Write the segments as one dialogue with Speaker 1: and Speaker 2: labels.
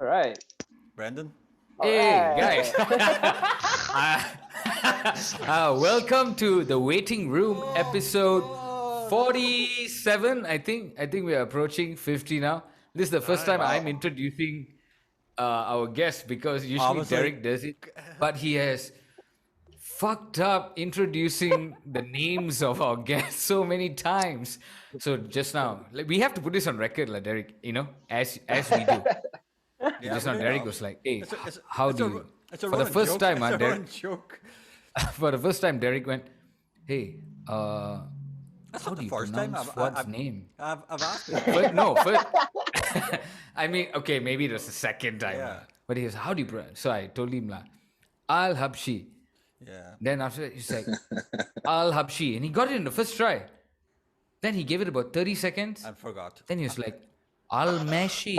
Speaker 1: All right.
Speaker 2: Brandon?
Speaker 3: Hey
Speaker 1: Alright.
Speaker 3: guys, welcome to the waiting room episode 47. I think we are approaching 50 now. This is the first time I'm introducing our guest because usually
Speaker 2: Obviously.
Speaker 3: Derek does it, but he has fucked up introducing the names of our guests so many times. So just now, we have to put this on record, like Derek. As we do.
Speaker 2: Yeah,
Speaker 3: Just
Speaker 2: we
Speaker 3: now,
Speaker 2: do
Speaker 3: Derek
Speaker 2: know.
Speaker 3: was like, "Hey,
Speaker 2: It's a, it's,
Speaker 3: how
Speaker 2: it's
Speaker 3: do
Speaker 2: a,
Speaker 3: you?"
Speaker 2: it's a
Speaker 3: For the
Speaker 2: running
Speaker 3: first
Speaker 2: joke.
Speaker 3: time,
Speaker 2: It's a
Speaker 3: Derek.
Speaker 2: running joke.
Speaker 3: For the first time, Derek went, "Hey,
Speaker 2: That's
Speaker 3: how
Speaker 2: not
Speaker 3: do
Speaker 2: the
Speaker 3: you
Speaker 2: first time
Speaker 3: pronounce Fuad's name?"
Speaker 2: I've asked before.
Speaker 3: First, no, first. I mean, okay, maybe it was the second time.
Speaker 2: Yeah.
Speaker 3: But he was, "How do you pronounce?" So I told him, Al Habshi.
Speaker 2: Yeah.
Speaker 3: Then after that, he's like, Al Habshi. And he got it in the first try. Then he gave it about 30 seconds.
Speaker 2: I forgot.
Speaker 3: Then he was like, Al Mashi.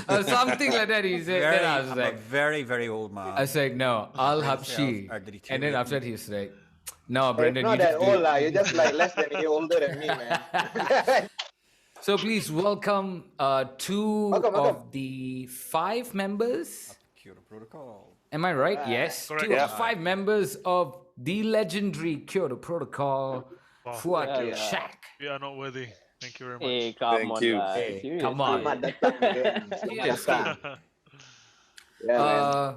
Speaker 3: Or something like that. He said. Then I was
Speaker 2: I'm
Speaker 3: like,
Speaker 2: a very, very old man.
Speaker 3: I was like, no, Al
Speaker 2: brain cells
Speaker 3: Habshi.
Speaker 2: are
Speaker 3: And then
Speaker 2: deteriorating.
Speaker 3: after that, he was like, no,
Speaker 1: Hey,
Speaker 3: Brendan,
Speaker 1: not
Speaker 3: you
Speaker 1: that
Speaker 3: just do
Speaker 1: old,
Speaker 3: it.
Speaker 1: lah. You're just like less than a year older than me, man.
Speaker 3: So please welcome two
Speaker 1: Welcome.
Speaker 3: of the 5 members.
Speaker 2: Kyoto Protocol.
Speaker 3: Am I right? Yes.
Speaker 4: Correct.
Speaker 3: Two of the 5 members of the legendary Kyoto Protocol, Fuad
Speaker 1: Yeah, yeah.
Speaker 3: Shaq.
Speaker 4: We are not worthy. Thank you very much.
Speaker 1: Hey, come
Speaker 5: Thank
Speaker 1: on,
Speaker 5: you.
Speaker 1: lah.
Speaker 3: Hey,
Speaker 1: Seriously.
Speaker 3: come on.
Speaker 1: Selamat datang, again. Selamat datang. Yeah, man.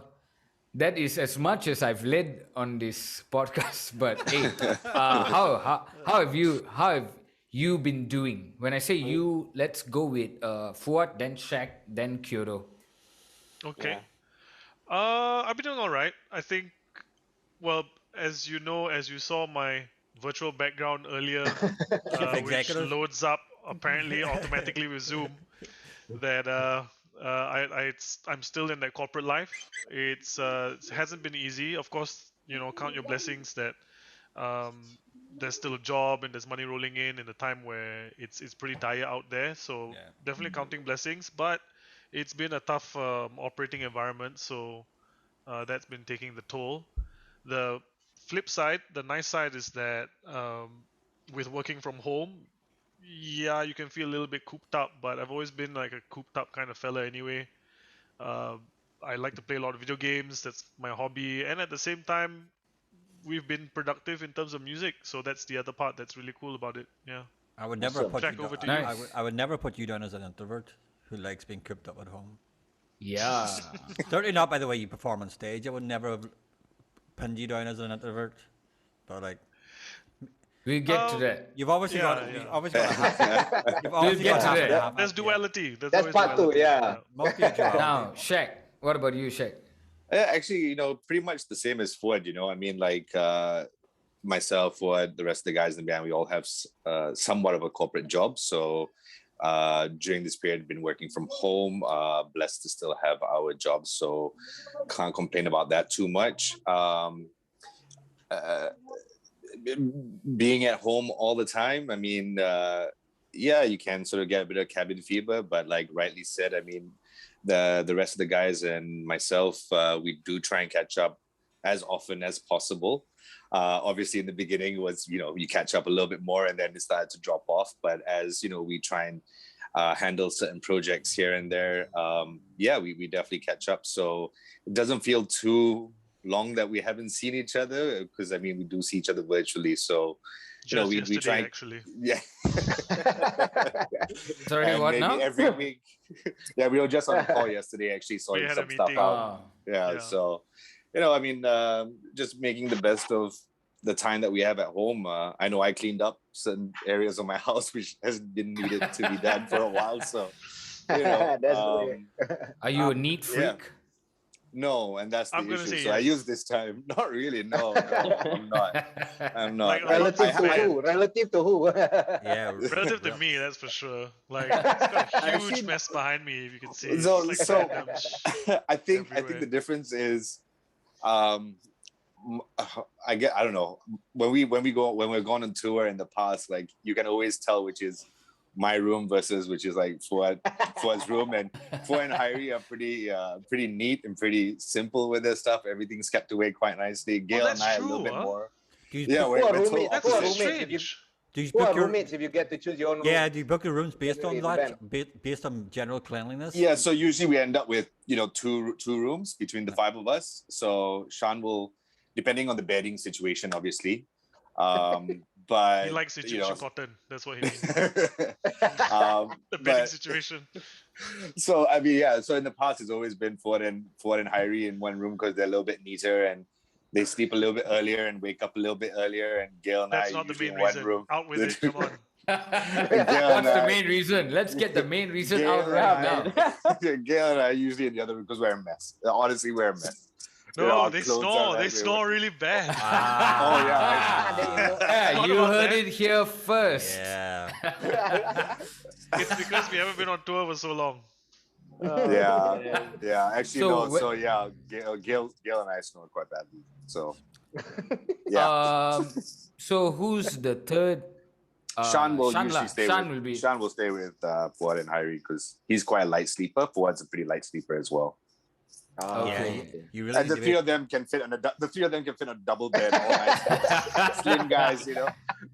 Speaker 3: That is as much as I've led on this podcast. But hey, how have you been doing? When I say you, let's go with Fuad, then Shaq, then Kyoto.
Speaker 4: Okay.
Speaker 1: Yeah.
Speaker 4: I've been doing all right. I think, well, as you know, as you saw my virtual background earlier, which
Speaker 2: executive.
Speaker 4: loads up apparently automatically with Zoom, that I'm still in that corporate life. It hasn't been easy. Of course, count your blessings that there's still a job and there's money rolling in a time where it's pretty dire out there. So
Speaker 2: Yeah.
Speaker 4: definitely counting blessings, but it's been a tough operating environment. So that's been taking the toll. The flip side, the nice side is that with working from home, yeah, you can feel a little bit cooped up, but I've always been like a cooped up kind of fella anyway. I like to play a lot of video games. That's my hobby. And at the same time, we've been productive in terms of music. So that's the other part that's really cool about it. Yeah.
Speaker 2: I would never
Speaker 1: Awesome.
Speaker 2: put
Speaker 4: Jack,
Speaker 2: you
Speaker 4: over
Speaker 2: down.
Speaker 4: to
Speaker 3: you. Nice.
Speaker 2: I would never put you down as an introvert who likes being cooped up at home.
Speaker 3: Yeah.
Speaker 2: Certainly not by the way you perform on stage. I would never have pinned you down as an introvert. But like
Speaker 3: We'll get to that.
Speaker 2: you've obviously got
Speaker 4: yeah.
Speaker 2: you've obviously got a half. You've obviously
Speaker 3: get
Speaker 2: got
Speaker 3: to
Speaker 2: half
Speaker 3: that.
Speaker 2: and half.
Speaker 4: There's duality. There's
Speaker 1: That's
Speaker 4: always
Speaker 1: part 2,
Speaker 4: duality.
Speaker 1: yeah.
Speaker 2: Must be a duality.
Speaker 3: Now, Shaq, what about you, Shaq?
Speaker 5: Actually, pretty much the same as Fuad, I mean, like myself, Fuad, the rest of the guys in the band, we all have somewhat of a corporate job. So during this period, been working from home, blessed to still have our jobs. So can't complain about that too much. Being at home all the time, I mean, yeah, you can sort of get a bit of cabin fever, but like rightly said, I mean, the rest of the guys and myself, we do try and catch up as often as possible. Obviously, in the beginning, it was you catch up a little bit more, and then it started to drop off. But as we try and handle certain projects here and there, yeah, we definitely catch up. So it doesn't feel too long that we haven't seen each other, because I mean we do see each other virtually. So
Speaker 4: Just
Speaker 5: we
Speaker 4: yesterday,
Speaker 5: try.
Speaker 4: actually.
Speaker 5: Yeah.
Speaker 3: Sorry,
Speaker 5: And
Speaker 3: what
Speaker 5: maybe
Speaker 3: now?
Speaker 5: every week. Yeah, we were just on a call yesterday, actually
Speaker 4: We
Speaker 5: sorting
Speaker 4: had a
Speaker 5: some stuff
Speaker 4: meeting.
Speaker 5: out. Yeah,
Speaker 4: Yeah.
Speaker 5: so I mean, just making the best of the time that we have at home. I know I cleaned up certain areas of my house which hasn't been needed to be done for a while. So
Speaker 1: That's the way.
Speaker 3: Are you a neat
Speaker 5: yeah.
Speaker 3: freak?
Speaker 5: No, and that's the
Speaker 4: I'm gonna
Speaker 5: issue.
Speaker 4: say
Speaker 5: So I
Speaker 4: yes.
Speaker 5: use this time. Not really. No, I'm not. I'm not.
Speaker 4: Like,
Speaker 1: Relative
Speaker 4: I-
Speaker 1: to who? Relative to who?
Speaker 2: Yeah.
Speaker 4: Relative to me, that's for sure. Like, it's got a huge
Speaker 5: Actually-
Speaker 4: mess behind me, if you can see. It's
Speaker 5: So,
Speaker 4: like
Speaker 5: so
Speaker 4: random
Speaker 5: I think
Speaker 4: everywhere.
Speaker 5: the difference is, I don't know, when we're going on tour in the past, like you can always tell which is my room versus which is like Fuad's room, and Fuad and Hairi are pretty neat and pretty simple with their stuff. Everything's kept away quite nicely. Gail
Speaker 4: that's
Speaker 5: and I
Speaker 4: true,
Speaker 5: a little bit
Speaker 4: huh?
Speaker 5: more.
Speaker 2: You
Speaker 5: Yeah,
Speaker 1: Who are roommates?
Speaker 4: That's
Speaker 1: Who are
Speaker 4: so
Speaker 1: roommates?
Speaker 4: strange.
Speaker 2: Do you
Speaker 1: Who are
Speaker 2: book your
Speaker 1: roommates if you get to choose your own room?
Speaker 2: yeah? Do you book your rooms based on
Speaker 1: Generally,
Speaker 2: that?
Speaker 1: depend.
Speaker 2: Based on general cleanliness?
Speaker 5: Yeah, so usually we end up with two rooms between the five of us. So Sean will, depending on the bedding situation, obviously. But
Speaker 4: He likes Egyptian cotton. That's what he means. The bedding
Speaker 5: but
Speaker 4: situation.
Speaker 5: so I mean, yeah. So in the past, it's always been Ford and Hyrie in one room because they're a little bit neater and they sleep a little bit earlier and wake up a little bit earlier. And Gail and
Speaker 4: That's
Speaker 5: I
Speaker 4: not the
Speaker 5: usually
Speaker 4: main
Speaker 5: in one
Speaker 4: reason.
Speaker 5: room.
Speaker 4: Out with it. Come on.
Speaker 3: What's the main reason? Let's get the main reason out right now.
Speaker 5: Gail and I usually in the other room because we're a mess. Honestly, we're a mess.
Speaker 4: No,
Speaker 5: our
Speaker 4: they
Speaker 5: clothes are
Speaker 4: snore. They
Speaker 5: everywhere.
Speaker 4: snore really bad.
Speaker 5: Oh yeah.
Speaker 3: Yeah,
Speaker 4: What
Speaker 3: you
Speaker 4: about
Speaker 3: heard
Speaker 4: that?
Speaker 3: it here first.
Speaker 2: Yeah.
Speaker 4: It's because we haven't been on tour for so long.
Speaker 5: Yeah. Actually,
Speaker 3: So
Speaker 5: no.
Speaker 3: wh-
Speaker 5: So yeah, Gail and I snore quite badly. So yeah.
Speaker 3: So who's the third?
Speaker 5: Sean will
Speaker 3: Shan
Speaker 5: usually
Speaker 3: lah.
Speaker 5: stay
Speaker 3: Shan
Speaker 5: with
Speaker 3: will be.
Speaker 5: Sean will stay with Fuad and Hyrie because he's quite a light sleeper. Fuad's a pretty light sleeper as well.
Speaker 2: Yeah, you really
Speaker 5: And the
Speaker 2: need to
Speaker 5: three
Speaker 2: be-
Speaker 5: of them can fit on a double bed all night. Slim guys,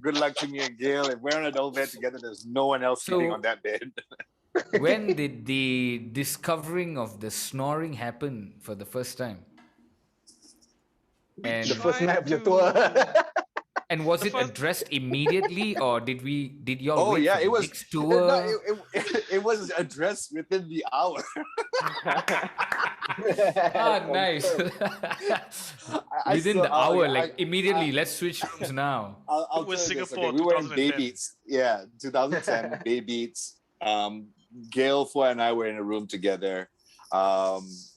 Speaker 5: Good luck to me and Gail. If we're on a double bed together, there's no one else sleeping on that bed.
Speaker 3: When did the discovering of the snoring happen for the first time? And
Speaker 1: The first
Speaker 4: Tried
Speaker 1: night of your
Speaker 4: to-
Speaker 1: tour.
Speaker 3: and was
Speaker 4: the
Speaker 3: it
Speaker 4: first-
Speaker 3: addressed immediately, or did y'all
Speaker 5: Oh
Speaker 3: wait
Speaker 5: yeah,
Speaker 3: for
Speaker 5: it
Speaker 3: the
Speaker 5: was.
Speaker 3: next tour?
Speaker 5: No, it was addressed within the hour.
Speaker 3: Nice. Within the hour, immediately, let's switch rooms now.
Speaker 5: I'll
Speaker 4: It was
Speaker 5: tell you this,
Speaker 4: Singapore,
Speaker 5: we were in
Speaker 4: 2010.
Speaker 5: Bay Beats. Yeah, 2010 Bay Beats. Gail, Fua, and I were in a room together.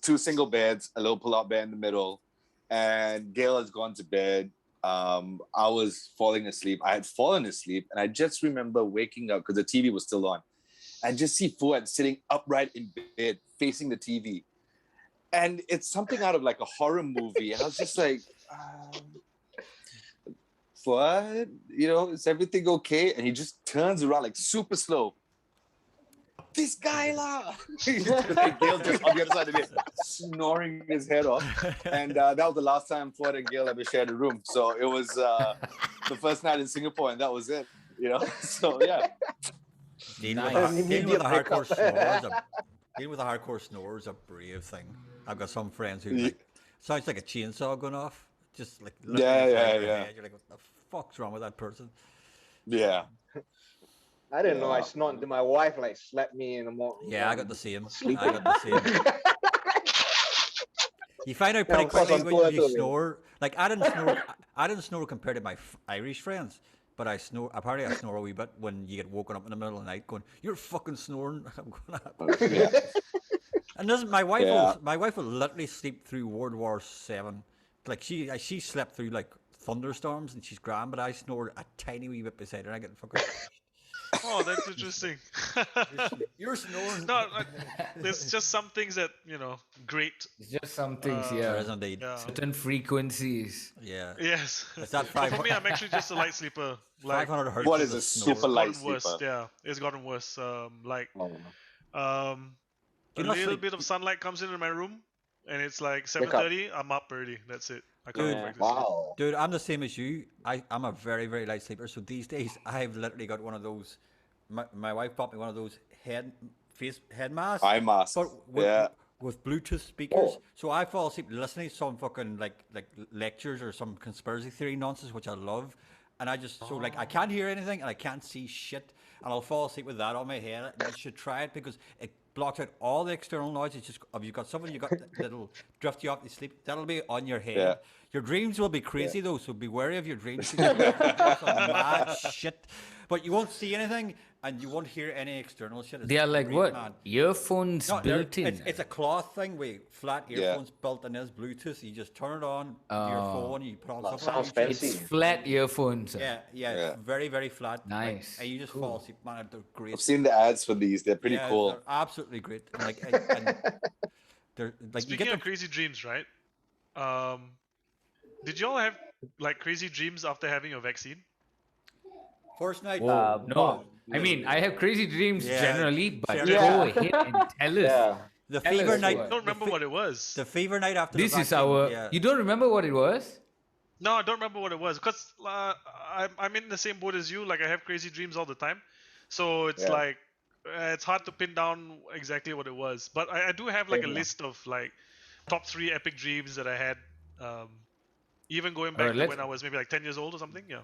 Speaker 5: Two single beds, a little pull-out bed in the middle, and Gail has gone to bed. I was falling asleep. I had fallen asleep, and I just remember waking up because the TV was still on. I just see Fuad sitting upright in bed, facing the TV. And it's something out of like a horror movie. And I was just like, Fuad, is everything okay? And he just turns around like super slow. This guy lah. Gail just on the other side of it, snoring his head off. And that was the last time Fuad and Gail ever shared a room. So it was the first night in Singapore, and that was it. So yeah.
Speaker 2: Dealing with
Speaker 3: Nice.
Speaker 2: dealing with a hardcore snore. Dealing with a hardcore snore is a brave thing. I've got some friends who sounds like a chainsaw going off. Just like literally
Speaker 5: Yeah.
Speaker 2: inside their head. You're like, what the fuck's wrong with that person?
Speaker 5: Yeah.
Speaker 1: I didn't know I snored until my wife slapped me in the morning.
Speaker 2: Yeah, I got the same. I got the same. You find out pretty
Speaker 1: of course,
Speaker 2: quickly
Speaker 1: on
Speaker 2: when you
Speaker 1: tour too.
Speaker 2: snore. Like I didn't snore compared to my Irish friends, but I snore. Apparently, I snore a wee bit when you get woken up in the middle of the night, going, "You're fucking snoring." I'm going.
Speaker 5: Yeah.
Speaker 2: And this, my wife
Speaker 5: Yeah.
Speaker 2: will literally sleep through World War VII. Like she slept through like thunderstorms and she's grand, but I snored a tiny wee bit beside her. And I get fucking.
Speaker 4: Oh, that's interesting.
Speaker 2: You're snoring.
Speaker 4: No, there's just some things that great.
Speaker 3: It's just some things,
Speaker 2: There
Speaker 3: yeah.
Speaker 2: is indeed.
Speaker 4: Yeah.
Speaker 3: Certain frequencies.
Speaker 2: Yeah.
Speaker 4: Yes.
Speaker 2: It's that
Speaker 4: For me, I'm actually just a light sleeper. Like
Speaker 2: 500 hertz.
Speaker 5: What
Speaker 2: is
Speaker 5: is a
Speaker 2: a snore.
Speaker 5: super light
Speaker 4: gotten worse.
Speaker 5: sleeper?
Speaker 4: Yeah, it's gotten worse. A
Speaker 2: Do you not
Speaker 4: little
Speaker 2: sleep?
Speaker 4: bit of sunlight comes into my room, and it's like
Speaker 1: Wake up.
Speaker 4: 7:30. I'm up already. That's it. I can't
Speaker 2: Dude,
Speaker 4: go back to sleep.
Speaker 1: Wow.
Speaker 2: Dude, I'm the same as you. I'm a very, very light sleeper. So these days, I've literally got one of those. My wife bought me one of those head masks.
Speaker 5: Eye mask.
Speaker 2: But with Bluetooth speakers.
Speaker 1: Oh.
Speaker 2: So I fall asleep listening to some fucking like lectures or some conspiracy theory nonsense, which I love. And I just I can't hear anything and I can't see shit. And I'll fall asleep with that on my head. And you should try it because it blocks out all the external noise. It's just if you've got something that'll drift you off to sleep, that'll be on your head.
Speaker 5: Yeah.
Speaker 2: Your dreams will be crazy though, so be wary of your dreams. Some mad shit. But you won't see anything and you won't hear any external shit. It's
Speaker 3: They are like
Speaker 2: great,
Speaker 3: what?
Speaker 2: man.
Speaker 3: Earphones
Speaker 2: No,
Speaker 3: built in.
Speaker 2: it's a cloth thing with flat earphones built in as Bluetooth. You just turn it on to your phone. You put on
Speaker 1: That
Speaker 2: something.
Speaker 1: sounds
Speaker 2: and you just-
Speaker 1: fancy.
Speaker 3: It's flat earphones.
Speaker 2: Yeah,
Speaker 5: Yeah.
Speaker 2: it's very, very flat.
Speaker 3: Nice.
Speaker 2: And you just fall asleep, man. They're great.
Speaker 5: I've seen the ads for these. They're pretty
Speaker 2: Yeah,
Speaker 5: cool.
Speaker 2: They're absolutely great. And they're like you
Speaker 4: Speaking
Speaker 2: get
Speaker 4: of crazy dreams, right? Did y'all have like crazy dreams after having your vaccine?
Speaker 2: first night.
Speaker 3: No, I mean I have crazy dreams
Speaker 2: Yeah.
Speaker 3: generally, but
Speaker 2: Yeah.
Speaker 3: go ahead and tell us.
Speaker 1: Yeah.
Speaker 2: The
Speaker 3: Tell
Speaker 2: fever
Speaker 3: us
Speaker 2: night.
Speaker 3: what.
Speaker 4: I don't remember what it was.
Speaker 2: The fever night after
Speaker 3: This
Speaker 2: the
Speaker 3: is
Speaker 2: vaccine,
Speaker 3: our.
Speaker 2: Yeah.
Speaker 3: You don't remember what it was?
Speaker 4: No, I don't remember what it was because I'm in the same boat as you. Like I have crazy dreams all the time, so it's
Speaker 1: Yeah.
Speaker 4: like it's hard to pin down exactly what it was. But I do have like a
Speaker 1: Same, yeah.
Speaker 4: list of like top 3 epic dreams that I had, um, even going
Speaker 3: All right,
Speaker 4: back to
Speaker 3: let's.
Speaker 4: when I was maybe like 10 years old or something. Yeah,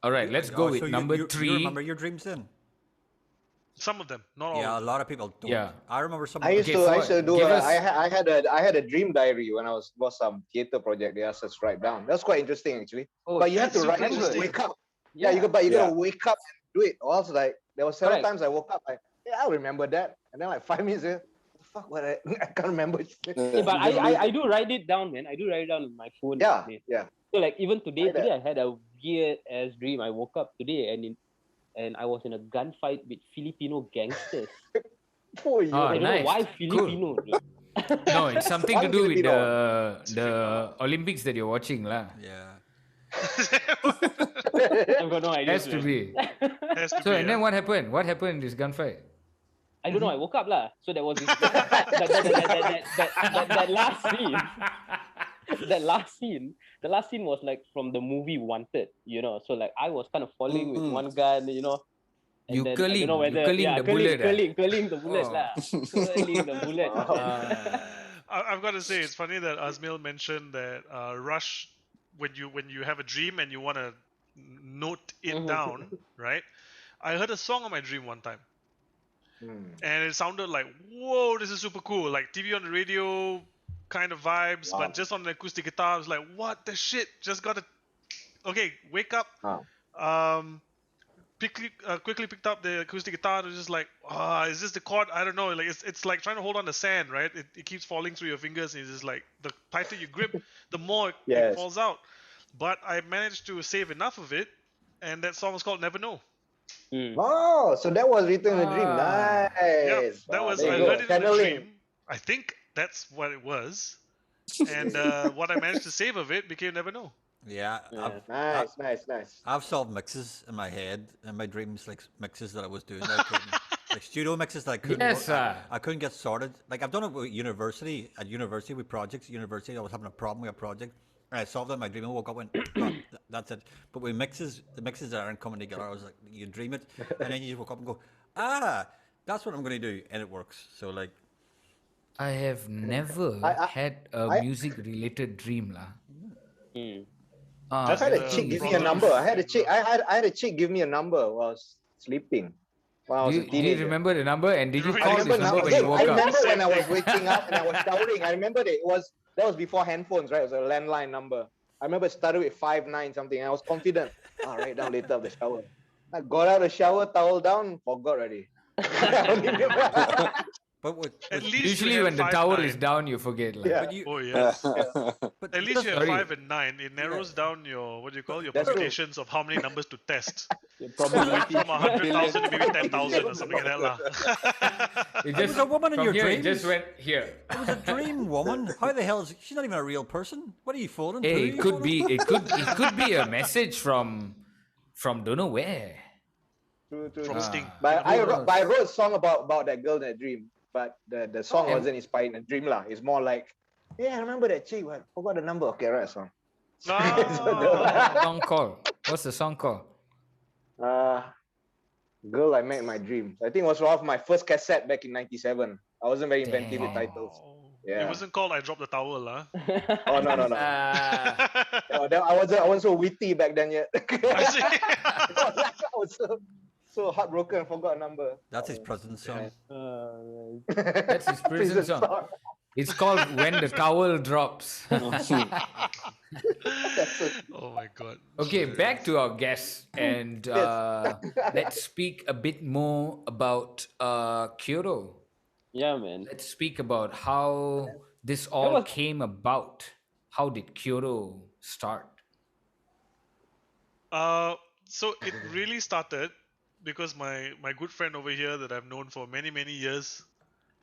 Speaker 3: All right, let's go with
Speaker 2: so
Speaker 3: number
Speaker 2: you
Speaker 3: 3.
Speaker 2: remember your dreams then?
Speaker 4: some of them, not all.
Speaker 2: Yeah, a
Speaker 4: Of them.
Speaker 2: lot of people don't.
Speaker 3: Yeah.
Speaker 2: I remember some.
Speaker 1: I used
Speaker 3: Okay,
Speaker 1: to do.
Speaker 3: give us-
Speaker 1: I had a dream diary when I was some theater project. They asked us to write down. That's quite interesting actually.
Speaker 6: Oh,
Speaker 1: But you have to
Speaker 4: that's
Speaker 1: write.
Speaker 4: super
Speaker 1: You have to
Speaker 4: interesting.
Speaker 1: wake up. Yeah, you got. But you
Speaker 5: Yeah.
Speaker 1: gotta wake up and do it. Or else, like there were several
Speaker 6: Correct.
Speaker 1: times I woke up like, yeah, I remember that, and then like 5 minutes later, fuck, what I can't remember.
Speaker 6: Yeah, but I do write it down, man. I do write it down on my phone.
Speaker 1: Yeah,
Speaker 6: Man.
Speaker 1: yeah.
Speaker 6: So like even today,
Speaker 1: Like that.
Speaker 6: I had a weird ass dream. I woke up today and I was in a gunfight with Filipino gangsters.
Speaker 1: Oh, you.
Speaker 3: Oh,
Speaker 6: I don't
Speaker 3: nice.
Speaker 6: know why
Speaker 3: Cool.
Speaker 6: Filipino. dude.
Speaker 3: No, it's something to
Speaker 1: One
Speaker 3: do with
Speaker 1: Filipino.
Speaker 3: the Olympics that you're watching, lah.
Speaker 2: Yeah.
Speaker 6: I've got no idea.
Speaker 3: Has to
Speaker 6: man.
Speaker 3: be.
Speaker 4: Has to
Speaker 3: So
Speaker 4: be,
Speaker 3: and then what happened? What happened in this gunfight?
Speaker 6: I don't know. I woke up lah. So there was this that last scene. That last scene. The last scene was like from the movie Wanted. You know. So like I was kind of falling with one gun. You know. And
Speaker 3: You
Speaker 6: then,
Speaker 3: curling-
Speaker 6: I don't know
Speaker 3: you
Speaker 6: whether,
Speaker 3: curling the bullet,
Speaker 6: curling the bullet
Speaker 3: Oh.
Speaker 6: lah. Curling the bullet.
Speaker 4: I've got to say, it's funny that Asmil mentioned that Rush, when you have a dream and you want to note it down, right? I heard a song on my dream one time, and it sounded like, whoa, this is super cool, like TV on the radio kind of vibes,
Speaker 1: Wow.
Speaker 4: but just on the acoustic guitar. I was like, what the shit? Just gotta, okay, wake up.
Speaker 1: Wow.
Speaker 4: Quickly picked up the acoustic guitar and was just like, is this the chord? I don't know. Like it's like trying to hold on to sand, right? It keeps falling through your fingers, and it's just like the tighter you grip, the more it
Speaker 1: Yes.
Speaker 4: falls out. But I managed to save enough of it, and that song was called Never Know.
Speaker 1: Oh, so that was written in a dream.
Speaker 3: Ah.
Speaker 4: Yeah,
Speaker 1: Nice.
Speaker 4: that
Speaker 1: Wow,
Speaker 4: was
Speaker 1: there
Speaker 4: I
Speaker 1: you go.
Speaker 4: heard it in a
Speaker 1: Channeling.
Speaker 4: dream. I think that's what it was, and what I managed to save of it became Never Know.
Speaker 2: Yeah.
Speaker 6: Yeah.
Speaker 1: Nice.
Speaker 2: I've solved mixes in my head in my dreams, like mixes that I was doing. That I couldn't, like studio mixes that I couldn't.
Speaker 3: Yes,
Speaker 2: I couldn't get sorted. Like I've done it with university. At university with projects. University, I was having a problem with a project, and I solved it in my dream. I woke up and God, that's it. But with mixes, the mixes that aren't coming together, I was like, you dream it, and then you just woke up and go, that's what I'm going to do, and it works. So like,
Speaker 3: I have never
Speaker 1: I-
Speaker 3: had a
Speaker 1: I-
Speaker 3: music-related dream, lah.
Speaker 1: I had a
Speaker 4: the
Speaker 1: chick give me a
Speaker 4: problem
Speaker 1: number.
Speaker 4: is-
Speaker 1: I had a chick give me a number while I was sleeping. While I was
Speaker 3: Do
Speaker 1: a
Speaker 3: you
Speaker 1: teenager.
Speaker 3: remember the number? And did you
Speaker 4: I
Speaker 3: call
Speaker 1: I
Speaker 3: this
Speaker 1: remember,
Speaker 3: number when
Speaker 1: now,
Speaker 3: you woke
Speaker 1: I
Speaker 3: up?
Speaker 1: remember when I was waking up and I was showering. I remember that was before handphones, right? It was a landline number. I remember it started with 59 something. And I was confident. I'll write down later of the shower. I got out of the shower, towel down, forgot already. I don't remember.
Speaker 2: but with,
Speaker 4: At
Speaker 2: with
Speaker 4: least
Speaker 3: Usually
Speaker 4: you
Speaker 3: when
Speaker 4: had
Speaker 3: the towel
Speaker 4: 5'9".
Speaker 3: is down, you forget. Like.
Speaker 1: Yeah.
Speaker 2: but you,
Speaker 4: Oh yes.
Speaker 2: but
Speaker 4: At least you have
Speaker 3: Sorry.
Speaker 4: 5 and 9. It narrows down your your
Speaker 1: That's true.
Speaker 4: permutations of how many numbers to test.
Speaker 6: Probability.
Speaker 4: From 100,000 to maybe 10,000 or something like that lah.
Speaker 3: It
Speaker 2: was a woman in
Speaker 3: from
Speaker 2: your
Speaker 3: here, It
Speaker 2: dreams?
Speaker 3: just went here.
Speaker 2: It was a dream woman. How the hell is she's not even a real person? What are you fooling?
Speaker 3: Hey,
Speaker 2: Who are
Speaker 3: it
Speaker 2: you
Speaker 3: could
Speaker 2: fooling?
Speaker 3: be. It could be a message from don't know where.
Speaker 1: True.
Speaker 4: From Sting.
Speaker 1: But
Speaker 3: Who knows?
Speaker 1: I wrote a song about that girl in that dream. But the song
Speaker 3: And-
Speaker 1: wasn't inspired in a dream lah. It's more like, yeah, I remember that chick. What? Forgot the number. Okay, write a song.
Speaker 4: Ah.
Speaker 3: Song call. What's the song called?
Speaker 1: Girl I met in my dreams. I think it was one of my first cassette back in '97. I wasn't very inventive with
Speaker 3: Damn.
Speaker 1: titles.
Speaker 4: Oh.
Speaker 1: Yeah.
Speaker 4: It wasn't called I Dropped the Towel lah.
Speaker 1: Oh no. Oh, I wasn't so witty back then yet.
Speaker 4: I see.
Speaker 1: I was so heartbroken and forgot a number.
Speaker 2: That's his present song.
Speaker 3: That's his prison song. It's called When the Towel Drops.
Speaker 4: Oh my god.
Speaker 3: Okay, back to our guests, and let's speak a bit more about Kyoto.
Speaker 6: Yeah, man.
Speaker 3: Let's speak about how this all
Speaker 6: was-
Speaker 3: came about. How did Kyoto start?
Speaker 4: So it really started because my good friend over here that I've known for many years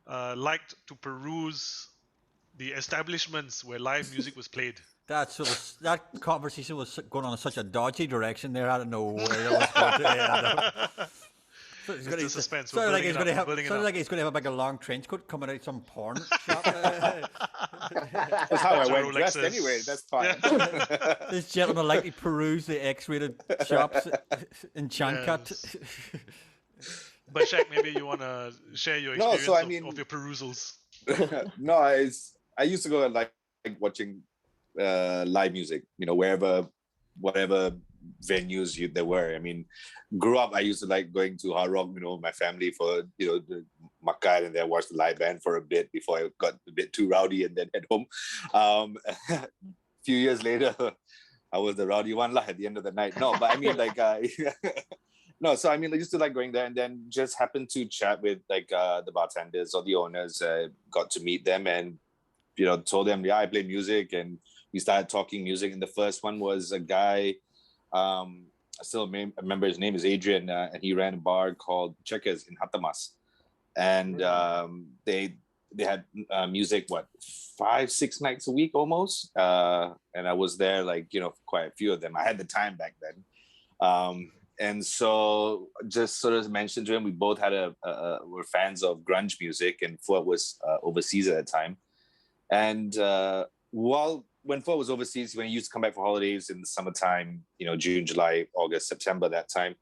Speaker 4: liked to peruse the establishments where live music was played.
Speaker 2: That conversation was going on in such a dodgy direction there. I don't know where it was going to end up. So he's
Speaker 4: It's
Speaker 2: gonna,
Speaker 4: the suspense.
Speaker 2: so
Speaker 4: We're
Speaker 2: like
Speaker 4: building
Speaker 2: he's
Speaker 4: it
Speaker 2: gonna
Speaker 4: up.
Speaker 2: have,
Speaker 4: We're building it
Speaker 2: so
Speaker 4: up.
Speaker 2: like he's gonna have like a long trench coat coming out some porn shop.
Speaker 5: That's how I
Speaker 4: Bunch of
Speaker 5: went dressed
Speaker 4: Rolexes.
Speaker 5: anyway. That's fine.
Speaker 2: This gentleman like to peruse the X-rated shops in Chankat.
Speaker 4: Yes. But Shaq, maybe you wanna share your
Speaker 5: No,
Speaker 4: experience
Speaker 5: so I
Speaker 4: of
Speaker 5: mean-
Speaker 4: your perusals.
Speaker 5: No, I used to go like watching live music, wherever, whatever venues there were. I mean, grew up, I used to like going to Hard Rock, my family for, the Makan, and then watch the live band for a bit before I got a bit too rowdy and then head home. A few years later, I was the rowdy one lah at the end of the night. No, but I mean like, no, so I mean, I used to like going there and then just happened to chat with like the bartenders or the owners, got to meet them and, told them, yeah, I play music, and we started talking music. And the first one was a guy, I still remember his name is Adrian, and he ran a bar called Checkers in Hatamas. And they had music, 5-6 nights a week almost. And I was there like, quite a few of them. I had the time back then. And so just sort of mentioned to him, we both had were fans of grunge music, and Fuad was overseas at the time. And when Fuad was overseas, when he used to come back for holidays in the summertime, June, July, August, September, that time,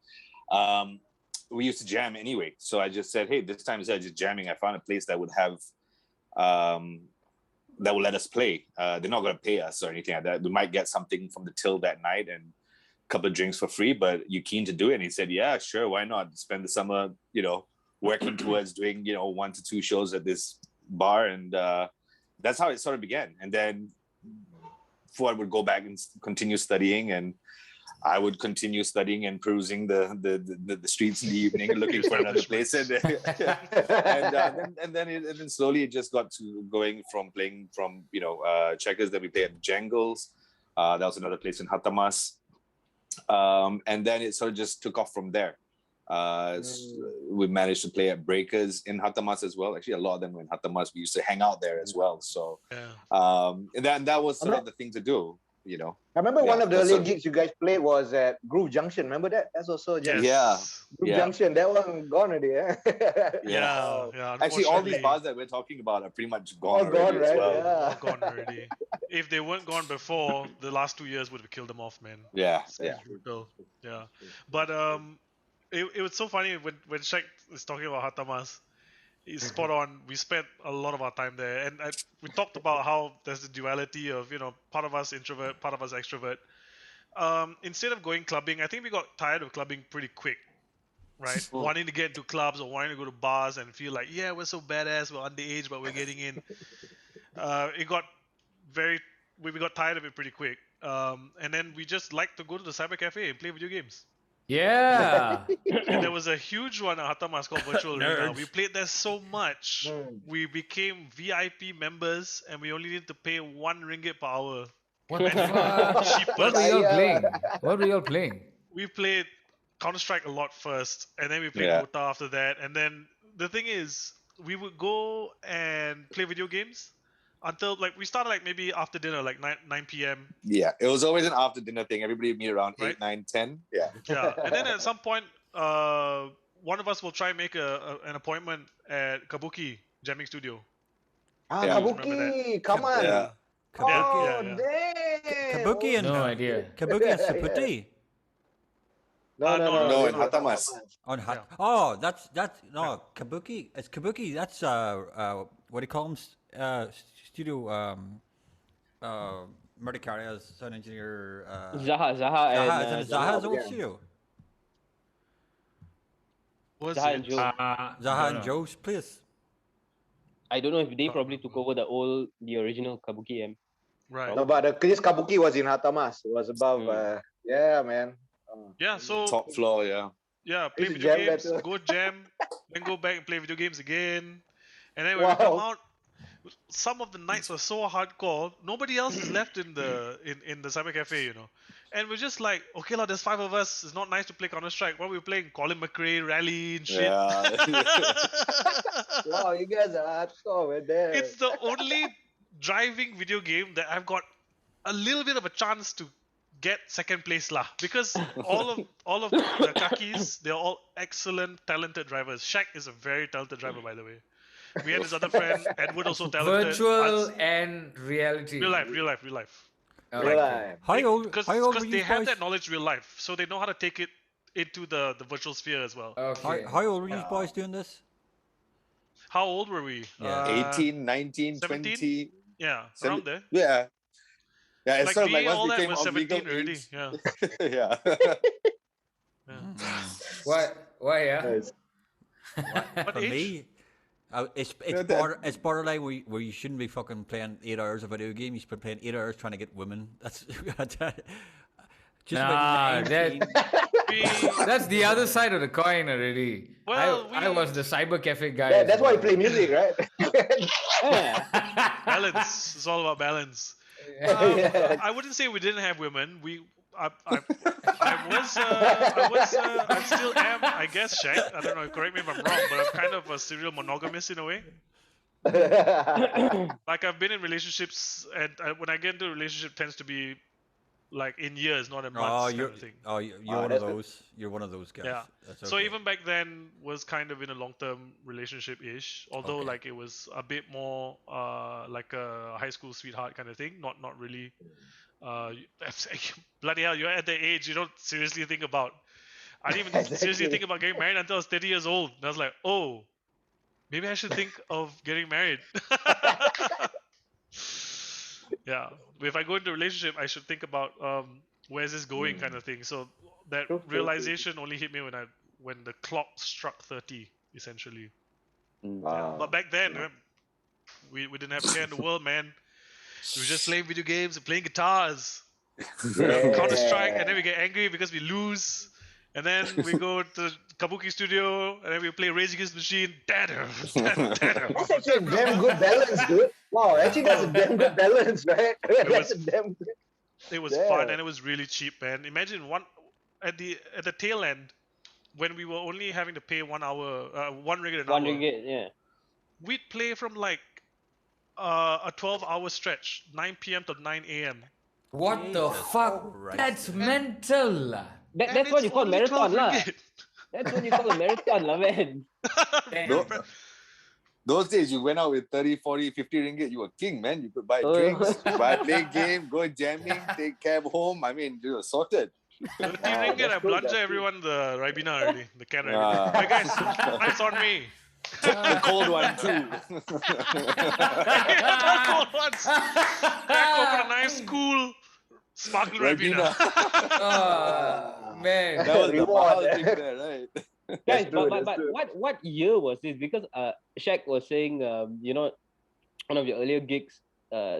Speaker 5: we used to jam anyway. So I just said, hey, this time instead of just jamming, I found a place that would have, that will let us play. They're not going to pay us or anything like that. We might get something from the till that night and a couple of drinks for free, but you keen to do it? And he said, yeah, sure, why not? Spend the summer, working towards doing, 1 to 2 shows at this bar. And that's how it sort of began. And then Fuad would go back and continue studying, and I would continue studying and perusing the streets in the evening, looking for another place. And then slowly it just got to going from playing from Checkers. Then we played at Jangles. That was another place in Hatamas. And then it sort of just took off from there. We managed to play at Breakers in Hatamas as well. Actually, a lot of them were in Hatamas. We used to hang out there as well. So, and that was sort of the thing to do.
Speaker 1: I remember one of the
Speaker 5: that's
Speaker 1: early
Speaker 5: sort of-
Speaker 1: gigs you guys played was at Groove Junction. Remember that? That's also just Groove
Speaker 5: Yeah.
Speaker 1: Junction. That one gone already.
Speaker 4: Yeah.
Speaker 5: Actually, all these
Speaker 4: unfortunately,
Speaker 5: bars that we're talking about are pretty much
Speaker 1: All
Speaker 5: gone
Speaker 1: gone,
Speaker 5: already as
Speaker 1: right?
Speaker 5: well.
Speaker 1: Yeah.
Speaker 4: all gone already. If they weren't gone before, the last 2 years would have killed them off, man.
Speaker 5: Yeah.
Speaker 4: It's brutal. Yeah. But it was so funny when Shaq is talking about Hatamas. He's spot on. We spent a lot of our time there, and we talked about how there's the duality of part of us introvert, part of us extrovert. Instead of going clubbing, I think we got tired of clubbing pretty quick, right? Wanting to get into clubs or wanting to go to bars and feel like, yeah, we're so badass, we're underage, but we're getting in. We got tired of it pretty quick. And then we just like to go to the cyber cafe and play video games.
Speaker 3: Yeah.
Speaker 4: And there was a huge one at Hatamas called Virtual Arena.
Speaker 2: Nerds.
Speaker 4: We played there so much. We became VIP members, and we only need to pay 1 ringgit per hour.
Speaker 3: What the fuck?
Speaker 4: Cheapest.
Speaker 3: What were y'all playing? What were y'all playing?
Speaker 4: We played Counter-Strike a lot first, and then we played
Speaker 5: Yeah.
Speaker 4: Dota after that. And then the thing is, we would go and play video games until we started maybe after dinner, 9 p.m.
Speaker 5: Yeah. It was always an after dinner thing. Everybody would meet around
Speaker 4: Right.
Speaker 5: 8, 9, 10. Yeah.
Speaker 4: Yeah, and then at some point, one of us will try and make an appointment at Kabuki Jamming Studio.
Speaker 5: Yeah.
Speaker 1: Kabuki, come on.
Speaker 5: Yeah.
Speaker 1: Oh,
Speaker 4: Yeah.
Speaker 1: damn.
Speaker 2: Kabuki and
Speaker 3: No idea.
Speaker 2: Kabuki and Saputi.
Speaker 5: No, in
Speaker 1: this is
Speaker 5: Hatamas.
Speaker 2: On hot. Oh, that's no Kabuki. It's Kabuki. That's what do you call him? Studio Murtikaria's sound engineer.
Speaker 6: Zaha and
Speaker 2: Zaha's old
Speaker 1: yeah.
Speaker 2: studio.
Speaker 4: Was
Speaker 6: Zaha
Speaker 4: it?
Speaker 6: and Joe.
Speaker 2: Zaha and Joe's place.
Speaker 6: I don't know if they probably took over the original Kabuki M.
Speaker 4: Right.
Speaker 1: No, but this Kabuki was in Hatamas. It was above. Yeah, man.
Speaker 4: Yeah. So
Speaker 5: Top floor, yeah.
Speaker 4: yeah, play
Speaker 1: Used to
Speaker 4: video
Speaker 1: jam
Speaker 4: games,
Speaker 1: that too.
Speaker 4: go jam, then go back and play video games again, and then when we come
Speaker 1: Wow.
Speaker 4: out, some of the nights were so hardcore. Nobody else is left in the cyber cafe, And we're just like, okay, there's 5 of us. It's not nice to play Counter-Strike. What are we playing? Colin McRae, Rally, and shit.
Speaker 5: Yeah.
Speaker 1: Wow, you guys are hardcore, man. Damn.
Speaker 4: It's the only driving video game that I've got a little bit of a chance to get second place lah, because all of the kakis, they're all excellent, talented drivers. Shaq is a very talented driver, by the way. Me and his other friend Edward also talented.
Speaker 3: Virtual and reality.
Speaker 4: Real life.
Speaker 3: Oh,
Speaker 1: Real
Speaker 3: okay.
Speaker 1: life.
Speaker 2: How old
Speaker 4: Because
Speaker 2: were you
Speaker 4: they have
Speaker 2: boys?
Speaker 4: that knowledge real life, so they know how to take it into the virtual sphere as well.
Speaker 3: Okay.
Speaker 2: How old were you boys doing this?
Speaker 4: How old were we?
Speaker 2: Yeah.
Speaker 5: 18, 19,
Speaker 4: 17?
Speaker 5: 20.
Speaker 4: Yeah,
Speaker 5: Seven-
Speaker 4: around there.
Speaker 5: Yeah. Yeah, it's
Speaker 4: Like
Speaker 5: sort of
Speaker 4: me,
Speaker 5: like once
Speaker 4: all that
Speaker 5: became
Speaker 4: was
Speaker 5: of legal
Speaker 4: 17 already.
Speaker 5: age.
Speaker 4: Yeah.
Speaker 5: Yeah.
Speaker 4: Yeah.
Speaker 3: Why? Yeah.
Speaker 1: Nice.
Speaker 4: What
Speaker 2: For
Speaker 4: age?
Speaker 2: me, it's
Speaker 5: that-
Speaker 2: it's borderline where you shouldn't be fucking playing 8 hours of video game. You should be playing 8 hours trying to get women. That's just
Speaker 3: Nah,
Speaker 2: about 19.
Speaker 3: That's the other side of the coin already.
Speaker 4: Well,
Speaker 3: I was the cyber cafe guy.
Speaker 1: Yeah,
Speaker 3: as
Speaker 1: that's why you
Speaker 3: well.
Speaker 1: play music, right?
Speaker 6: Yeah.
Speaker 4: Balance. It's all about balance.
Speaker 1: Yeah.
Speaker 4: I wouldn't say we didn't have women. I still am, I guess, Shaq. I don't know, correct me if I'm wrong, but I'm kind of a serial monogamist in a way. Like, I've been in relationships, and when I get into a relationship, tends to be like in years, not in months,
Speaker 2: Oh,
Speaker 4: kind
Speaker 2: you're
Speaker 4: of thing.
Speaker 2: you're one of
Speaker 1: that's good.
Speaker 2: those. You're one of those guys.
Speaker 4: Yeah.
Speaker 2: That's
Speaker 4: So
Speaker 2: okay.
Speaker 4: even back then was kind of in a long-term relationship-ish, although
Speaker 2: Okay.
Speaker 4: like it was a bit more like a high school sweetheart kind of thing, not really. Bloody hell, you're at the age you don't seriously think about. I didn't even seriously
Speaker 1: Exactly.
Speaker 4: think about getting married until I was 30 years old. And I was like, oh, maybe I should think of getting married. Yeah, if I go into a relationship, I should think about where's this going, kind of thing. So that
Speaker 1: True, true,
Speaker 4: realization only hit me when the clock struck 30, essentially.
Speaker 1: Wow.
Speaker 4: But back then, we didn't have a care in the world, man. We were just playing video games and playing guitars, Counter Strike, and then we get angry because we lose. And then we go to the Kabuki studio, and then we play Rage Against the Machine.
Speaker 1: That's actually a damn good balance, dude. Wow, actually that's a damn good balance, right? That's a damn good.
Speaker 4: It was
Speaker 1: Yeah.
Speaker 4: fun and it was really cheap, man. Imagine at the tail end, when we were only having to pay 1 hour, 1 ringgit an
Speaker 6: One
Speaker 4: hour.
Speaker 6: ringgit, yeah.
Speaker 4: We'd play from like a 12-hour stretch, 9 p.m. to 9 a.m.
Speaker 3: What the fuck?
Speaker 2: Christ.
Speaker 3: That's mental. lah.
Speaker 6: That's what you call
Speaker 4: only
Speaker 6: marathon
Speaker 4: 12
Speaker 6: lah.
Speaker 4: ringgit.
Speaker 6: That's what you call a marathon lah, man.
Speaker 5: No, those days you went out with 30, 40, 50 ringgit, you were king, man. You could buy
Speaker 6: Oh.
Speaker 5: drinks, play game, go jamming, take cab home. I mean, you were sorted.
Speaker 4: 30
Speaker 1: Wow,
Speaker 4: ringgit,
Speaker 1: that's
Speaker 4: I
Speaker 1: good,
Speaker 4: blunder
Speaker 1: that's good.
Speaker 4: everyone the Ribena already, the can Ribena.
Speaker 5: Ah.
Speaker 4: Hey guys, nice on me.
Speaker 5: The cold one too.
Speaker 4: Yeah, cold ones. Crack open a nice, cool, sparkling Ribena.
Speaker 3: Man.
Speaker 5: That was the
Speaker 1: Reward.
Speaker 5: mahal drink there, right?
Speaker 6: Guys,
Speaker 1: true,
Speaker 6: but
Speaker 1: that's true.
Speaker 6: what year was this? Because Shaq was saying, one of your earlier gigs,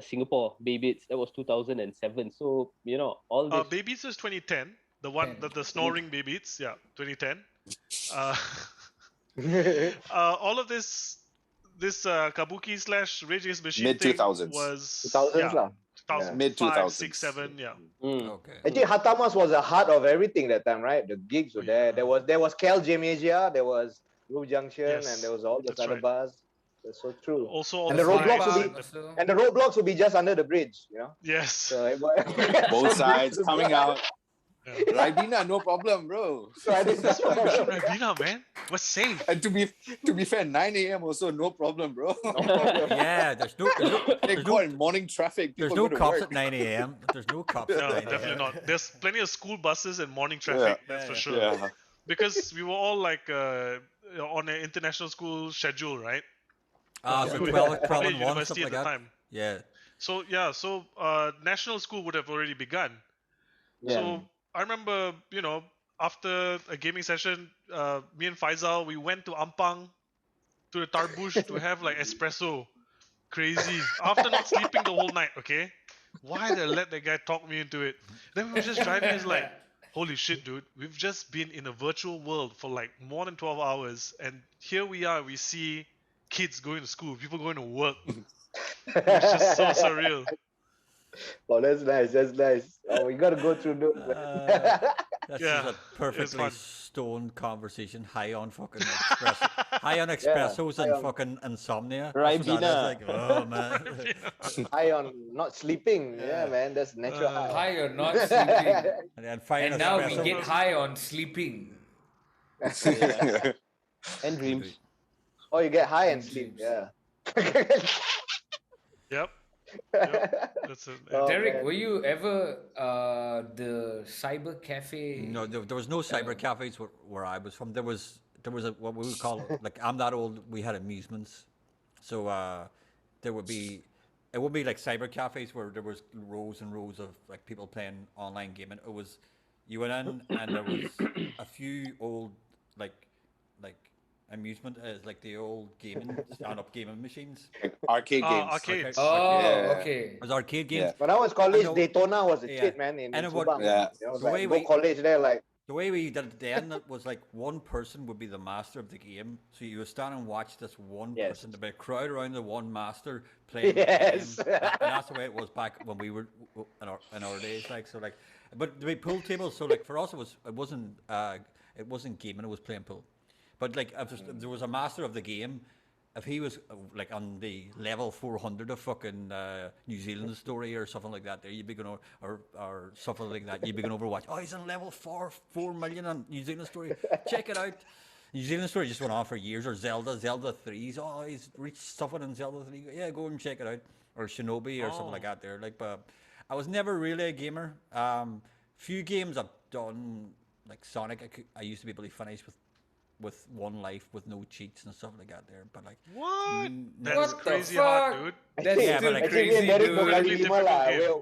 Speaker 6: Singapore Baybits, that was 2007. So all this.
Speaker 4: Babies was 2010. The one, the snoring Babies, yeah, 2010. All of this Kabuki / Rage Against the Machine thing
Speaker 5: Mid-2000s.
Speaker 4: was
Speaker 1: 2000s lah.
Speaker 4: 2005,
Speaker 5: Mid-2000s.
Speaker 4: 6, 7, yeah.
Speaker 2: Okay.
Speaker 1: Actually, Hatamas was the heart of everything that time, right? The gigs were there. There was Cal Jamasia, there was Groove Junction,
Speaker 4: Yes,
Speaker 1: and there was all the
Speaker 4: that's
Speaker 1: other
Speaker 4: right.
Speaker 1: bars. That's so true.
Speaker 4: Also, all
Speaker 1: And
Speaker 4: the
Speaker 1: the roadblocks
Speaker 4: vibes
Speaker 1: will be-
Speaker 4: and
Speaker 1: And the roadblocks will be just under the bridge,
Speaker 4: yes.
Speaker 1: So everybody-
Speaker 5: Both sides coming out.
Speaker 4: Yeah.
Speaker 5: Ribena, no problem, bro.
Speaker 1: So I think that's what
Speaker 4: Pushing Ribena, man. We're safe.
Speaker 5: And to be fair, 9 a.m. also no problem, bro.
Speaker 2: Yeah,
Speaker 5: They
Speaker 2: there's
Speaker 5: caught
Speaker 2: no,
Speaker 5: in morning traffic.
Speaker 2: there's
Speaker 5: People
Speaker 2: no
Speaker 5: go to
Speaker 2: cops
Speaker 5: work.
Speaker 2: at 9 a.m. There's no cops at
Speaker 4: No,
Speaker 2: 9
Speaker 4: definitely
Speaker 2: a.m.
Speaker 4: not. There's plenty of school buses and morning traffic, that's for sure.
Speaker 5: Yeah.
Speaker 4: Because we were all like on an international school schedule, right?
Speaker 2: So
Speaker 4: We were
Speaker 2: 12
Speaker 4: at
Speaker 2: 12 and 1,
Speaker 4: university
Speaker 2: something
Speaker 4: at
Speaker 2: like
Speaker 4: the
Speaker 2: that.
Speaker 4: time.
Speaker 2: Yeah.
Speaker 4: So national school would have already begun.
Speaker 6: Yeah.
Speaker 4: So I remember, after a gaming session, me and Faisal, we went to Ampang, to the Tarbush to have like espresso. Crazy. After not sleeping the whole night, okay? Why did I let that guy talk me into it? Then we were just driving, it's like, holy shit, dude. We've just been in a virtual world for like more than 12 hours, and here we are, we see kids going to school, people going to work. It's just so surreal.
Speaker 1: Oh, that's nice. That's nice. Oh, we got to go through those.
Speaker 2: That's
Speaker 4: Yeah,
Speaker 2: just a perfectly
Speaker 4: fun.
Speaker 2: stoned conversation, high on fucking espresso, high on espressos
Speaker 1: high
Speaker 2: and
Speaker 1: on-
Speaker 2: fucking insomnia. That's what that is,
Speaker 6: Ribena.
Speaker 2: like, oh man.
Speaker 1: high on not sleeping. Yeah, man, that's natural high.
Speaker 3: High or not sleeping.
Speaker 2: And then fire
Speaker 3: And now we
Speaker 2: espresso.
Speaker 3: get high on sleeping.
Speaker 6: Yeah. And dreams.
Speaker 1: Oh, you get high and
Speaker 3: And
Speaker 1: sleep.
Speaker 3: dreams.
Speaker 1: Yeah.
Speaker 4: Yep. That's it.
Speaker 1: Oh,
Speaker 3: Derek,
Speaker 1: man.
Speaker 3: were you ever the cyber cafe?
Speaker 2: No, there was no cyber cafes where I was from. There was a, what we would call like, I'm that old. We had amusements, so there would be, it would be like cyber cafes where there was rows and rows of like people playing online gaming. It was, you went in and there was a few old like amusement, like the old gaming stand-up gaming machines.
Speaker 5: Arcade games.
Speaker 4: Arcades.
Speaker 3: Oh,
Speaker 5: Yeah.
Speaker 3: okay.
Speaker 2: It was arcade games.
Speaker 5: Yeah.
Speaker 1: When I was college,
Speaker 2: know-
Speaker 1: Daytona was a
Speaker 2: Yeah.
Speaker 1: shit, man. In
Speaker 2: And it would-
Speaker 1: Subang.
Speaker 5: Yeah.
Speaker 1: It was
Speaker 2: The way
Speaker 1: like, go
Speaker 2: we-
Speaker 1: college there, like,
Speaker 2: The way we did it then was like one person would be the master of the game. So you would stand and watch this one
Speaker 1: Yes.
Speaker 2: person, to be a crowd around the one master playing
Speaker 1: Yes.
Speaker 2: the game. And that's the way it was back when we were in our days. Like, so like, but the pool tables. So like for us, it wasn't gaming. It was playing pool. But like if there was a master of the game, if he was like on the level 400 of fucking New Zealand story or something like that, there you'd be going or something like that, you'd be going Overwatch. Oh, he's on level 4 million on New Zealand story. Check it out. New Zealand story just went on for years. Or Zelda 3's. Oh, he's reached something in Zelda 3. Yeah, go and check it out. Or Shinobi or something like that. There, like, but I was never really a gamer. Few games I've done, like Sonic. I used to be able to finish with one life with no cheats and stuff like that there, but like
Speaker 4: What?
Speaker 2: no.
Speaker 4: That's
Speaker 3: What the
Speaker 4: crazy
Speaker 3: fuck?
Speaker 4: hard, dude.
Speaker 3: That's
Speaker 2: Yeah,
Speaker 3: still
Speaker 2: but like-
Speaker 1: actually, me and
Speaker 3: crazy,
Speaker 1: Derek no
Speaker 3: dude.
Speaker 1: kali
Speaker 4: Totally
Speaker 1: lima lah.
Speaker 4: different game.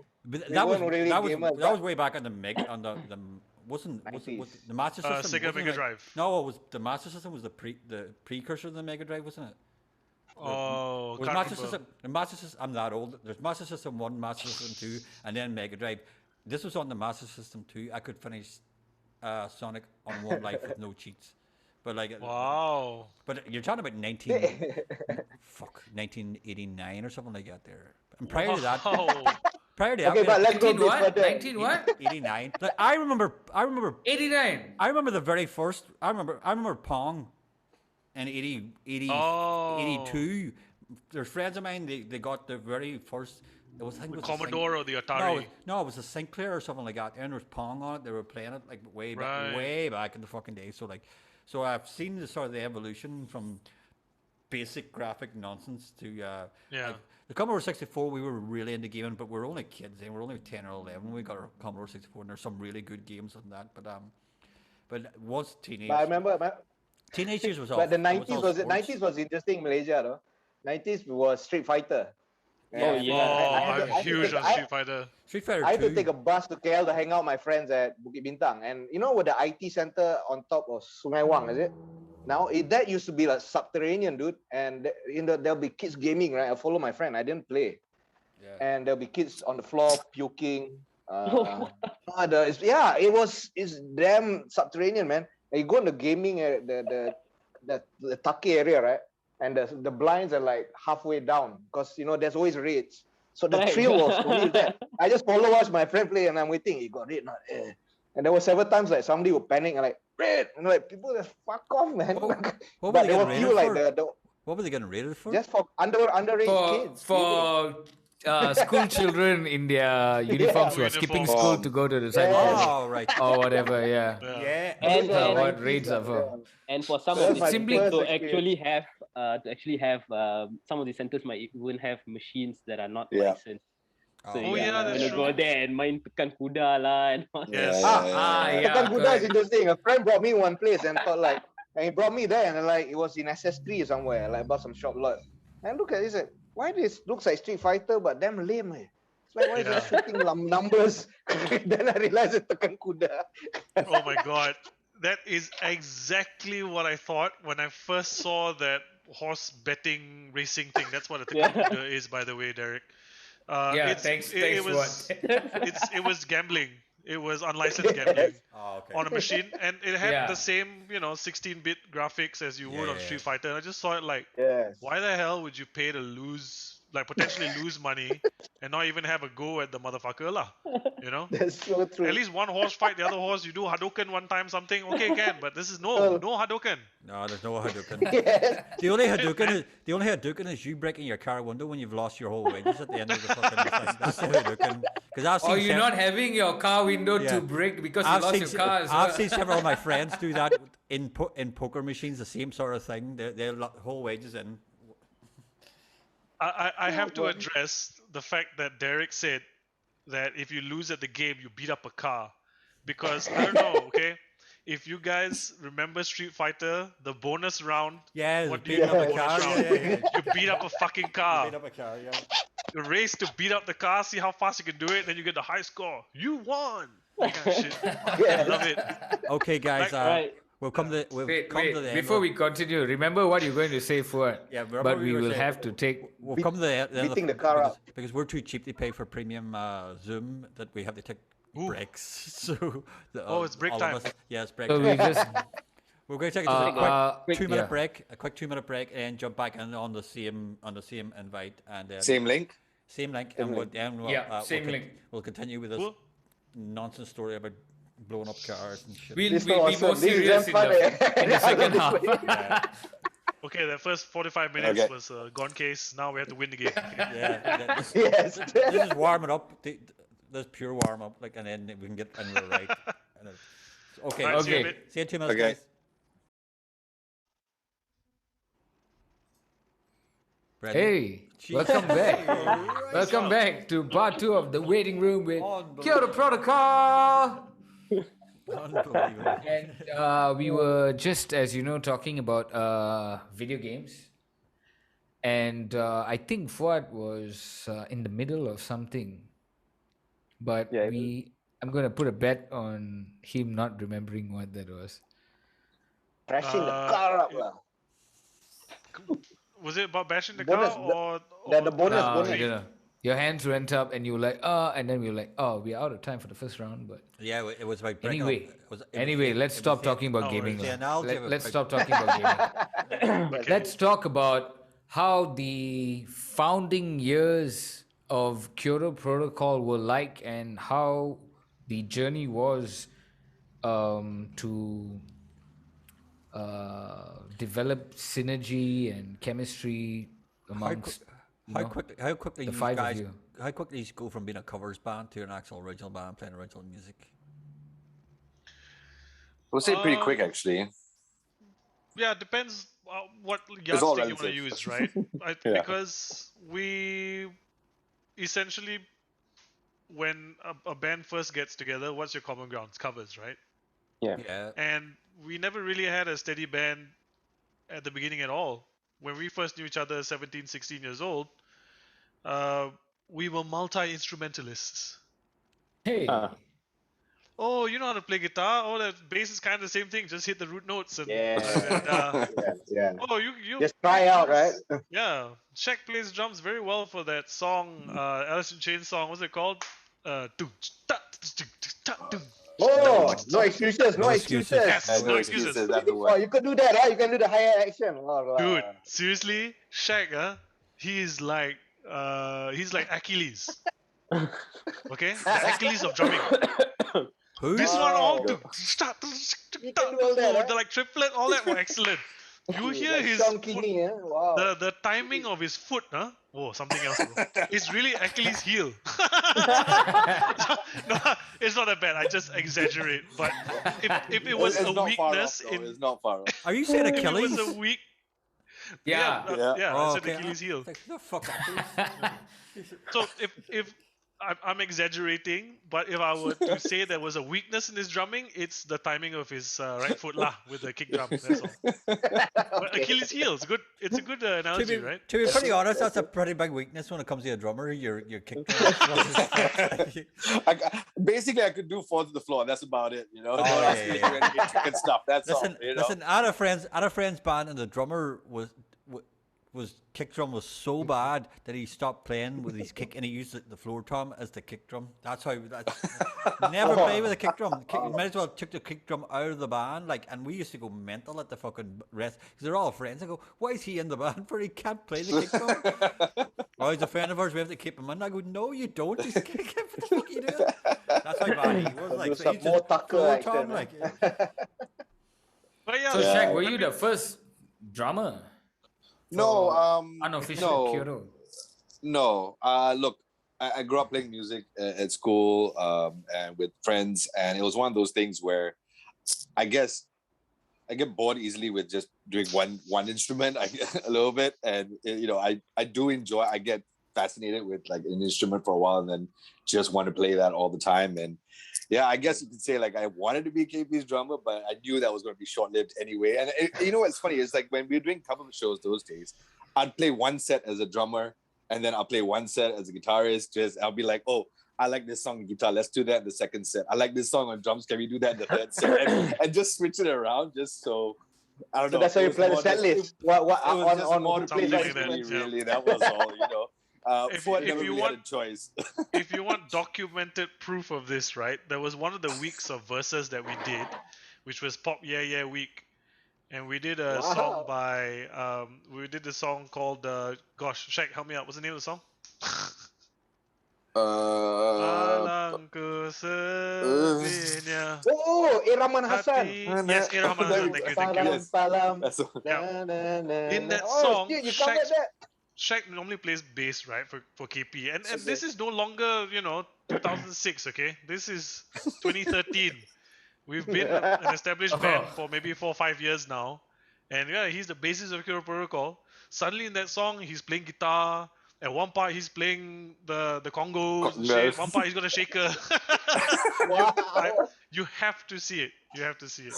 Speaker 1: We
Speaker 2: that was
Speaker 1: weren't really gamers,
Speaker 2: that was
Speaker 1: but-
Speaker 2: way back on the wasn't the Master System
Speaker 4: Sega
Speaker 2: wasn't
Speaker 4: Mega
Speaker 2: like-
Speaker 4: Drive.
Speaker 2: No, it was the Master System was the precursor to the Mega Drive, wasn't it?
Speaker 4: Oh,
Speaker 2: It was
Speaker 4: can't
Speaker 2: Master
Speaker 4: remember.
Speaker 2: System. The Master System. I'm that old. There's Master System 1, Master System 2, and then Mega Drive. This was on the Master System 2. I could finish Sonic on one life with no cheats. But like,
Speaker 4: Wow.
Speaker 2: but you're talking about 1989 or something like that there. And prior to that,
Speaker 4: Wow.
Speaker 2: prior to that,
Speaker 1: Okay,
Speaker 2: we
Speaker 1: but
Speaker 2: had
Speaker 1: let's go
Speaker 3: 19
Speaker 1: this
Speaker 3: what?
Speaker 1: further.
Speaker 3: 19 what?
Speaker 2: 89. Like, I remember
Speaker 3: 89.
Speaker 2: I remember the very first. I remember Pong in 80,
Speaker 4: Oh.
Speaker 2: 82. There's friends of mine. They got the very first. It was, I think it was a
Speaker 4: Commodore or the
Speaker 2: No,
Speaker 4: Atari.
Speaker 2: no, it was a Sinclair or something like that. And there was Pong on it. They were playing it like
Speaker 4: Right.
Speaker 2: way back in the fucking day. So like, so I've seen the sort of the evolution from basic graphic nonsense to
Speaker 4: Yeah.
Speaker 2: like, the Commodore 64. We were really into gaming, but we were only kids then. We were only 10 or 11 when we got our Commodore 64, and there's some really good games on that. But once teenage,
Speaker 1: But I remember,
Speaker 2: teenage years was all.
Speaker 1: but the
Speaker 2: it
Speaker 1: 90s
Speaker 2: all
Speaker 1: was
Speaker 2: sports.
Speaker 1: 90s was interesting in Malaysia, though. 90s was Street Fighter.
Speaker 3: Oh,
Speaker 1: And
Speaker 3: yeah.
Speaker 4: Oh,
Speaker 1: I had
Speaker 4: I'm
Speaker 1: to- I had to
Speaker 4: huge
Speaker 1: take-
Speaker 4: on Street Fighter.
Speaker 2: Street Fighter
Speaker 1: I had
Speaker 2: 2.
Speaker 1: to take a bus to KL to hang out with my friends at Bukit Bintang, and you know where the IT center on top of Sungai Wang is it? Now that used to be like subterranean, dude, and there'll be kids gaming, right? I follow my friend. I didn't play,
Speaker 2: Yeah.
Speaker 1: and there'll be kids on the floor puking. It's damn subterranean, man. And you go in the gaming the Taki area, right? And the blinds are like halfway down because there's always raids. So the
Speaker 6: Right.
Speaker 1: thrill was only that. I just watch my friend play, and I'm waiting. He got raid, not And there were several times like somebody would panic and like raid, and like people just fuck off, man.
Speaker 2: What were
Speaker 1: But
Speaker 2: they
Speaker 1: there
Speaker 2: getting
Speaker 1: were few
Speaker 2: raided
Speaker 1: like
Speaker 2: for? What were they getting rated for?
Speaker 1: just for underage
Speaker 3: For,
Speaker 1: kids.
Speaker 3: for school children in their uniforms who are skipping
Speaker 4: Uniform.
Speaker 3: school to go to the cyber cafe
Speaker 2: Oh, right.
Speaker 3: or whatever, yeah.
Speaker 4: Yeah.
Speaker 2: Yeah.
Speaker 6: And-
Speaker 1: Those are
Speaker 6: and-
Speaker 3: what
Speaker 1: 90s,
Speaker 3: raids are for.
Speaker 6: And for some
Speaker 1: That's
Speaker 6: of
Speaker 1: my
Speaker 6: the
Speaker 3: simply
Speaker 6: centers
Speaker 1: first
Speaker 6: to
Speaker 1: experience.
Speaker 6: actually have some of the centers might even have machines that are not
Speaker 5: Yeah.
Speaker 6: licensed.
Speaker 2: Oh,
Speaker 6: So
Speaker 4: Oh,
Speaker 6: you
Speaker 4: yeah,
Speaker 6: are
Speaker 4: that's
Speaker 6: gonna go
Speaker 4: true.
Speaker 6: there and main tekan kuda lah and all.
Speaker 4: Yes.
Speaker 3: yeah,
Speaker 1: Tekan Kuda is
Speaker 3: correct.
Speaker 1: interesting. A friend brought me one place and thought and he brought me there and like it was in SS3 somewhere, like about some shop lot. And look at this, like, why this looks like Street Fighter but damn lame. It's like why is
Speaker 4: Yeah.
Speaker 1: it shooting numbers? Then I realized it's Tekan Kuda.
Speaker 4: Oh my god. That is exactly what I thought when I first saw that horse betting racing thing. That's what a
Speaker 6: Yeah.
Speaker 4: Tekken is, by the way, Derek.
Speaker 3: Yeah,
Speaker 4: it
Speaker 3: thanks,
Speaker 4: was
Speaker 3: what?
Speaker 4: it was gambling. It was unlicensed gambling
Speaker 2: Oh, okay.
Speaker 4: on a machine, and it had
Speaker 3: Yeah.
Speaker 4: the same 16-bit graphics as you would on
Speaker 2: Yeah.
Speaker 4: Street Fighter. And I just saw it like,
Speaker 1: Yes.
Speaker 4: why the hell would you pay to lose like potentially lose money and not even have a go at the motherfucker lah. You know.
Speaker 1: That's so true.
Speaker 4: At least one horse fight the other horse. You do Hadouken one time, something. Okay, can. But this is no Hadouken.
Speaker 2: No, there's no Hadouken.
Speaker 1: Yes.
Speaker 2: The only Hadouken is you breaking your car window when you've lost your whole wages at the end of the fucking thing. That's the Hadouken. Because I've seen
Speaker 3: Or you're not having your car window
Speaker 2: Yeah.
Speaker 3: to break because you lost your car as well.
Speaker 2: I've seen several of my friends do that in poker machines, the same sort of thing. Their whole wages in.
Speaker 4: I have to address the fact that Derek said that if you lose at the game, you beat up a car. Because, I don't know, okay? If you guys remember Street Fighter, the bonus round,
Speaker 2: Yeah,
Speaker 4: what do
Speaker 2: beating
Speaker 4: you do
Speaker 2: up
Speaker 4: in the
Speaker 2: a car.
Speaker 4: bonus round?
Speaker 2: Yeah.
Speaker 4: You beat up a fucking car.
Speaker 2: Beat up a car, yeah.
Speaker 4: You race to beat up the car, see how fast you can do it, then you get the high score. You won! That kind of shit. I love it.
Speaker 2: Okay, guys.
Speaker 6: Right.
Speaker 2: We'll come to the
Speaker 3: Wait,
Speaker 2: end.
Speaker 3: before we continue, remember what you're going to say, Fuad.
Speaker 2: Yeah, remember
Speaker 3: but
Speaker 2: what
Speaker 3: we
Speaker 2: you were
Speaker 3: will
Speaker 2: saying.
Speaker 3: have to take.
Speaker 2: We'll come to the end of
Speaker 1: beating the car
Speaker 2: because we're too cheap to pay for premium Zoom that we have to take
Speaker 4: Ooh.
Speaker 2: breaks. So
Speaker 4: It's break
Speaker 2: all
Speaker 4: time.
Speaker 2: of us- yeah, it's break
Speaker 3: So
Speaker 2: time.
Speaker 3: we just
Speaker 2: We're going to take a quick 2 minute
Speaker 3: yeah.
Speaker 2: break, a quick 2 minute break, and jump back in on the same invite and then
Speaker 5: Same link.
Speaker 2: same link, and we'll
Speaker 3: same link.
Speaker 2: We'll continue with this
Speaker 4: Cool.
Speaker 2: nonsense story about blowing up cars and shit.
Speaker 3: We'll,
Speaker 1: This
Speaker 3: we'll be
Speaker 1: was
Speaker 3: more
Speaker 1: awesome. This is
Speaker 3: serious
Speaker 1: damn
Speaker 3: in the second half.
Speaker 2: Yeah,
Speaker 4: Okay, that first 45 minutes
Speaker 5: Okay.
Speaker 4: was a gone case. Now we have to win the game. Okay.
Speaker 2: yeah. This,
Speaker 1: Yes.
Speaker 2: this is warming up. This pure warm up, like, and then we can get into the right. And okay,
Speaker 4: Alright, see you in a
Speaker 3: Okay.
Speaker 4: bit.
Speaker 2: See you in 2 minutes,
Speaker 5: Okay.
Speaker 2: guys. Brandon?
Speaker 3: Hey, welcome back. Welcome back to part 2 of the waiting room with Kyoto Protocol.
Speaker 2: Unbelievable.
Speaker 3: And we were just, as you know, talking about video games. And I think Fuad was in the middle of something. But
Speaker 6: Yeah.
Speaker 3: I'm going to put a bet on him not remembering what that was.
Speaker 1: Crashing the car up. lah.
Speaker 4: Was it about bashing the
Speaker 1: Bonus,
Speaker 4: car or
Speaker 1: the bonus,
Speaker 3: No,
Speaker 1: bonus.
Speaker 3: I don't know. Your hands went up and you were like, and then we were like, we're out of time for the first round. But
Speaker 2: Yeah, it was like breaking
Speaker 3: anyway,
Speaker 2: up.
Speaker 3: let's stop talking about
Speaker 4: Oh,
Speaker 3: gaming.
Speaker 4: it's
Speaker 2: the
Speaker 3: lah.
Speaker 2: analogy of a
Speaker 3: Let's
Speaker 2: quick-
Speaker 3: stop talking about gaming.
Speaker 4: Okay.
Speaker 3: Let's talk about how the founding years of Kyoto Protocol were like and how the journey was to develop synergy and chemistry amongst
Speaker 2: How quickly
Speaker 3: the
Speaker 2: you
Speaker 3: five of
Speaker 2: guys
Speaker 3: you.
Speaker 2: how quickly you go from being a covers band to an actual original band playing original music?
Speaker 5: We'll say pretty quick,
Speaker 4: Um,
Speaker 5: actually.
Speaker 4: Yeah, it depends what
Speaker 5: It's all
Speaker 4: yardstick you want to
Speaker 5: relative.
Speaker 4: use, right?
Speaker 5: Yeah.
Speaker 4: Because we essentially, when a band first gets together, what's your common ground? It's covers, right?
Speaker 2: Yeah.
Speaker 4: And we never really had a steady band at the beginning at all. When we first knew each other, 17, 16 years old, we were multi-instrumentalists.
Speaker 3: Hey,
Speaker 4: Oh, you know how to play guitar? Oh, that bass is kind of the same thing. Just hit the root notes. And,
Speaker 1: Yeah.
Speaker 4: and,
Speaker 1: Yeah.
Speaker 4: oh, you
Speaker 1: Just try out, right?
Speaker 4: Yeah, Shaq plays drums very well for that song, Alice in Chains song. What's it called?
Speaker 1: Oh, no excuses, no
Speaker 2: No
Speaker 1: excuses.
Speaker 2: excuses.
Speaker 4: Yes, no excuses.
Speaker 5: That's the
Speaker 1: Oh,
Speaker 5: word.
Speaker 1: you could do that, huh? You can do the higher action. Oh,
Speaker 4: Dude, seriously, Shaq, he's like Achilles. Okay, the Achilles of drumming.
Speaker 2: Who?
Speaker 4: This one all,
Speaker 1: Wow.
Speaker 4: dude,
Speaker 1: can do all that, huh?
Speaker 4: the like triplet, all that were excellent. You hear
Speaker 1: like
Speaker 4: his
Speaker 1: Sean
Speaker 4: foot,
Speaker 1: Kinney, huh? Wow.
Speaker 4: the timing of his foot, huh? Whoa, something else, bro. It's really Achilles' heel. No, it's not that bad. I just exaggerate. But if it was
Speaker 5: It's
Speaker 4: a
Speaker 5: not far
Speaker 4: weakness
Speaker 5: off, though.
Speaker 4: in,
Speaker 5: It's not far off.
Speaker 2: Are you saying
Speaker 4: if it
Speaker 2: Achilles?
Speaker 4: was a weak,
Speaker 3: yeah.
Speaker 5: Yeah.
Speaker 4: I said Achilles' heel.
Speaker 2: The fuck Achilles.
Speaker 4: So if I'm exaggerating, but if I were to say there was a weakness in his drumming, it's the timing of his right foot lah with the kick drum. That's all. But Achilles' heel is good. It's a good analogy, right?
Speaker 2: To be pretty honest, that's a pretty big weakness when it comes to a drummer. Your kick drum.
Speaker 5: Basically, I could do fall to the floor. That's about it. You know,
Speaker 2: Oh,
Speaker 5: don't
Speaker 2: yeah,
Speaker 5: ask me to
Speaker 2: yeah,
Speaker 5: do any trick and stuff. That's
Speaker 2: Listen,
Speaker 5: all. You know?
Speaker 2: listen. I had a friend's band, and the drummer was was kick drum was so bad that he stopped playing with his kick and he used the floor tom as the kick drum. That's how. Never play with a kick drum. You might as well took the kick drum out of the band. Like, and we used to go mental at the fucking rest because they're all friends. I go, why is he in the band for? He can't play the kick drum. Oh, he's a friend of ours. We have to keep him in. I go, no, you don't. He's what the fuck are you doing? That's how bad he was. Like, so he's
Speaker 1: more
Speaker 2: just
Speaker 1: Tucker
Speaker 2: floor
Speaker 1: accent,
Speaker 2: tom.
Speaker 1: man.
Speaker 2: Like,
Speaker 4: But yeah,
Speaker 3: So
Speaker 5: Yeah.
Speaker 3: Shaq, were
Speaker 4: I
Speaker 3: you
Speaker 4: mean,
Speaker 3: the first drummer?
Speaker 5: No,
Speaker 3: Unofficial
Speaker 5: no.
Speaker 3: Kyoto.
Speaker 5: No, look, I grew up playing music at school and with friends, and it was one of those things where I guess I get bored easily with just doing one instrument a little bit, and I do enjoy. I get fascinated with like an instrument for a while, and then just want to play that all the time. And yeah, I guess you could say like I wanted to be KP's drummer, but I knew that was going to be short lived anyway. And you know what's funny is like when we were doing cover shows those days, I'd play one set as a drummer, and then I'll play one set as a guitarist. Just I'll be like, oh, I like this song on guitar. Let's do that in the second set. I like this song on drums. Can we do that in the third set? And just switch it around, just so I don't
Speaker 1: So
Speaker 5: know.
Speaker 1: that's how
Speaker 5: it
Speaker 1: you
Speaker 5: was
Speaker 1: play the
Speaker 5: more
Speaker 1: set
Speaker 5: just-
Speaker 1: list. What
Speaker 5: It was
Speaker 1: on
Speaker 5: just more
Speaker 1: who
Speaker 5: to
Speaker 1: plays
Speaker 4: Something
Speaker 5: please
Speaker 1: what
Speaker 4: like that,
Speaker 5: me,
Speaker 1: instrument?
Speaker 4: yeah.
Speaker 5: really. That was all. Ford
Speaker 4: if
Speaker 5: never
Speaker 4: you
Speaker 5: really
Speaker 4: want-
Speaker 5: had a choice.
Speaker 4: if you want documented proof of this, right? There was one of the weeks of verses that we did, which was Pop Yeah Yeah Week, and we did a song
Speaker 1: Wow.
Speaker 4: by we did a song called gosh, Shaq, help me out. What's the name of the song? Alang ku sepinya
Speaker 1: Oh, Iraman Hassan.
Speaker 4: hati. Yes, Irhaman
Speaker 5: There
Speaker 4: Hassan.
Speaker 5: we
Speaker 4: Thank
Speaker 5: go.
Speaker 4: you, thank you.
Speaker 1: Palam,
Speaker 5: Yes.
Speaker 1: palam.
Speaker 5: That's all.
Speaker 4: Yeah. In that
Speaker 1: Oh,
Speaker 4: song,
Speaker 1: shit, you covered
Speaker 4: Shaq's
Speaker 1: that.
Speaker 4: Shaq normally plays bass, right, for KP, and
Speaker 1: Okay.
Speaker 4: this is no longer 2006. Okay, this is 2013. We've been an established band for maybe 4 or 5 years now, and yeah, he's the bassist of Kyoto Protocol. Suddenly in that song, he's playing guitar. At one part, he's playing the congos and shit.
Speaker 5: Congas.
Speaker 4: One part, he's got a shaker.
Speaker 1: Wow.
Speaker 4: You have to see it. You have to see it.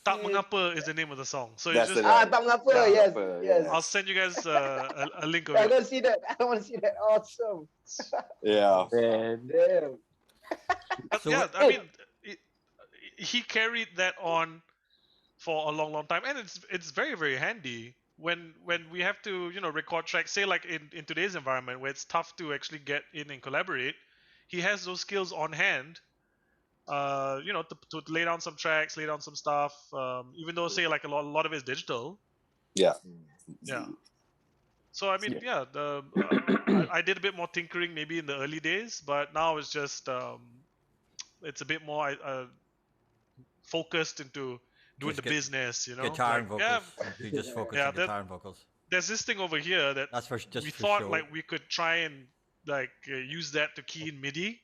Speaker 4: Tak Mengapa is the name of the song. So
Speaker 5: That's
Speaker 4: it's just
Speaker 5: it, right.
Speaker 1: Tak mengapa.
Speaker 4: Yeah.
Speaker 1: Yes,
Speaker 5: Mengapa,
Speaker 1: yes.
Speaker 4: I'll send you guys a link of
Speaker 1: I
Speaker 4: it.
Speaker 1: don't see that. I want to see that. Awesome.
Speaker 5: Yeah.
Speaker 6: Man.
Speaker 1: Damn.
Speaker 4: But
Speaker 2: So
Speaker 4: yeah,
Speaker 2: what-
Speaker 4: I mean, he carried that on for a long, long time, and it's very, very handy when we have to record tracks. Say like in today's environment where it's tough to actually get in and collaborate, he has those skills on hand. To lay down some tracks, lay down some stuff. Even though say like a lot of it is digital.
Speaker 5: Yeah.
Speaker 4: Yeah. So I mean, yeah, I did a bit more tinkering maybe in the early days, but now it's just it's a bit more focused into doing
Speaker 2: Just
Speaker 4: the business,
Speaker 2: guitar and
Speaker 4: Like,
Speaker 2: vocals. You just focus
Speaker 4: Yeah,
Speaker 2: on guitar and vocals.
Speaker 4: there's this thing over here that
Speaker 2: That's for just
Speaker 4: we
Speaker 2: for
Speaker 4: thought
Speaker 2: show.
Speaker 4: like we could try and like use that to key in MIDI,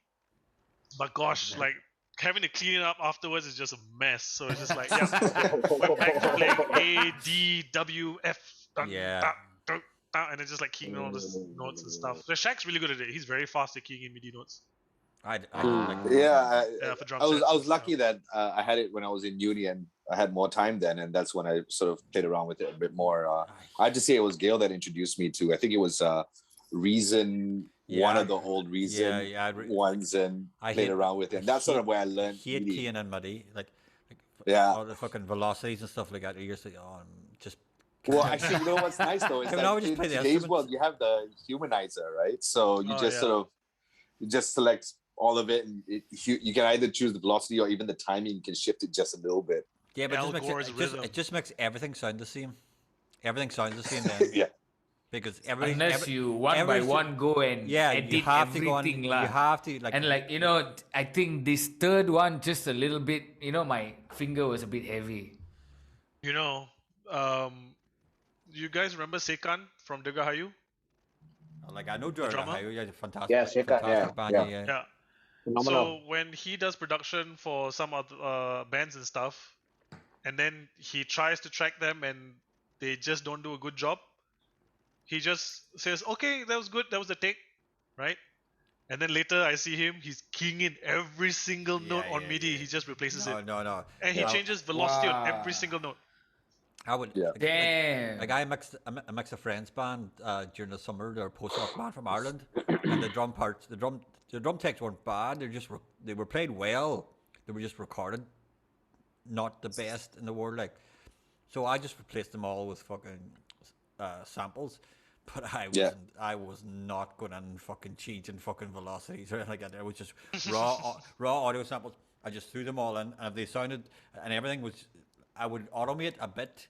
Speaker 4: but gosh, like having to clean it up afterwards is just a mess. So it's just like, yeah, we're back to playing A, D, W, F, dun,
Speaker 2: Yeah.
Speaker 4: da, dun, da, and it's just like keying all these notes and stuff. So Shaq's really good at it. He's very fast at keying in MIDI notes.
Speaker 2: I like
Speaker 5: Yeah.
Speaker 4: Yeah, for drum
Speaker 5: I was
Speaker 4: sets
Speaker 5: I
Speaker 4: and
Speaker 5: was lucky
Speaker 4: stuff.
Speaker 5: that I had it when I was in uni and I had more time then, and that's when I sort of played around with it a bit more. I have to say it was Gail that introduced me to. I think it was Reason, one
Speaker 2: Yeah.
Speaker 5: of the old Reason
Speaker 2: Yeah,
Speaker 5: ones, and
Speaker 2: I
Speaker 5: played
Speaker 2: hate-
Speaker 5: around with it.
Speaker 2: I
Speaker 5: And that's sort
Speaker 2: hate-
Speaker 5: of where I learned.
Speaker 2: hate
Speaker 5: MIDI.
Speaker 2: keying in MIDI. Like
Speaker 5: Yeah.
Speaker 2: all the fucking velocities and stuff like that. You're just like, oh, just.
Speaker 5: Well, actually, you know what's nice though is
Speaker 2: Can we now
Speaker 5: that
Speaker 2: just
Speaker 5: in
Speaker 2: play the
Speaker 5: today's
Speaker 2: instruments?
Speaker 5: world you have the humanizer, right? So you
Speaker 4: Oh,
Speaker 5: just
Speaker 4: yeah.
Speaker 5: sort of you just select all of it, and you can either choose the velocity or even the timing. You can shift it just a little bit.
Speaker 2: Yeah, but
Speaker 4: Al
Speaker 2: it just,
Speaker 4: Gore's
Speaker 2: makes
Speaker 4: rhythm.
Speaker 2: it just makes everything sound the same. Everything sounds the same then.
Speaker 5: Yeah.
Speaker 2: Because everything.
Speaker 3: Unless you one by
Speaker 2: every-
Speaker 3: one go and
Speaker 2: Yeah,
Speaker 3: edit
Speaker 2: you have to go on.
Speaker 3: everything
Speaker 2: You
Speaker 3: lah.
Speaker 2: have to like.
Speaker 3: And like I think this third one just a little bit. My finger was a bit heavy.
Speaker 4: You guys remember Sekan from Degahayu?
Speaker 2: Like I know Durga
Speaker 4: drummer?
Speaker 2: Hayu, yeah, fantastic.
Speaker 1: Yeah, Sekan,
Speaker 2: fantastic
Speaker 1: yeah,
Speaker 2: band,
Speaker 1: yeah.
Speaker 2: yeah.
Speaker 4: Yeah.
Speaker 1: Phenomenal.
Speaker 4: So when he does production for some other bands and stuff, and then he tries to track them and they just don't do a good job, he just says, "Okay, that was good. That was the take," right? And then later I see him, he's keying in every single note on MIDI. He just replaces it,
Speaker 2: No.
Speaker 4: and he
Speaker 2: Yeah.
Speaker 4: changes velocity on
Speaker 3: Wow.
Speaker 4: every single note.
Speaker 2: I would.
Speaker 5: Yeah.
Speaker 3: Damn.
Speaker 2: Like I mixed a friends band during the summer. They're a post-rock band from Ireland, and the drum parts, the drum techs weren't bad. They were played well. They were just recorded, not the best in the world. Like, so I just replaced them all with fucking samples, but
Speaker 5: Yeah.
Speaker 2: I was not going and fucking cheating fucking velocities or anything like that. It was just raw audio samples. I just threw them all in, and if they sounded and everything was, I would automate a bit,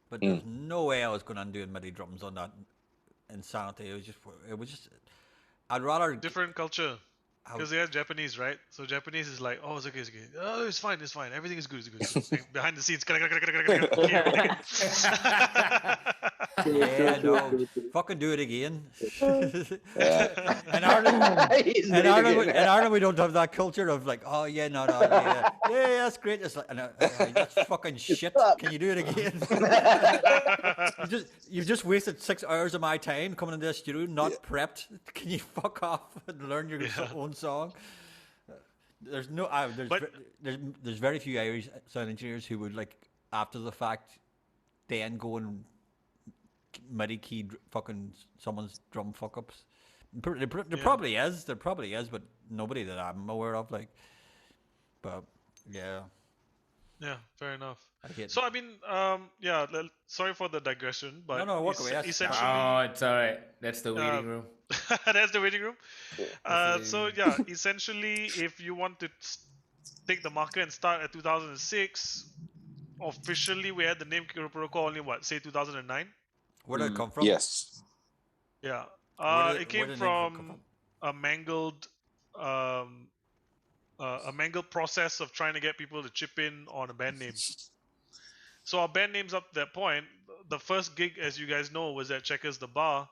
Speaker 2: but there's no way I was going on doing MIDI drums on that insanity. It was just. I'd rather
Speaker 4: Different culture. Because they are Japanese, right? So Japanese is like, oh, it's okay, it's okay. Oh, it's fine, it's fine. Everything is good, it's good. It's good. Behind the scenes,
Speaker 2: yeah, no, fucking do it again. in Ireland,
Speaker 1: He's doing it again.
Speaker 2: in Ireland, we don't have that culture of like, oh yeah, no, yeah, that's great. It's like, that's fucking shit. Can you do it again? You've just wasted 6 hours of my time coming into the studio, not prepped. Can you fuck off and learn your own song? There's no, there's very few Irish sound engineers who would like after the fact, then go and MIDI key fucking someone's drum fuck ups. There probably is, but nobody that I'm aware of. Like, but yeah.
Speaker 4: Yeah, fair enough.
Speaker 2: I hate
Speaker 4: So I mean, sorry for the digression, but
Speaker 2: No, walk away. That's
Speaker 4: essentially,
Speaker 3: Oh, it's all right. That's the waiting room.
Speaker 4: that's the waiting room.
Speaker 3: That's the waiting room.
Speaker 4: Essentially, if you want to take the marker and start at 2006, officially we had the name Kyoto Protocol only say 2009.
Speaker 2: Where did it come from?
Speaker 5: Yes.
Speaker 4: Yeah.
Speaker 2: Where
Speaker 4: It came
Speaker 2: did the name come
Speaker 4: from a mangled process of trying to get people to chip in on a band name. So our band names up to that point, the first gig, as you guys know, was at Checkers the Bar.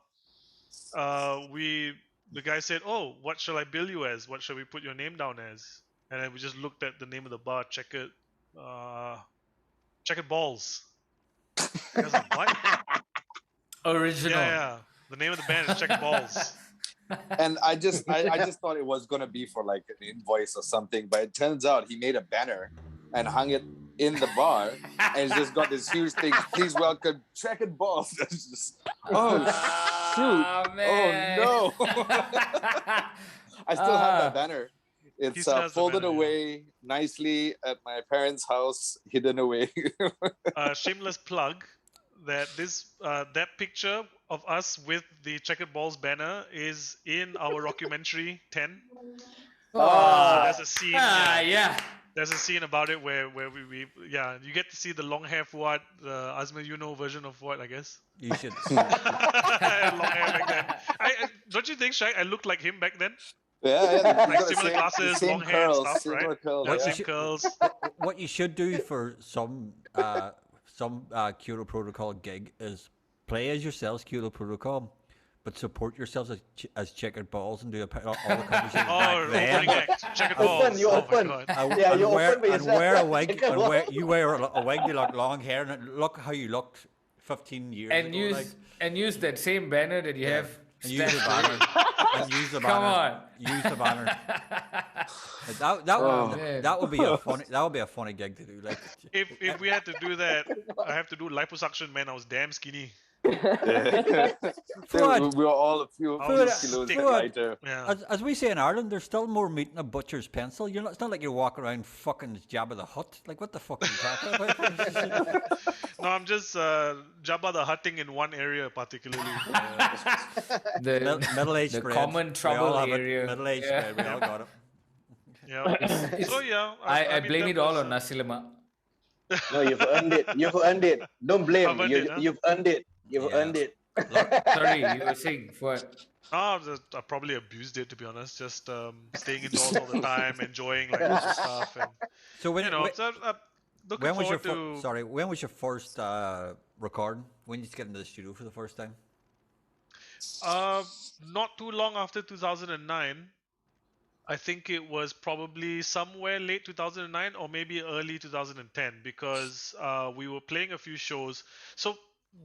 Speaker 4: The guy said, "Oh, what shall I bill you as? What shall we put your name down as?" And then we just looked at the name of the bar, Checkered Balls. I was like, what?
Speaker 3: Original.
Speaker 4: Yeah. The name of the band is Checkered Balls.
Speaker 5: And I just thought it was gonna be for like an invoice or something, but it turns out he made a banner and hung it in the bar, and it's just got this huge thing. Please welcome Checkered Balls. It's just, oh shoot!
Speaker 3: Man.
Speaker 5: Oh no! I still have that banner.
Speaker 4: He
Speaker 5: It's
Speaker 4: still has the
Speaker 5: folded
Speaker 4: banner, yeah.
Speaker 5: away nicely at my parents' house, hidden away.
Speaker 4: Shameless plug that that picture of us with the Checkered Balls banner is in our documentary 10.
Speaker 3: Oh,
Speaker 4: There's a scene.
Speaker 3: yeah.
Speaker 4: There's a scene about it where we you get to see the long hair Fuad, the Azma version of Fuad, I guess.
Speaker 2: You should.
Speaker 4: Long hair back then. Don't you think, Shaq, I looked like him back then?
Speaker 5: Yeah.
Speaker 4: Like similar glasses, long hair and stuff,
Speaker 5: similar
Speaker 4: right?
Speaker 5: curls,
Speaker 4: Yeah,
Speaker 5: yeah.
Speaker 4: same curls.
Speaker 2: What you should do for some Kyoto Protocol gig is play as yourselves Kyoto Protocol, but support yourselves as Checkered Balls and do all the conversations
Speaker 4: Oh,
Speaker 2: back then.
Speaker 4: opening act, Checkered Balls.
Speaker 1: You
Speaker 4: Oh
Speaker 1: open.
Speaker 4: my god.
Speaker 1: Yeah,
Speaker 2: and
Speaker 1: you
Speaker 2: wear,
Speaker 1: open with
Speaker 2: and
Speaker 1: yourself.
Speaker 2: wear a wig.
Speaker 1: Checkered
Speaker 2: And
Speaker 1: Balls.
Speaker 2: you wear a wig. You look long hair, and look how you looked 15 years
Speaker 3: And
Speaker 2: ago.
Speaker 3: use that same banner that you have.
Speaker 2: And use the
Speaker 3: stacked
Speaker 2: banner. And use the banner.
Speaker 3: Come on.
Speaker 2: Use the banner.
Speaker 3: man.
Speaker 2: That would be a funny gig to do. Like,
Speaker 4: If we had to do that, I have to do liposuction, man. I was damn skinny.
Speaker 2: Fuad.
Speaker 5: We were all a few
Speaker 2: Fuad,
Speaker 5: kilos
Speaker 4: Fuad.
Speaker 5: lighter.
Speaker 4: Yeah.
Speaker 2: as we say in Ireland, there's still more meat in a butcher's pencil. It's not like you're walking around fucking Jabba the Hutt. Like, what the fuck are you talking about?
Speaker 4: No, I'm just Jabba the Hutting in one area particularly.
Speaker 3: The
Speaker 2: Middle-aged
Speaker 3: the
Speaker 2: spread.
Speaker 3: common
Speaker 2: We
Speaker 3: trouble
Speaker 2: all have it.
Speaker 3: area.
Speaker 2: Middle-aged
Speaker 3: Yeah.
Speaker 2: spread. We all got it.
Speaker 4: Yeah. So yeah,
Speaker 3: I
Speaker 4: mean,
Speaker 3: blame
Speaker 4: that
Speaker 3: it all
Speaker 4: was,
Speaker 3: on nasi lemak.
Speaker 1: No, you've earned it. You've earned it. Don't blame.
Speaker 4: I've earned it, huh?
Speaker 1: You've earned it. You've
Speaker 2: Yeah.
Speaker 1: earned it.
Speaker 3: Sorry, you were saying what?
Speaker 4: I probably abused it, to be honest. Just staying indoors all the time, enjoying like lots of stuff, and
Speaker 2: So when
Speaker 4: so looking
Speaker 2: when was your
Speaker 4: forward to.
Speaker 2: when was your first recording? When did you get into the studio for the first time?
Speaker 4: Not too long after 2009. I think it was probably somewhere late 2009 or maybe early 2010 because we were playing a few shows. So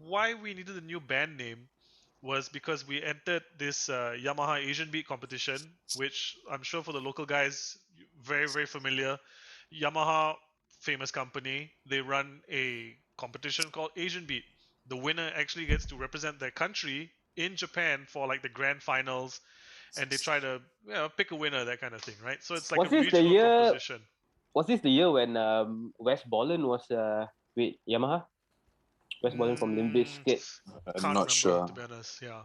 Speaker 4: why we needed a new band name was because we entered this Yamaha Asian Beat competition, which I'm sure for the local guys, very, very familiar. Yamaha, famous company, they run a competition called Asian Beat. The winner actually gets to represent their country in Japan for like the grand finals, and they try to pick a winner, that kind of thing, right? So it's like
Speaker 6: Was
Speaker 4: a
Speaker 6: this the
Speaker 4: regional
Speaker 6: year-
Speaker 4: competition.
Speaker 6: Was this the year when Wes Bolland was with Yamaha? Wes Borland from Limp Bizkit.
Speaker 5: I'm
Speaker 4: Can't
Speaker 5: not
Speaker 4: remember,
Speaker 5: sure.
Speaker 4: to be honest. Yeah,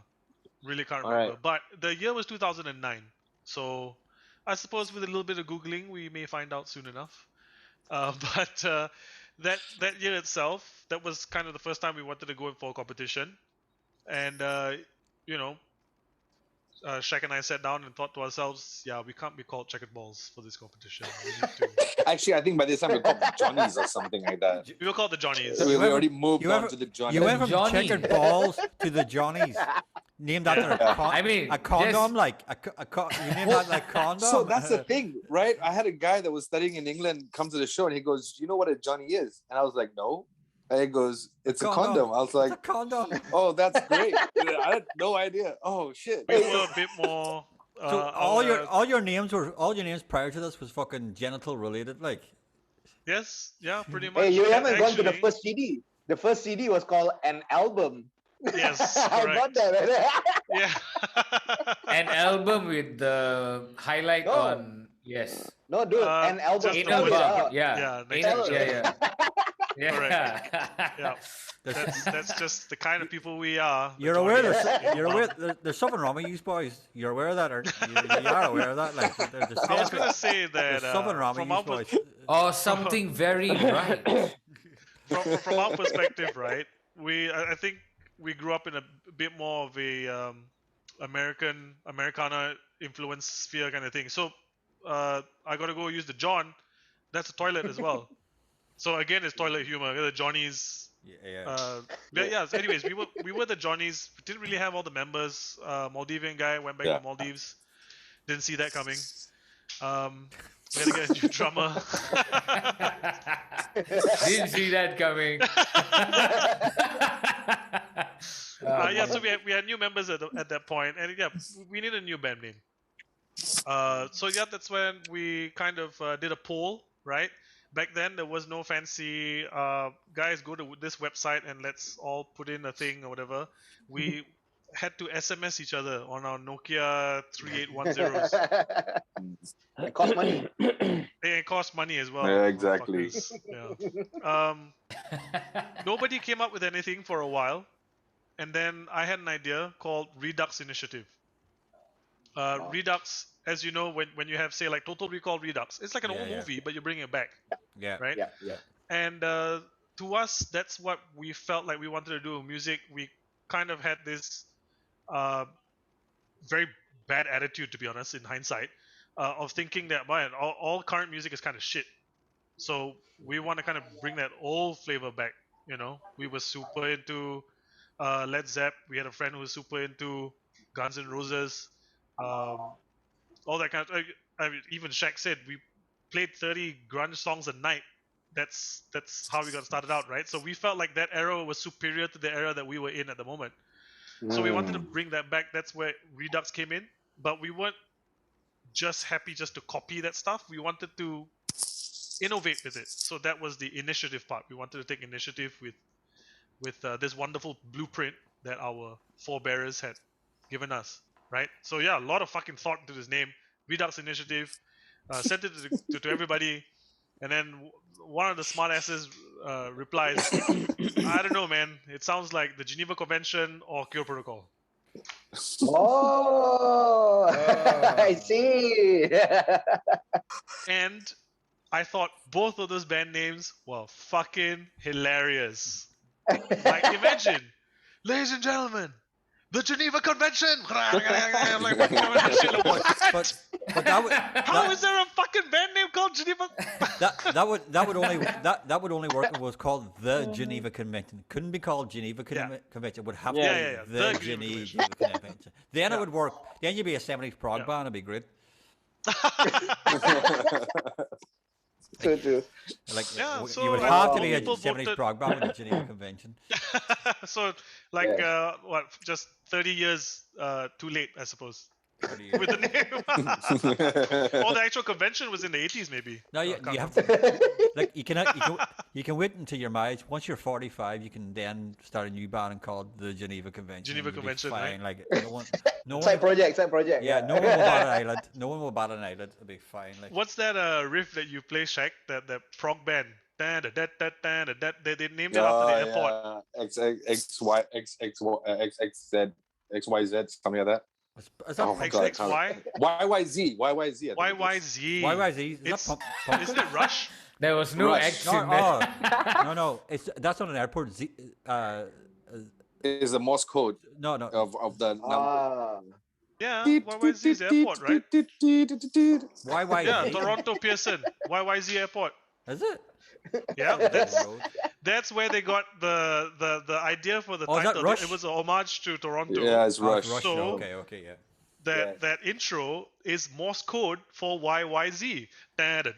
Speaker 4: really can't
Speaker 6: All
Speaker 4: remember.
Speaker 6: right.
Speaker 4: But the year was 2009, so I suppose with a little bit of googling, we may find out soon enough. But that year itself, that was kind of the first time we wanted to go in for a competition, and you know, Shaq and I sat down and thought to ourselves, yeah, we can't be called checkered balls for this competition. We need to.
Speaker 5: Actually, I think by this time we're called the Johnnies or something like that.
Speaker 4: We were called the Johnnies.
Speaker 5: We
Speaker 2: You ever-
Speaker 5: already moved
Speaker 2: you
Speaker 5: on
Speaker 2: ever-
Speaker 5: to the
Speaker 2: You
Speaker 5: Johnnies.
Speaker 2: went from
Speaker 3: Johnny.
Speaker 2: checkered balls to the Johnnies. Named after
Speaker 3: I mean,
Speaker 2: a condom,
Speaker 3: just-
Speaker 2: like you named that like condom.
Speaker 5: So that's the thing, right? I had a guy that was studying in England come to the show and he goes, "You know what a Johnny is?" And I was like, "No." And he goes, "It's a condom." I was like,
Speaker 2: It's a condom.
Speaker 5: "Oh, that's great." I had no idea. Oh shit.
Speaker 4: We were a bit more.
Speaker 2: So all your names prior to this was fucking genital related, like.
Speaker 4: Yes, yeah, pretty much.
Speaker 1: Hey, you
Speaker 4: And
Speaker 1: haven't gone to the
Speaker 4: actually-
Speaker 1: first CD. The first CD was called An Album.
Speaker 4: Yes,
Speaker 1: I got
Speaker 4: correct.
Speaker 1: that. Right?
Speaker 4: Yeah.
Speaker 3: An album with the highlight
Speaker 1: No.
Speaker 3: on yes.
Speaker 1: No, dude, An Album.
Speaker 4: just
Speaker 3: Anal
Speaker 4: the
Speaker 1: Spell it
Speaker 3: bump.
Speaker 1: out.
Speaker 3: Yeah.
Speaker 4: Yeah, next
Speaker 3: Anal-
Speaker 1: to
Speaker 3: yeah, yeah.
Speaker 4: Correct.
Speaker 3: Yeah.
Speaker 4: Yeah. That's just the kind of people we are. the
Speaker 2: You're aware
Speaker 4: Johnnies.
Speaker 2: there's something wrong with you boys. You're aware of that, or you are aware of that? Like, there's
Speaker 4: I was gonna say that
Speaker 2: there's something wrong with
Speaker 4: from
Speaker 2: you
Speaker 4: our
Speaker 2: boys.
Speaker 3: Or something very right.
Speaker 4: from our perspective, right? I think we grew up in a bit more of a Americana influence sphere kind of thing. So I gotta go use the John. That's a toilet as well. So again, it's toilet humor. The Johnnies. Yeah. So anyways, we were the Johnnies. We didn't really have all the members. Maldivian guy went back
Speaker 5: Yeah.
Speaker 4: to Maldives. Didn't see that coming. We had to get a new drummer.
Speaker 3: Didn't see that coming.
Speaker 4: Yeah, so we had new members at that point, and yeah, we need a new band name. So yeah, that's when we kind of did a poll, right? Back then there was no fancy guys go to this website and let's all put in a thing or whatever. We had to SMS each other on our Nokia 3810s.
Speaker 1: It cost money.
Speaker 4: It cost money as well.
Speaker 5: Yeah, exactly.
Speaker 4: motherfuckers. Yeah. Nobody came up with anything for a while, and then I had an idea called Redux Initiative. Redux, as you know, when you have say like Total Recall Redux, it's like an old movie, but you're bringing it back,
Speaker 2: Yeah.
Speaker 4: right?
Speaker 1: Yeah.
Speaker 4: And to us, that's what we felt like we wanted to do with music. We kind of had this very bad attitude, to be honest, in hindsight, of thinking that man, all current music is kind of shit. So we want to kind of bring that old flavor back. You know, we were super into Led Zepp. We had a friend who was super into Guns N' Roses. All that kind of. I mean, even Shaq said we played 30 grunge songs a night. That's how we got started out, right? So we felt like that era was superior to the era that we were in at the moment. So we wanted to bring that back. That's where Redux came in. But we weren't just happy just to copy that stuff. We wanted to innovate with it. So that was the initiative part. We wanted to take initiative with this wonderful blueprint that our forebearers had given us, right? So yeah, a lot of fucking thought into this name, Redux Initiative. Sent it to everybody, and then one of the smartasses replies, "I don't know, man. It sounds like the Geneva Convention or Kyoto Protocol."
Speaker 1: Oh, I see.
Speaker 4: And I thought both of those band names were fucking hilarious. Like, imagine, ladies and gentlemen, the Geneva Convention. I'm like, what?
Speaker 2: But that would
Speaker 4: How is there a fucking band name called Geneva?
Speaker 2: that would only work if it was called the Geneva Convention. Couldn't be called Geneva Convention. It would have to be
Speaker 4: Yeah.
Speaker 2: the
Speaker 4: The Geneva
Speaker 2: Geneva Convention. Then it would work. Then you'd be a 70s prog band. It'd be great.
Speaker 1: True.
Speaker 2: Like
Speaker 4: Yeah,
Speaker 2: you
Speaker 4: so
Speaker 2: would
Speaker 4: like,
Speaker 2: have to be a
Speaker 4: people
Speaker 2: 70s
Speaker 4: voted-
Speaker 2: prog band with the Geneva Convention.
Speaker 4: So, like, just 30 years too late, I suppose,
Speaker 2: What do you-
Speaker 4: with the name. Or the actual convention was in the 80s, maybe.
Speaker 2: No, you
Speaker 4: Can't
Speaker 2: have
Speaker 4: remember.
Speaker 2: to. Like you can wait until your marriage. Once you're 45, you can then start a new band called the Geneva Convention.
Speaker 4: Geneva
Speaker 2: You'll be
Speaker 4: Convention,
Speaker 2: fine.
Speaker 4: right?
Speaker 2: Like no
Speaker 1: Side
Speaker 2: one.
Speaker 1: project.
Speaker 2: Yeah, no one will bat an eyelid. No one will bat an eyelid. It'll be fine. Like
Speaker 4: What's that riff that you play, Shaq? That prog band. They named it after the airport.
Speaker 5: XYZ, something like that.
Speaker 2: Is that
Speaker 5: Oh my
Speaker 2: Pumpkin?
Speaker 5: God.
Speaker 4: XXY?
Speaker 5: YYZ. I think it is.
Speaker 4: YYZ.
Speaker 2: YYZ? Is that
Speaker 4: It's,
Speaker 2: Pumpkin?
Speaker 4: isn't it Rush?
Speaker 3: There was no
Speaker 5: Rush.
Speaker 3: X
Speaker 2: No,
Speaker 3: in there.
Speaker 2: no. That's not an airport.
Speaker 5: It is the Morse code
Speaker 2: No.
Speaker 5: of the number.
Speaker 1: Ah.
Speaker 4: Yeah, YYZ's airport, right?
Speaker 2: YYZ.
Speaker 4: Yeah, Toronto Pearson, YYZ Airport.
Speaker 2: Is it?
Speaker 4: Yeah,
Speaker 2: Road.
Speaker 4: that's where they got the idea for the
Speaker 2: Oh, is that
Speaker 4: title.
Speaker 2: Rush?
Speaker 4: It was a homage to Toronto.
Speaker 5: Yeah, it's
Speaker 2: Oh,
Speaker 5: Rush.
Speaker 2: Rush.
Speaker 4: So-
Speaker 2: Okay, yeah.
Speaker 4: That intro is Morse code for YYZ.
Speaker 2: Now, that's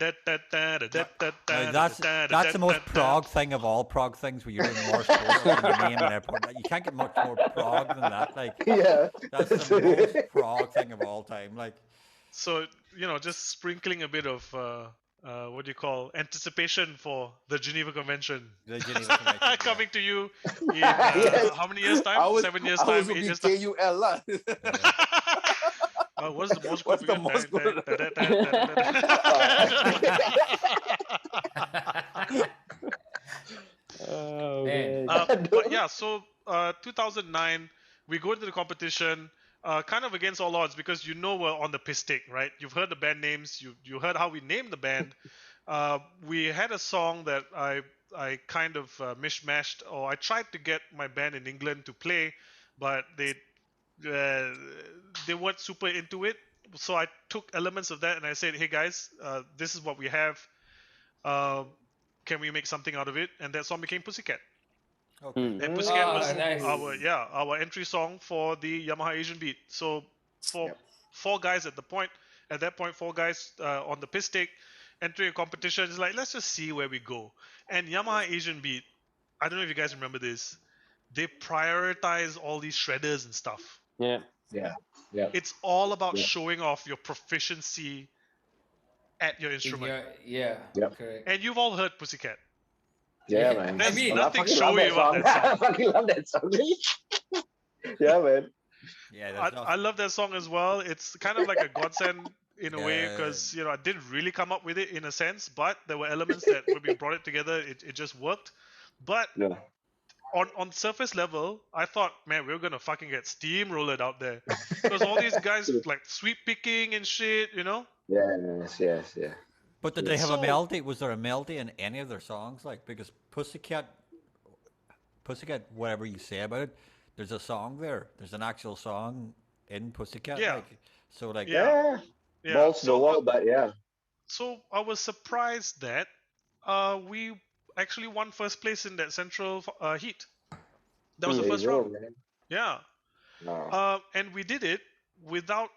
Speaker 2: the most Prague thing of all Prague things, where you're doing Morse code in the name and airport. Like, you can't get much more Prague than that. Like,
Speaker 1: Yeah.
Speaker 2: that's the most Prague thing of all time. Like,
Speaker 4: So just sprinkling a bit of what do you call anticipation for the Geneva Convention
Speaker 2: the Geneva Convention, yeah.
Speaker 4: coming to you in
Speaker 1: Yes.
Speaker 4: how many years time? 7 years time, 8 years time.
Speaker 5: KUL lah.
Speaker 4: What's the Morse code
Speaker 5: What's the
Speaker 4: again?
Speaker 5: Morse code?
Speaker 6: Oh,
Speaker 3: Man.
Speaker 6: man.
Speaker 4: But yeah, so 2009, we go into the competition, kind of against all odds because we're on the piss take, right? You've heard the band names, you heard how we named the band. We had a song that I kind of mishmashed, or I tried to get my band in England to play, but they weren't super into it. So I took elements of that and I said, hey guys, this is what we have. Can we make something out of it? And that song became Pussycat.
Speaker 2: Okay.
Speaker 4: And Pussycat
Speaker 3: Ah,
Speaker 4: was
Speaker 3: nice.
Speaker 4: our entry song for the Yamaha Asian Beat. So for four guys at that point, four guys on the piss take, entering a competition, it's like, let's just see where we go. And Yamaha Asian Beat, I don't know if you guys remember this, they prioritize all these shredders and stuff.
Speaker 6: Yeah.
Speaker 4: It's all about showing off your proficiency at your instrument.
Speaker 3: Yeah,
Speaker 1: Yep.
Speaker 3: correct.
Speaker 4: And you've all heard Pussycat.
Speaker 1: Yeah, man.
Speaker 4: There's
Speaker 3: I mean,
Speaker 4: nothing
Speaker 1: I fucking love
Speaker 4: showy about that song.
Speaker 1: I fucking love that song. Yeah, man.
Speaker 2: Yeah, there's
Speaker 4: I love that song as well. It's kind of like a godsend in a way
Speaker 2: Yeah.
Speaker 4: because I didn't really come up with it in a sense, but there were elements that when we brought it together, it just worked. But
Speaker 1: Yeah.
Speaker 4: on surface level, I thought, man, we're gonna fucking get steamrolled out there because all these guys like sweep picking and shit,
Speaker 1: Yes.
Speaker 2: But did they have a
Speaker 4: So-
Speaker 2: melody? Was there a melody in any of their songs? Like, because Pussycat, whatever you say about it, there's a song there. There's an actual song in Pussycat.
Speaker 4: Yeah.
Speaker 2: Like, so, like,
Speaker 4: Yeah.
Speaker 1: Yeah. Balls to the wall, but yeah.
Speaker 4: So I was surprised that we actually won first place in that central heat. That was the
Speaker 1: There
Speaker 4: first
Speaker 1: you go,
Speaker 4: round.
Speaker 1: man.
Speaker 4: Yeah.
Speaker 1: No.
Speaker 4: And we did it without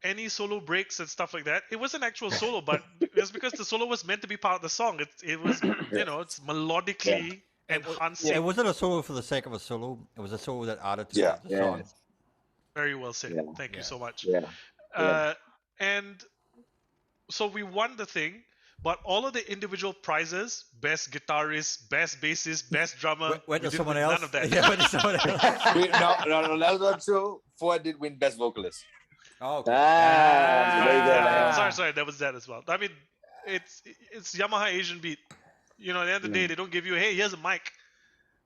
Speaker 4: any solo breaks and stuff like that. It was an actual solo, but it's because the solo was meant to be part of the song. It was, it's melodically enhancing.
Speaker 2: it wasn't a solo for the sake of a solo. It was a solo that added to
Speaker 5: Yeah.
Speaker 2: the song.
Speaker 4: Very well said.
Speaker 1: Yeah.
Speaker 4: Thank you so much.
Speaker 1: Yeah.
Speaker 4: And so we won the thing, but all of the individual prizes, best guitarist, best bassist, best drummer,
Speaker 2: Went
Speaker 4: we
Speaker 2: to
Speaker 4: didn't
Speaker 2: someone
Speaker 4: win
Speaker 2: else.
Speaker 4: none of that.
Speaker 2: Yeah, went to someone else.
Speaker 5: Wait, no, that's not true. Ford did win best vocalist.
Speaker 2: Oh, okay.
Speaker 1: Very good,
Speaker 4: Yeah,
Speaker 1: man.
Speaker 4: sorry, there was that as well. I mean, it's Yamaha Asian Beat. At the end of the day, they don't give you, hey, here's a mic.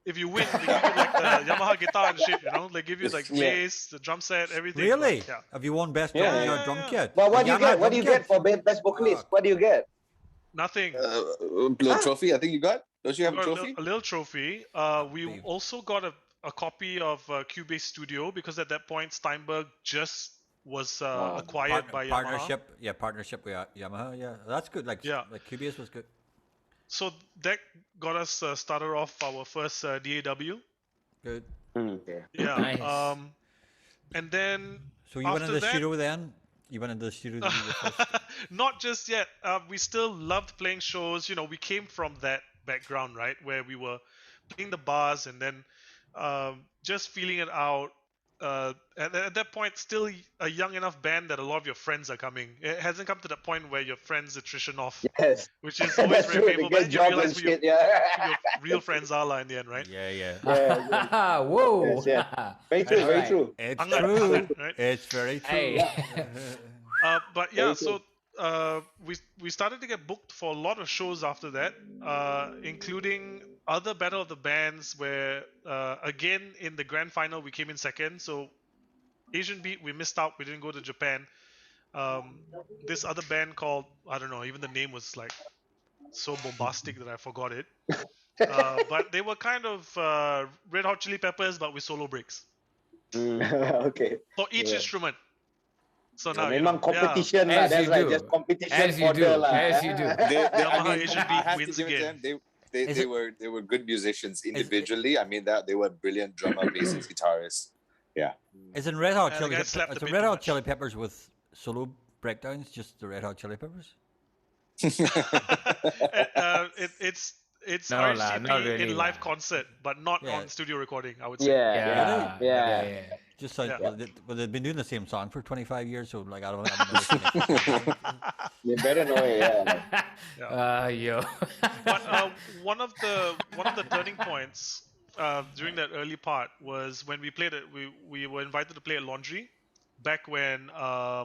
Speaker 4: If you win, they give you like the Yamaha guitar and shit. They give you like bass, the drum set, everything.
Speaker 2: Really?
Speaker 4: But, yeah.
Speaker 2: Have you won best
Speaker 1: Yeah.
Speaker 2: drum kit?
Speaker 1: But what do you
Speaker 2: Yamaha
Speaker 1: get? What do
Speaker 2: drum
Speaker 1: you get
Speaker 2: kit?
Speaker 1: for best vocalist? What do you get?
Speaker 4: Nothing.
Speaker 5: Little trophy, I think you got. Don't you have a
Speaker 4: Got
Speaker 5: trophy?
Speaker 4: a little trophy. We also got a copy of Cubase Studio because at that point Steinberg just was acquired by Yamaha.
Speaker 2: Partnership with Yamaha. Yeah, that's good. Like,
Speaker 4: Yeah.
Speaker 2: like Cubase was good.
Speaker 4: So that got us started off our first DAW.
Speaker 2: Good.
Speaker 4: Yeah.
Speaker 3: Nice.
Speaker 4: And then
Speaker 2: So you went
Speaker 4: after
Speaker 2: into the
Speaker 4: that-
Speaker 2: studio then? You went into the studio to do the first.
Speaker 4: Not just yet. We still loved playing shows. We came from that background, right, where we were playing the bars and then just feeling it out. At that point, still a young enough band that a lot of your friends are coming. It hasn't come to that point where your friends attrition off,
Speaker 1: Yes.
Speaker 4: which is always
Speaker 1: That's
Speaker 4: very
Speaker 1: true.
Speaker 4: painful.
Speaker 1: They
Speaker 4: But
Speaker 1: get
Speaker 4: then you
Speaker 1: jobs
Speaker 4: realize
Speaker 1: and
Speaker 4: who your,
Speaker 1: shit. Yeah.
Speaker 4: who your real friends are in the end, right?
Speaker 2: Yeah, yeah.
Speaker 1: Yeah.
Speaker 3: Whoa.
Speaker 1: Yes, yeah. Very true. Very
Speaker 3: Alright.
Speaker 1: true.
Speaker 2: It's
Speaker 4: Angan,
Speaker 2: true.
Speaker 4: right?
Speaker 2: It's very true.
Speaker 3: Hey.
Speaker 4: But yeah,
Speaker 1: Very
Speaker 4: so we started to get booked for a lot of shows after that, including other Battle of the Bands, where again in the grand final we came in second. So Asian Beat we missed out. We didn't go to Japan. This other band called, I don't know, even the name was like so bombastic that I forgot it. But they were kind of Red Hot Chili Peppers, but with solo breaks
Speaker 1: Okay.
Speaker 4: for each
Speaker 1: Yeah.
Speaker 4: instrument. So
Speaker 1: Yeah,
Speaker 4: now you
Speaker 1: memang
Speaker 4: know,
Speaker 1: competition lah.
Speaker 3: As
Speaker 1: That's
Speaker 3: you
Speaker 1: like
Speaker 3: do.
Speaker 1: just competition
Speaker 3: As you
Speaker 1: fodder
Speaker 3: do.
Speaker 1: lah.
Speaker 3: As you do.
Speaker 4: Yamaha Asian
Speaker 5: I
Speaker 4: Beat
Speaker 5: have
Speaker 4: wins
Speaker 5: to give it to
Speaker 4: again.
Speaker 5: them.
Speaker 2: Is
Speaker 5: They
Speaker 2: it-
Speaker 5: were good musicians individually. I mean that they were brilliant drummer, bassist, guitarists. Yeah.
Speaker 2: Isn't Red Hot
Speaker 4: Yeah, the
Speaker 2: Chili
Speaker 4: guy
Speaker 2: Peppers?
Speaker 4: slapped a
Speaker 2: Is
Speaker 4: bit
Speaker 2: Red
Speaker 4: too
Speaker 2: Hot
Speaker 4: much.
Speaker 2: Chili Peppers with solo breakdowns just the Red Hot Chili Peppers?
Speaker 4: It's
Speaker 3: No lah,
Speaker 4: RHCP
Speaker 3: not really
Speaker 4: in live
Speaker 3: lah.
Speaker 4: concert, but not
Speaker 2: Yeah.
Speaker 4: on studio recording. I would say.
Speaker 6: Yeah,
Speaker 3: Yeah.
Speaker 6: yeah.
Speaker 2: Just like
Speaker 4: Yeah.
Speaker 2: well, they've been doing the same song for 25 years, so like I don't know.
Speaker 1: You better know it. Yeah.
Speaker 3: Yo.
Speaker 4: But one of the turning points during that early part was when we played it. We were invited to play at Laundry, back when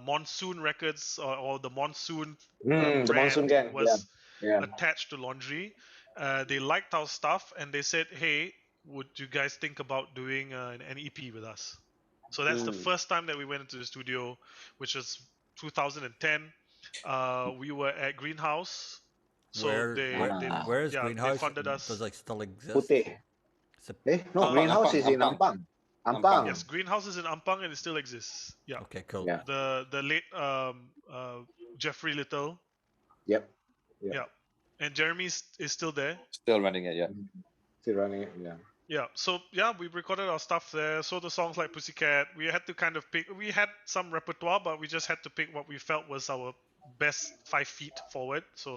Speaker 4: Monsoon Records or the Monsoon
Speaker 1: The
Speaker 4: brand
Speaker 1: Monsoon Gang.
Speaker 4: was
Speaker 1: Yeah.
Speaker 4: attached to Laundry. They liked our stuff and they said, "Hey, would you guys think about doing an EP with us?" So that's the first time that we went into the studio, which was 2010. We were at Greenhouse. So
Speaker 2: where is
Speaker 4: yeah,
Speaker 2: Greenhouse?
Speaker 4: they funded us.
Speaker 2: Does like still exist?
Speaker 1: Putih.
Speaker 2: It's a-
Speaker 1: No, Greenhouse is in
Speaker 5: Ampang.
Speaker 1: Ampang.
Speaker 4: Yes, Greenhouse is in Ampang and it still exists. Yeah.
Speaker 2: Okay, cool.
Speaker 1: Yeah.
Speaker 4: The late Jeffrey Little.
Speaker 1: Yep.
Speaker 4: Yeah. And Jeremy is still there.
Speaker 5: Still running it, yeah.
Speaker 1: Still running it. Yeah.
Speaker 4: Yeah. So yeah, we recorded our stuff there. So the songs like Pussycat, we had to kind of pick. We had some repertoire, but we just had to pick what we felt was our best 5 feet forward. So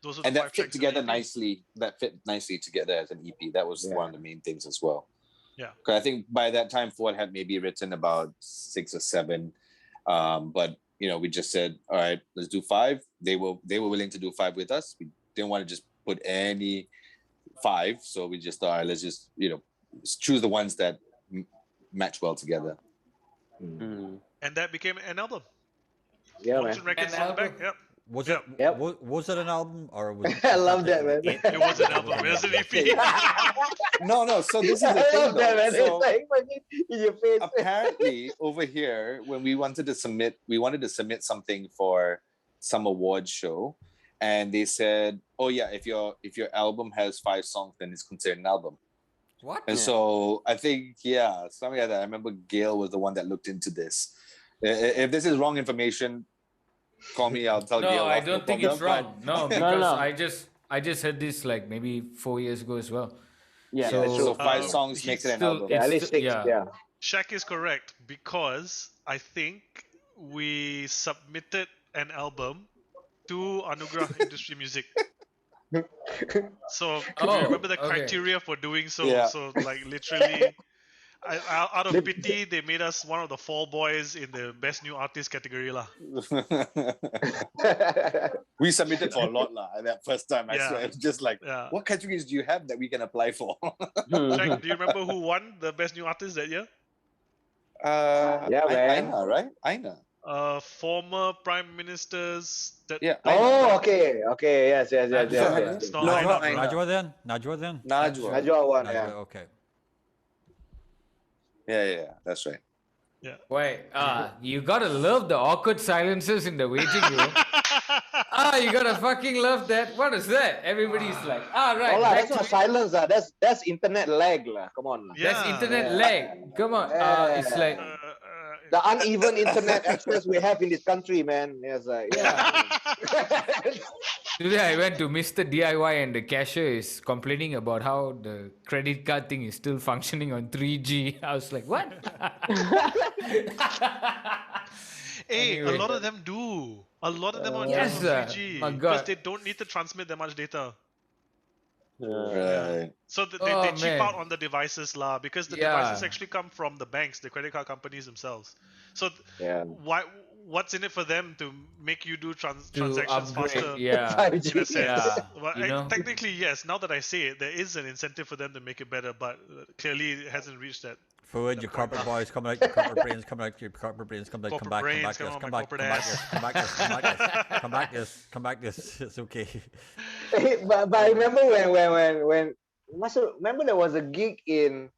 Speaker 4: those are the
Speaker 5: And
Speaker 4: 5
Speaker 5: that fit
Speaker 4: tracks in the
Speaker 5: together
Speaker 4: EP.
Speaker 5: nicely. That fit nicely together as an EP. That was
Speaker 1: Yeah.
Speaker 5: one of the main things as well.
Speaker 4: Yeah.
Speaker 5: 'Cause I think by that time Ford had maybe written about 6 or 7. But we just said, all right, let's do 5. They were willing to do 5 with us. We didn't want to just put any 5, so we just thought, all right, let's just choose the ones that match well together.
Speaker 4: And that became an album.
Speaker 1: Yeah, man.
Speaker 4: Fortune Records
Speaker 3: An
Speaker 4: on the back.
Speaker 3: album?
Speaker 4: Yep.
Speaker 2: Was
Speaker 4: Yep.
Speaker 2: it
Speaker 1: Yep.
Speaker 2: was it an album or was it
Speaker 1: I love that, man.
Speaker 4: It was an album. It was an EP.
Speaker 5: No. So this is the
Speaker 1: I
Speaker 5: thing,
Speaker 1: love that, man.
Speaker 5: though. So
Speaker 1: It's like fucking in your face.
Speaker 5: apparently, over here, when we wanted to submit something for some award show, and they said, "Oh yeah, if your album has 5 songs, then it's considered an album."
Speaker 2: what?
Speaker 5: And so I think, something like that. I remember Gail was the one that looked into this. If this is wrong information, call me. I'll tell
Speaker 3: No,
Speaker 5: Gail.
Speaker 3: I
Speaker 5: off, no
Speaker 3: don't think it's
Speaker 5: problem,
Speaker 3: wrong. No, because
Speaker 6: no.
Speaker 3: I just heard this like maybe 4 years ago as well.
Speaker 6: Yeah.
Speaker 3: So-
Speaker 5: but- So 5
Speaker 4: Um,
Speaker 5: songs makes it an
Speaker 3: still-
Speaker 5: album.
Speaker 1: Yeah, at
Speaker 3: It's
Speaker 1: least
Speaker 3: still-
Speaker 1: 6.
Speaker 3: yeah.
Speaker 1: Yeah.
Speaker 4: Shaq is correct because I think we submitted an album to Anugrah Industry Music. So could
Speaker 3: Oh,
Speaker 4: you remember the
Speaker 3: okay.
Speaker 4: criteria for doing so?
Speaker 5: Yeah.
Speaker 4: So like literally, out of pity, they made us one of the 4 boys in the best new artist category lah.
Speaker 5: We submitted for a lot that first time. I
Speaker 4: Yeah.
Speaker 5: swear, it's just like,
Speaker 4: Yeah.
Speaker 5: what categories do you have that we can apply for?
Speaker 4: Shaq, do you remember who won the best new artist that year?
Speaker 1: Yeah, man.
Speaker 5: Aina, right? Aina.
Speaker 4: Former prime ministers. That
Speaker 5: Yeah.
Speaker 1: Oh, okay. Yes.
Speaker 4: It's not
Speaker 5: No,
Speaker 4: Aina,
Speaker 5: not
Speaker 4: bro.
Speaker 5: Aina.
Speaker 2: Najwa then?
Speaker 5: Najwa.
Speaker 1: Najwa one,
Speaker 2: Najwa,
Speaker 1: yeah.
Speaker 2: okay.
Speaker 5: Yeah, that's right.
Speaker 3: Wait, you gotta love the awkward silences in the waiting room. You gotta fucking love that. What is that? Everybody's like, right.
Speaker 1: Oh, lah,
Speaker 3: back
Speaker 1: that's not
Speaker 3: to it.
Speaker 1: silence. That's internet lag. Lah. Come on. Lah.
Speaker 3: That's
Speaker 4: Yeah.
Speaker 3: internet lag. Come on. It's like,
Speaker 1: The uneven internet access we have in this country, man. Yes,
Speaker 3: today I went to Mr. DIY and the cashier is complaining about how the credit card thing is still functioning on 3G. I was like, what?
Speaker 4: Hey,
Speaker 3: Anyway.
Speaker 4: a lot of them do. A lot of them are
Speaker 3: Yes,
Speaker 4: just
Speaker 3: sir.
Speaker 4: on 3G
Speaker 3: My
Speaker 4: because
Speaker 3: God.
Speaker 4: they don't need to transmit that much data.
Speaker 5: Right.
Speaker 4: So they
Speaker 3: Oh,
Speaker 4: cheap
Speaker 3: man.
Speaker 4: out on the devices lah because the
Speaker 3: Yeah.
Speaker 4: devices actually come from the banks, the credit card companies themselves. So
Speaker 1: Yeah.
Speaker 4: what's in it for them to make you do
Speaker 3: To
Speaker 4: transactions
Speaker 3: upgrade.
Speaker 4: faster?
Speaker 3: Yeah.
Speaker 1: 5G.
Speaker 4: In a sense.
Speaker 3: Yeah,
Speaker 4: Well,
Speaker 3: you know?
Speaker 4: technically, yes. Now that I say it, there is an incentive for them to make it better, but clearly it hasn't reached that
Speaker 2: Food, your corporate boys coming out, your corporate brains coming out, your corporate brains come back, come
Speaker 4: Corporate
Speaker 2: back,
Speaker 4: brains
Speaker 2: yes,
Speaker 4: coming
Speaker 2: come
Speaker 4: on my
Speaker 2: back,
Speaker 4: corporate
Speaker 2: come back,
Speaker 4: ass.
Speaker 2: yes, come back, yes, come back, yes, come back, yes, come back, yes. It's okay.
Speaker 1: but I remember when remember there was a gig in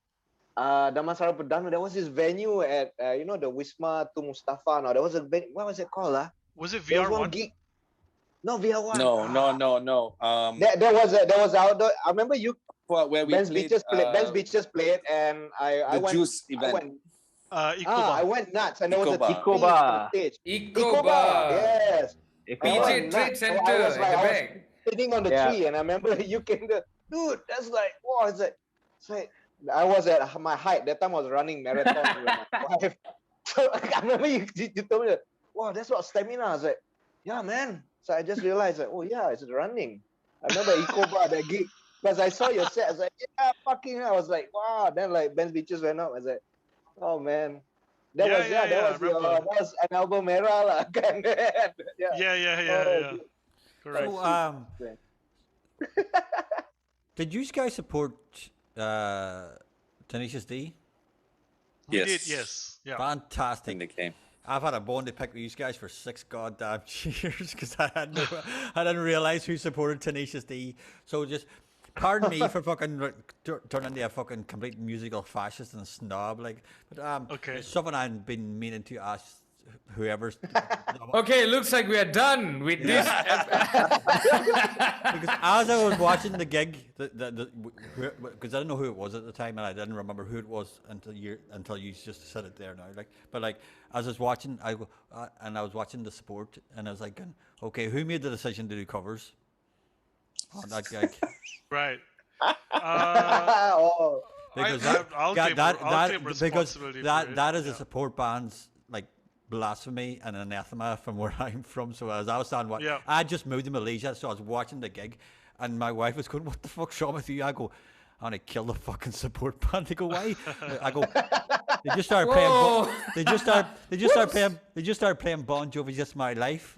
Speaker 1: Damansara Perdana. There was this venue at you know, the Wisma to Mustafa. Now there was what was it called?
Speaker 4: Was it
Speaker 1: There was one
Speaker 4: VR1?
Speaker 1: gig. No, VR1.
Speaker 5: No.
Speaker 1: There was outdoor. I remember you.
Speaker 5: Where we
Speaker 1: Ben's
Speaker 5: played
Speaker 1: Beaches played, and I
Speaker 5: the
Speaker 1: went.
Speaker 5: Juice
Speaker 1: I
Speaker 5: event.
Speaker 1: went.
Speaker 4: Eco
Speaker 1: I
Speaker 4: Bar.
Speaker 1: went nuts, and there was a
Speaker 5: Eco
Speaker 1: TV
Speaker 6: Bar.
Speaker 1: on stage.
Speaker 3: Eco
Speaker 1: Bar,
Speaker 3: Bar.
Speaker 1: yes.
Speaker 6: Eco
Speaker 1: I
Speaker 6: Bar.
Speaker 1: went
Speaker 3: PJ Trade
Speaker 1: nuts. So
Speaker 3: Center
Speaker 1: I was
Speaker 3: at the
Speaker 1: I was
Speaker 3: back.
Speaker 1: sitting on the
Speaker 6: Yeah.
Speaker 1: tree, and I remember you came to, dude. That's like, wow, it's like I was at my height that time. I was running marathons with my wife. So I remember you told me that, wow, that's what stamina. I was like, yeah, man. So I just realized that, oh yeah, it's running. I remember Eco Bar, that gig, because I saw your set. I was like, yeah, fucking hell. I was like, wow. Then like Ben's Beaches went up. I was like, oh man. That
Speaker 4: Yeah,
Speaker 1: was
Speaker 4: yeah, yeah, I
Speaker 1: that
Speaker 4: remember.
Speaker 1: was an album era lah. Kan? Yeah.
Speaker 4: Yeah.
Speaker 1: Oh,
Speaker 4: Correct.
Speaker 2: So, did you guys support Tenacious D?
Speaker 4: We
Speaker 5: Yes.
Speaker 4: did, yes. Yeah.
Speaker 2: Fantastic.
Speaker 5: When they came.
Speaker 2: I've had a bone to pick with these guys for 6 goddamn years because I didn't realize who supported Tenacious D. So just pardon me for fucking turning into a fucking complete musical fascist and snob, like. But
Speaker 4: Okay.
Speaker 2: it's something I've been meaning to ask whoever's.
Speaker 3: Okay, looks like we are done with this.
Speaker 2: Because as I was watching the gig, because I didn't know who it was at the time, and I didn't remember who it was until you just said it there now. But as I was watching, I was watching the support, and I was like, okay, who made the decision to do covers on that gig?
Speaker 4: Right.
Speaker 1: oh.
Speaker 2: Because
Speaker 4: I'll claim
Speaker 2: because
Speaker 4: responsibility for
Speaker 2: that
Speaker 4: it.
Speaker 2: that is
Speaker 4: Yeah.
Speaker 2: a support band's like blasphemy and anathema from where I'm from. So as I was saying,
Speaker 4: Yeah.
Speaker 2: I just moved to Malaysia, so I was watching the gig, and my wife was going, "What the fuck's wrong with you?" I go, "I want to kill the fucking support band." They go, "Why?" I go, "They just started playing.
Speaker 3: Whoa.
Speaker 2: They just started playing Bon Jovi's Just My Life."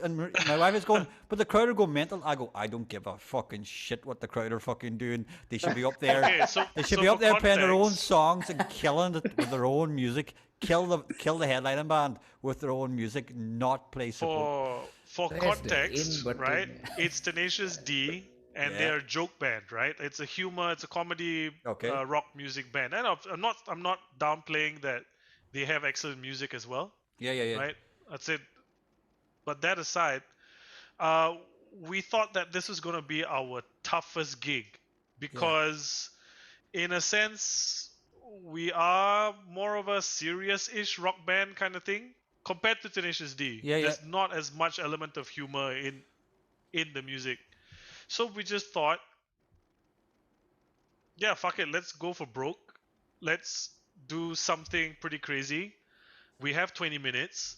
Speaker 2: And my wife is going, but the crowd are going mental. I go, I don't give a fucking shit what the crowd are fucking doing. They should be up there.
Speaker 4: Okay, so
Speaker 2: They should
Speaker 4: so
Speaker 2: be up
Speaker 4: for
Speaker 2: there playing their own
Speaker 4: context-
Speaker 2: songs and killing it with their own music. Kill the headlining band with their own music, not play support.
Speaker 4: For
Speaker 3: Press the
Speaker 4: context,
Speaker 3: in button.
Speaker 4: right? It's Tenacious D, and
Speaker 2: Yeah.
Speaker 4: they're a joke band, right? It's a comedy
Speaker 2: Okay.
Speaker 4: rock music band. And I'm not downplaying that they have excellent music as well,
Speaker 2: Yeah.
Speaker 4: right? That's it. But that aside, we thought that this was going to be our toughest gig because, in a sense, we are more of a serious-ish rock band kind of thing compared to Tenacious D.
Speaker 2: Yeah.
Speaker 4: There's not as much element of humor in the music. So we just thought, yeah, fuck it, let's go for broke. Let's do something pretty crazy. We have 20 minutes.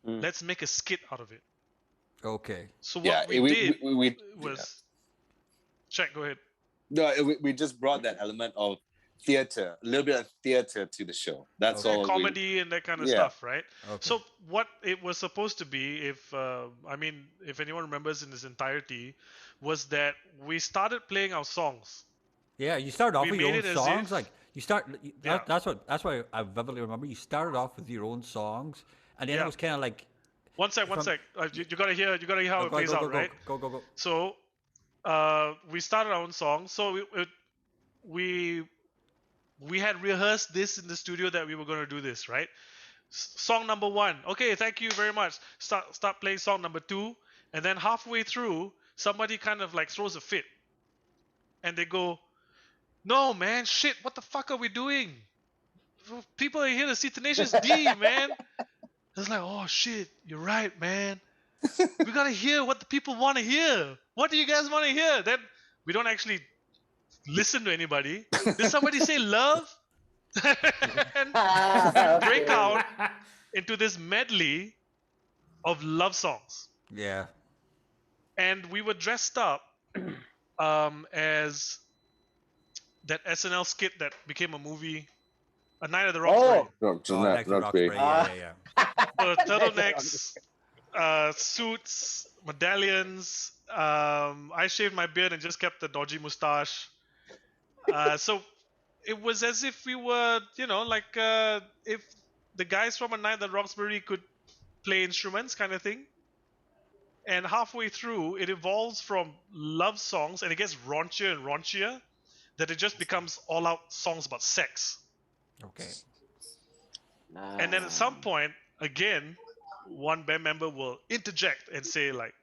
Speaker 4: Let's make a skit out of it.
Speaker 2: Okay.
Speaker 4: So what
Speaker 5: Yeah,
Speaker 4: we did
Speaker 5: we
Speaker 4: was... Check, go ahead.
Speaker 5: no, we just brought that element of theater, a little bit of theater to the show. That's all.
Speaker 4: Comedy and that kind of
Speaker 5: Yeah.
Speaker 4: stuff, right?
Speaker 2: Okay.
Speaker 4: So what it was supposed to be, if anyone remembers in its entirety, was that we started playing our songs.
Speaker 2: Yeah, you started off
Speaker 4: We
Speaker 2: with your
Speaker 4: made
Speaker 2: own
Speaker 4: it as
Speaker 2: songs.
Speaker 4: if-
Speaker 2: Like you start.
Speaker 4: Yeah.
Speaker 2: That's why I vividly remember. You started off with your own songs, and then
Speaker 4: Yeah.
Speaker 2: it was kind of like.
Speaker 4: One sec. You gotta hear how it plays out, right?
Speaker 2: Go.
Speaker 4: So, we started our own song. So we had rehearsed this in the studio that we were gonna do this, right? Song number 1. Okay, thank you very much. Start playing song number 2, and then halfway through, somebody kind of like throws a fit, and they go, "No, man, shit! What the fuck are we doing? People are here to see Tenacious D, man." It's like, oh shit, you're right, man. We gotta hear what the people want to hear. What do you guys want to hear? Then we don't actually listen to anybody. Did somebody say love? And break out into this medley of love songs.
Speaker 2: Yeah.
Speaker 4: And we were dressed up as that SNL skit that became a movie, A Night at the Roxbury.
Speaker 2: Next to Roxbury. Yeah.
Speaker 4: So turtlenecks, suits, medallions. I shaved my beard and just kept the dodgy mustache. So it was as if we were, like if the guys from A Night at Roxbury could play instruments, kind of thing. And halfway through, it evolves from love songs and it gets raunchier and raunchier, that it just becomes all out songs about sex.
Speaker 2: Okay.
Speaker 4: And then at some point, again, one band member will interject and say, like,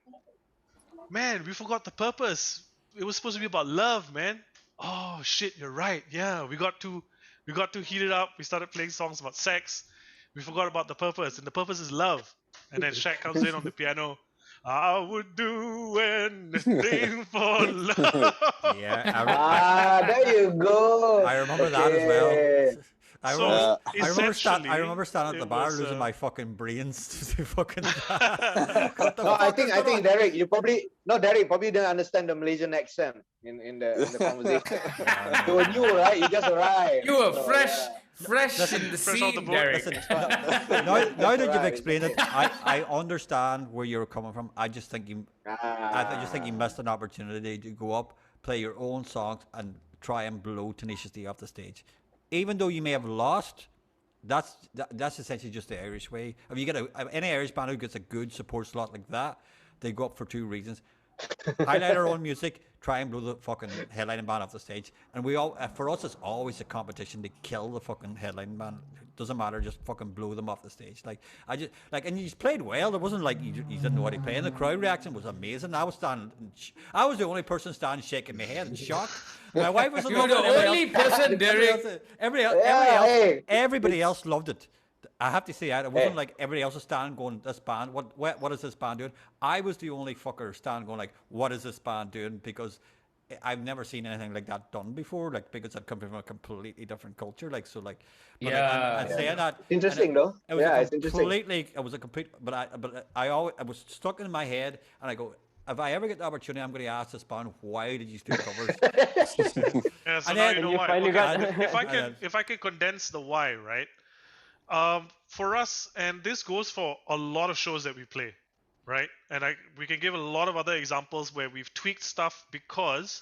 Speaker 4: man, we forgot the purpose. It was supposed to be about love, man. Oh shit, you're right. Yeah, we got to heat it up. We started playing songs about sex. We forgot about the purpose, and the purpose is love. And then Shaq comes in on the piano. I would do anything for love.
Speaker 2: Yeah,
Speaker 1: There you go.
Speaker 2: I remember that as well. I
Speaker 4: So
Speaker 2: remember,
Speaker 4: essentially,
Speaker 2: I remember standing at the
Speaker 4: it
Speaker 2: bar
Speaker 4: was,
Speaker 2: losing my fucking brains to fucking. What the
Speaker 1: No,
Speaker 2: fuck is
Speaker 1: I
Speaker 2: going
Speaker 1: think
Speaker 2: on?
Speaker 1: Derek, Derek probably didn't understand the Malaysian accent in the conversation. You were new, right? You just arrived.
Speaker 3: You were
Speaker 1: So,
Speaker 3: fresh in the
Speaker 4: fresh off the
Speaker 3: scene,
Speaker 4: boat.
Speaker 3: Derek.
Speaker 2: Listen,
Speaker 1: yeah.
Speaker 2: now
Speaker 1: Just
Speaker 2: that you've
Speaker 1: arrived,
Speaker 2: explained it,
Speaker 1: it's okay.
Speaker 2: I understand where you're coming from. I just think you missed an opportunity to go up, play your own songs, and try and blow tenaciously off the stage. Even though you may have lost, that's essentially just the Irish way. If you get any Irish band who gets a good support slot like that, they go up for two reasons: highlight our own music, try and blow the fucking headlining band off the stage. And we all, for us, it's always a competition to kill the fucking headlining band. It doesn't matter, just fucking blow them off the stage. Like I just like, and you played well. It wasn't like you didn't know how to play. And the crowd reaction was amazing. I was standing, I was the only person standing shaking my head in shock. My wife was
Speaker 3: You're the only person, Derek.
Speaker 2: Everybody else loved it. I have to say, it wasn't like everybody else was standing going, this band, what is this band doing? I was the only fucker standing going like, what is this band doing? Because I've never seen anything like that done before, like, because I've come from a completely different culture, like, so, like, but
Speaker 3: Yeah.
Speaker 2: and saying that,
Speaker 1: Interesting, though.
Speaker 2: it was
Speaker 1: Yeah, it's interesting.
Speaker 2: it was a complete, but I always, I was stuck in my head, and I go, if I ever get the opportunity, I'm going to ask this band, why did you do covers?
Speaker 4: Yeah, so
Speaker 2: And
Speaker 4: now
Speaker 2: then-
Speaker 4: you know
Speaker 6: You
Speaker 4: why.
Speaker 6: finally
Speaker 4: Okay,
Speaker 6: got-
Speaker 4: if I can condense the why, right? For us, and this goes for a lot of shows that we play, right? And we can give a lot of other examples where we've tweaked stuff because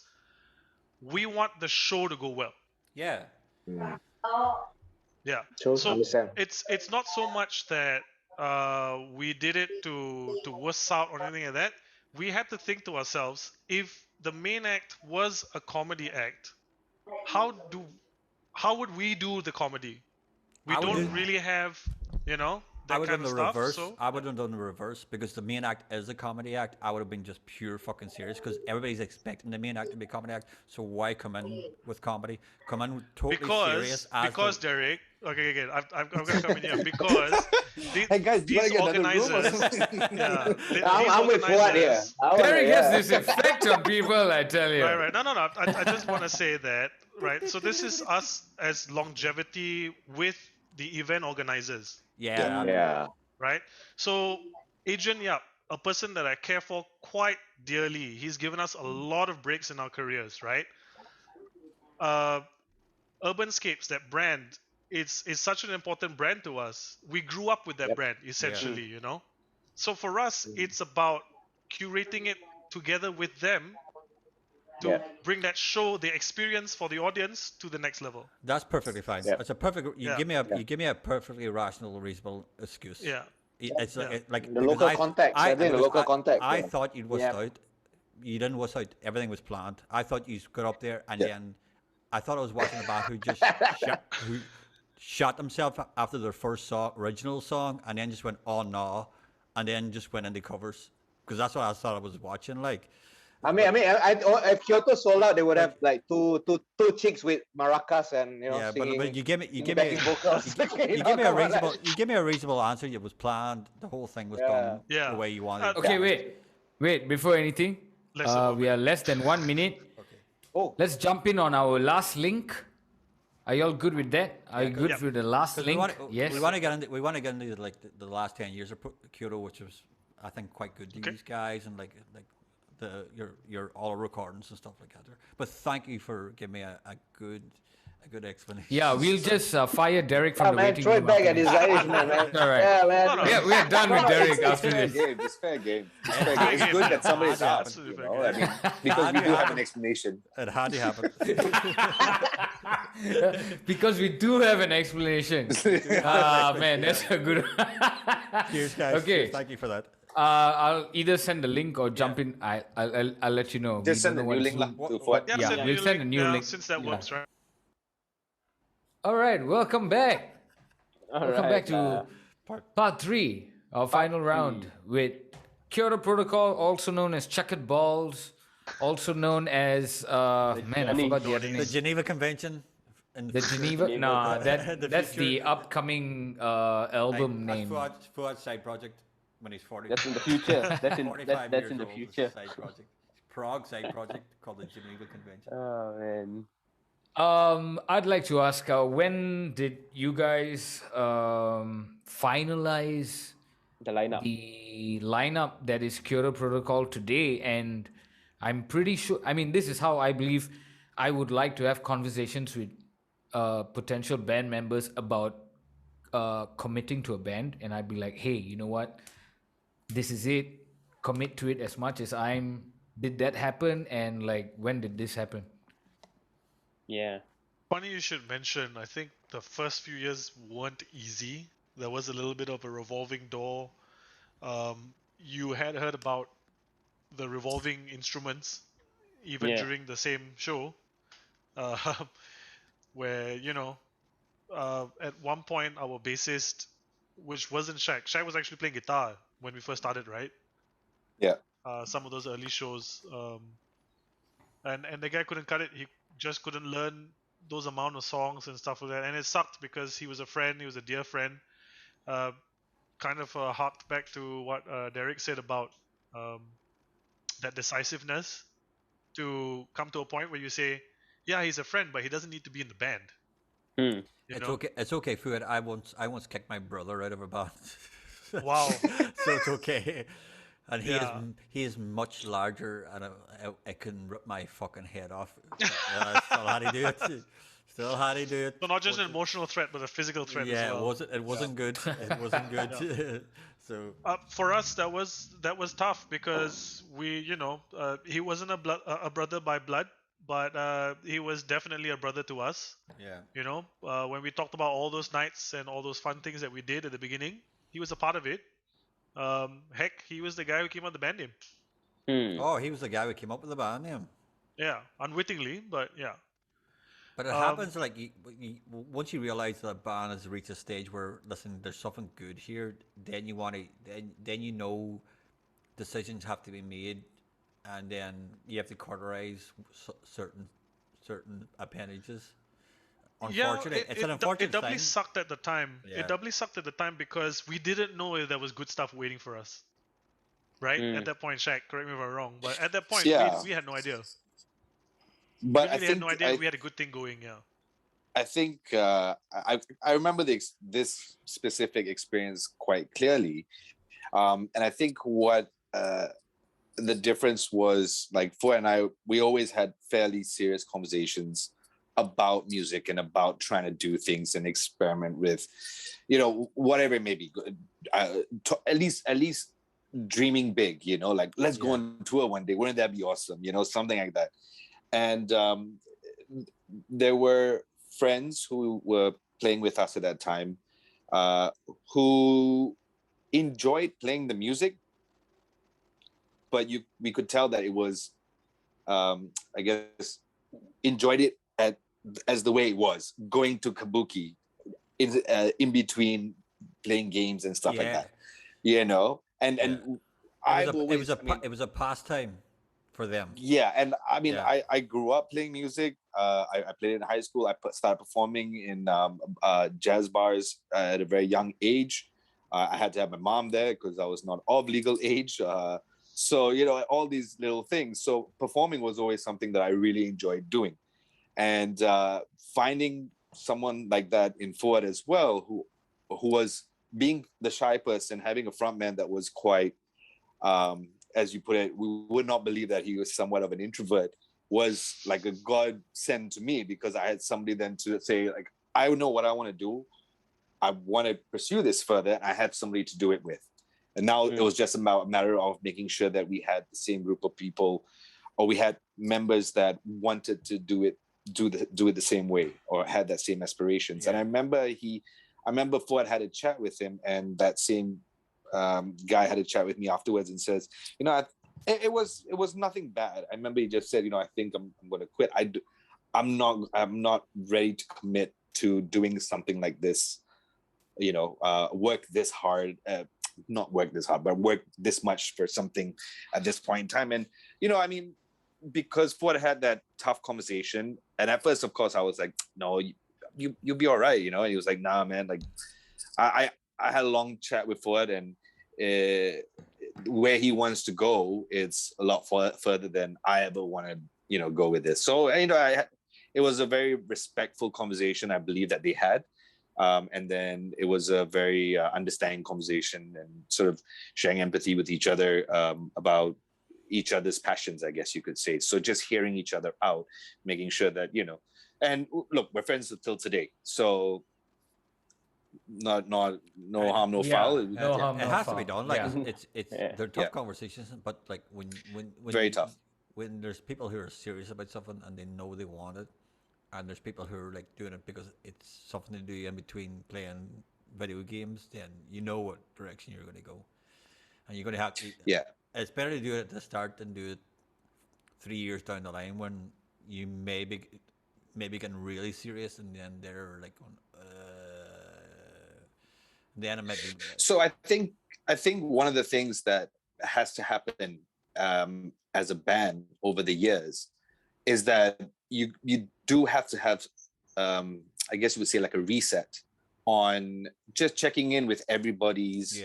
Speaker 4: we want the show to go well.
Speaker 2: Yeah.
Speaker 4: Yeah.
Speaker 1: True,
Speaker 4: So
Speaker 1: understand.
Speaker 4: it's not so much that we did it to wuss out or anything like that. We had to think to ourselves, if the main act was a comedy act, how would we do the comedy? We
Speaker 2: I would
Speaker 4: don't
Speaker 2: do-
Speaker 4: really have,
Speaker 2: I
Speaker 4: that
Speaker 2: would
Speaker 4: kind
Speaker 2: have
Speaker 4: of
Speaker 2: done the
Speaker 4: stuff.
Speaker 2: reverse.
Speaker 4: So
Speaker 2: I would have done the reverse because the main act is a comedy act. I would have been just pure fucking serious because everybody's expecting the main act to be a comedy act. So why come in with comedy? Come in totally serious
Speaker 4: because Derek, okay, again, I've got to come in here because
Speaker 5: Hey guys, do you
Speaker 4: these
Speaker 5: want to get another room or
Speaker 4: organizers,
Speaker 5: something?
Speaker 4: yeah,
Speaker 1: I'm with Fuad here.
Speaker 3: Derek has this effect on people, I tell you.
Speaker 4: Right. No. I just want to say that, right? So this is us as longevity with the event organizers,
Speaker 2: Yeah.
Speaker 1: Yeah.
Speaker 4: right? So Adrian Yap, a person that I care for quite dearly, he's given us a lot of breaks in our careers, right? Urbanscapes, that brand, it's such an important brand to us. We grew up with that brand, essentially, So for us, it's about curating it together with them to bring that show, the experience for the audience to the next level.
Speaker 2: That's perfectly fine.
Speaker 1: Yep.
Speaker 2: It's a perfect. You
Speaker 4: Yeah.
Speaker 2: give me a perfectly rational, reasonable excuse.
Speaker 4: Yeah.
Speaker 2: It's
Speaker 4: Yeah.
Speaker 2: like
Speaker 1: The
Speaker 2: because
Speaker 1: local context, I think the
Speaker 2: because
Speaker 1: local context,
Speaker 2: I
Speaker 1: yeah.
Speaker 2: thought you'd wussed out. You didn't wuss out. Everything was planned. I thought you got up there and then I thought I was watching a band who just who shot themselves after their first original song and then just went oh no, and then just went into covers because that's what I thought I was watching. Like,
Speaker 1: If Kyoto sold out, they would have like two chicks with maracas and
Speaker 2: yeah,
Speaker 1: singing.
Speaker 2: but you give me
Speaker 1: backing vocals.
Speaker 2: you give me a reasonable answer. It was planned. The whole thing was done
Speaker 4: Yeah.
Speaker 2: the way you wanted. it.
Speaker 3: Okay, wait. Before anything,
Speaker 4: Less than 1
Speaker 3: we are less than 1 minute.
Speaker 1: Oh.
Speaker 3: Let's jump in on our last link. Are you all good with that? Are you good
Speaker 4: Yep.
Speaker 3: with the last link? Yes.
Speaker 2: We want to get into like the last 10 years of Kyoto, which was I think quite good to these guys and like your all recordings and stuff like that. But thank you for giving me a a good explanation.
Speaker 3: Yeah, we'll just fire Derek from
Speaker 1: Yeah,
Speaker 3: the
Speaker 1: man,
Speaker 3: waiting
Speaker 1: throw
Speaker 3: room.
Speaker 1: it back
Speaker 3: after
Speaker 1: at
Speaker 3: this.
Speaker 1: his Irishman, man.
Speaker 3: All right.
Speaker 1: Yeah, man.
Speaker 4: No, no.
Speaker 3: Yeah, we are done with
Speaker 1: No,
Speaker 3: Derek
Speaker 1: it's
Speaker 3: after
Speaker 5: fair
Speaker 3: this.
Speaker 5: game. It's fair game. It's fair
Speaker 4: Fair
Speaker 5: game. It's
Speaker 4: game,
Speaker 5: good
Speaker 4: yeah.
Speaker 5: that somebody's
Speaker 2: Hard
Speaker 5: asked.
Speaker 4: Absolutely
Speaker 5: You
Speaker 4: fair
Speaker 5: know, I
Speaker 4: game.
Speaker 5: mean, because
Speaker 2: Hard
Speaker 5: we
Speaker 2: to
Speaker 5: do have
Speaker 2: happen.
Speaker 5: an explanation.
Speaker 2: It had to happen.
Speaker 3: Because we do have an explanation. Ah, man, that's a good.
Speaker 2: Cheers, guys.
Speaker 3: Okay.
Speaker 2: Cheers. Thank you for that.
Speaker 3: I'll either send the link or jump in. I'll let you know.
Speaker 5: Just
Speaker 3: We don't
Speaker 5: send a
Speaker 3: know
Speaker 5: new
Speaker 3: what
Speaker 5: link
Speaker 3: Zoom-
Speaker 5: lah to Fuad.
Speaker 4: Yeah,
Speaker 3: Yeah,
Speaker 4: send
Speaker 3: we'll
Speaker 4: me
Speaker 3: send a new link.
Speaker 4: since that
Speaker 3: Yeah.
Speaker 4: works, right?
Speaker 3: All right, welcome back. Welcome back to part 3, our final round with Kyoto Protocol, also known as Checkered Balls, also known as man, I forgot the other
Speaker 2: The
Speaker 3: name.
Speaker 2: Geneva Convention. And
Speaker 3: The Geneva? Nah, that's the upcoming album name.
Speaker 2: Fuad's side project when he's 40.
Speaker 6: That's in the future. That's in
Speaker 2: 45
Speaker 6: that's
Speaker 2: years
Speaker 6: in the
Speaker 2: old, it's a
Speaker 6: future.
Speaker 2: Side project. Prague side project called the Geneva Convention.
Speaker 6: Oh man.
Speaker 3: I'd like to ask, when did you guys finalize
Speaker 6: The lineup.
Speaker 3: the lineup that is Kyoto Protocol today? And I'm pretty sure, I mean, this is how I believe I would like to have conversations with potential band members about committing to a band. And I'd be like, hey, you know what? This is it. Commit to it as much as I'm. Did that happen? And like, when did this happen?
Speaker 6: Yeah.
Speaker 4: Funny you should mention. I think the first few years weren't easy. There was a little bit of a revolving door. You had heard about the revolving instruments, even
Speaker 6: Yeah.
Speaker 4: during the same show, uh, where at one point our bassist, which wasn't Shaq was actually playing guitar when we first started, right?
Speaker 5: Yeah.
Speaker 4: Some of those early shows, and the guy couldn't cut it. He just couldn't learn those amount of songs and stuff like that, and it sucked because he was a friend. He was a dear friend. Kind of harked back to what Derek said about that decisiveness to come to a point where you say, yeah, he's a friend, but he doesn't need to be in the band.
Speaker 6: Hmm.
Speaker 2: It's okay. It's okay, Fuad. I once kicked my brother out of a band.
Speaker 4: Wow.
Speaker 2: So it's okay. And
Speaker 4: Yeah.
Speaker 2: he is much larger, and I can rip my fucking head off. Still had to do it. Still had to do it.
Speaker 4: So not just an emotional threat, but a physical threat
Speaker 2: Yeah,
Speaker 4: as well.
Speaker 2: it wasn't good. It wasn't good. So
Speaker 4: For us, that was tough because we, he wasn't a brother by blood, but he was definitely a brother to us.
Speaker 2: yeah.
Speaker 4: When we talked about all those nights and all those fun things that we did at the beginning, he was a part of it. Heck, he was the guy who came up with the band name.
Speaker 6: Hmm.
Speaker 2: Oh, he was the guy who came up with the band name.
Speaker 4: Yeah, unwittingly, but yeah.
Speaker 2: But it happens like once you realize that a band has reached a stage where, listen, there's something good here, then you want to, then you know decisions have to be made, and then you have to cauterize certain appendages. Unfortunately, it's an unfortunate
Speaker 4: it doubly
Speaker 2: thing.
Speaker 4: sucked at the time.
Speaker 2: Yeah.
Speaker 4: It doubly sucked at the time because we didn't know if there was good stuff waiting for us. Right?
Speaker 6: Mm.
Speaker 4: At that point, Shaq, correct me if I'm wrong, but at that point,
Speaker 5: Yeah.
Speaker 4: we had no idea.
Speaker 5: But
Speaker 4: We
Speaker 5: I
Speaker 4: really had
Speaker 5: think
Speaker 4: no idea we had a good thing going, yeah.
Speaker 5: I think I remember this specific experience quite clearly, and I think what the difference was, like, Fuad and I, we always had fairly serious conversations about music and about trying to do things and experiment with, whatever it may be. At least dreaming big, like, let's go on tour one day. Wouldn't that be awesome? Something like that. And there were friends who were playing with us at that time who enjoyed playing the music, but we could tell that it was, I guess, enjoyed it as the way it was, going to Kabuki in between playing games and stuff like that, and
Speaker 2: It was a pastime for them.
Speaker 5: yeah, and I mean,
Speaker 2: Yeah.
Speaker 5: I grew up playing music. I played in high school. I started performing in jazz bars at a very young age. I had to have my mom there because I was not of legal age. So, all these little things. So performing was always something that I really enjoyed doing. And finding someone like that in Fuad as well, who was being the shy person, having a front man that was quite, as you put it, we would not believe that he was somewhat of an introvert. was like a godsend to me, because I had somebody then to say, like, I know what I want to do. I want to pursue this further. And I had somebody to do it with. And now it was just a matter of making sure that we had the same group of people, or we had members that wanted to do it the same way, or had that same aspirations.
Speaker 2: Yeah.
Speaker 5: And I remember Ford had a chat with him, and that same guy had a chat with me afterwards and says, it was nothing bad. I remember he just said, I think I'm going to quit. I'm not ready to commit to doing something like this. Work this hard. Not work this hard, but work this much for something at this point in time. And because Ford had that tough conversation, and at first, of course, I was like, no, you'll be all right, and he was like, nah, man, like I had a long chat with Ford, and where he wants to go, it's a lot further than I ever wanted, go with this. So it was a very respectful conversation, I believe, that they had. And then it was a very understanding conversation, and sort of sharing empathy with each other about each other's passions, I guess you could say. So just hearing each other out, making sure that, and look, we're friends till today. So no harm, no foul.
Speaker 3: No harm,
Speaker 2: It
Speaker 3: no
Speaker 2: has
Speaker 3: foul.
Speaker 2: to be done. Like
Speaker 3: Yeah.
Speaker 2: it's
Speaker 6: Yeah.
Speaker 2: they're tough
Speaker 5: Yeah.
Speaker 2: conversations, but like when
Speaker 5: Very tough.
Speaker 2: when there's people who are serious about something and they know they want it, and there's people who are like doing it because it's something to do in between playing video games, then you know what direction you're going to go, and you're going to have to.
Speaker 5: Yeah.
Speaker 2: It's better to do it at the start than do it 3 years down the line when you maybe getting really serious, and then they're like, then it might be.
Speaker 5: So I think one of the things that has to happen as a band over the years is that you do have to have I guess you would say, like, a reset on just checking in with everybody's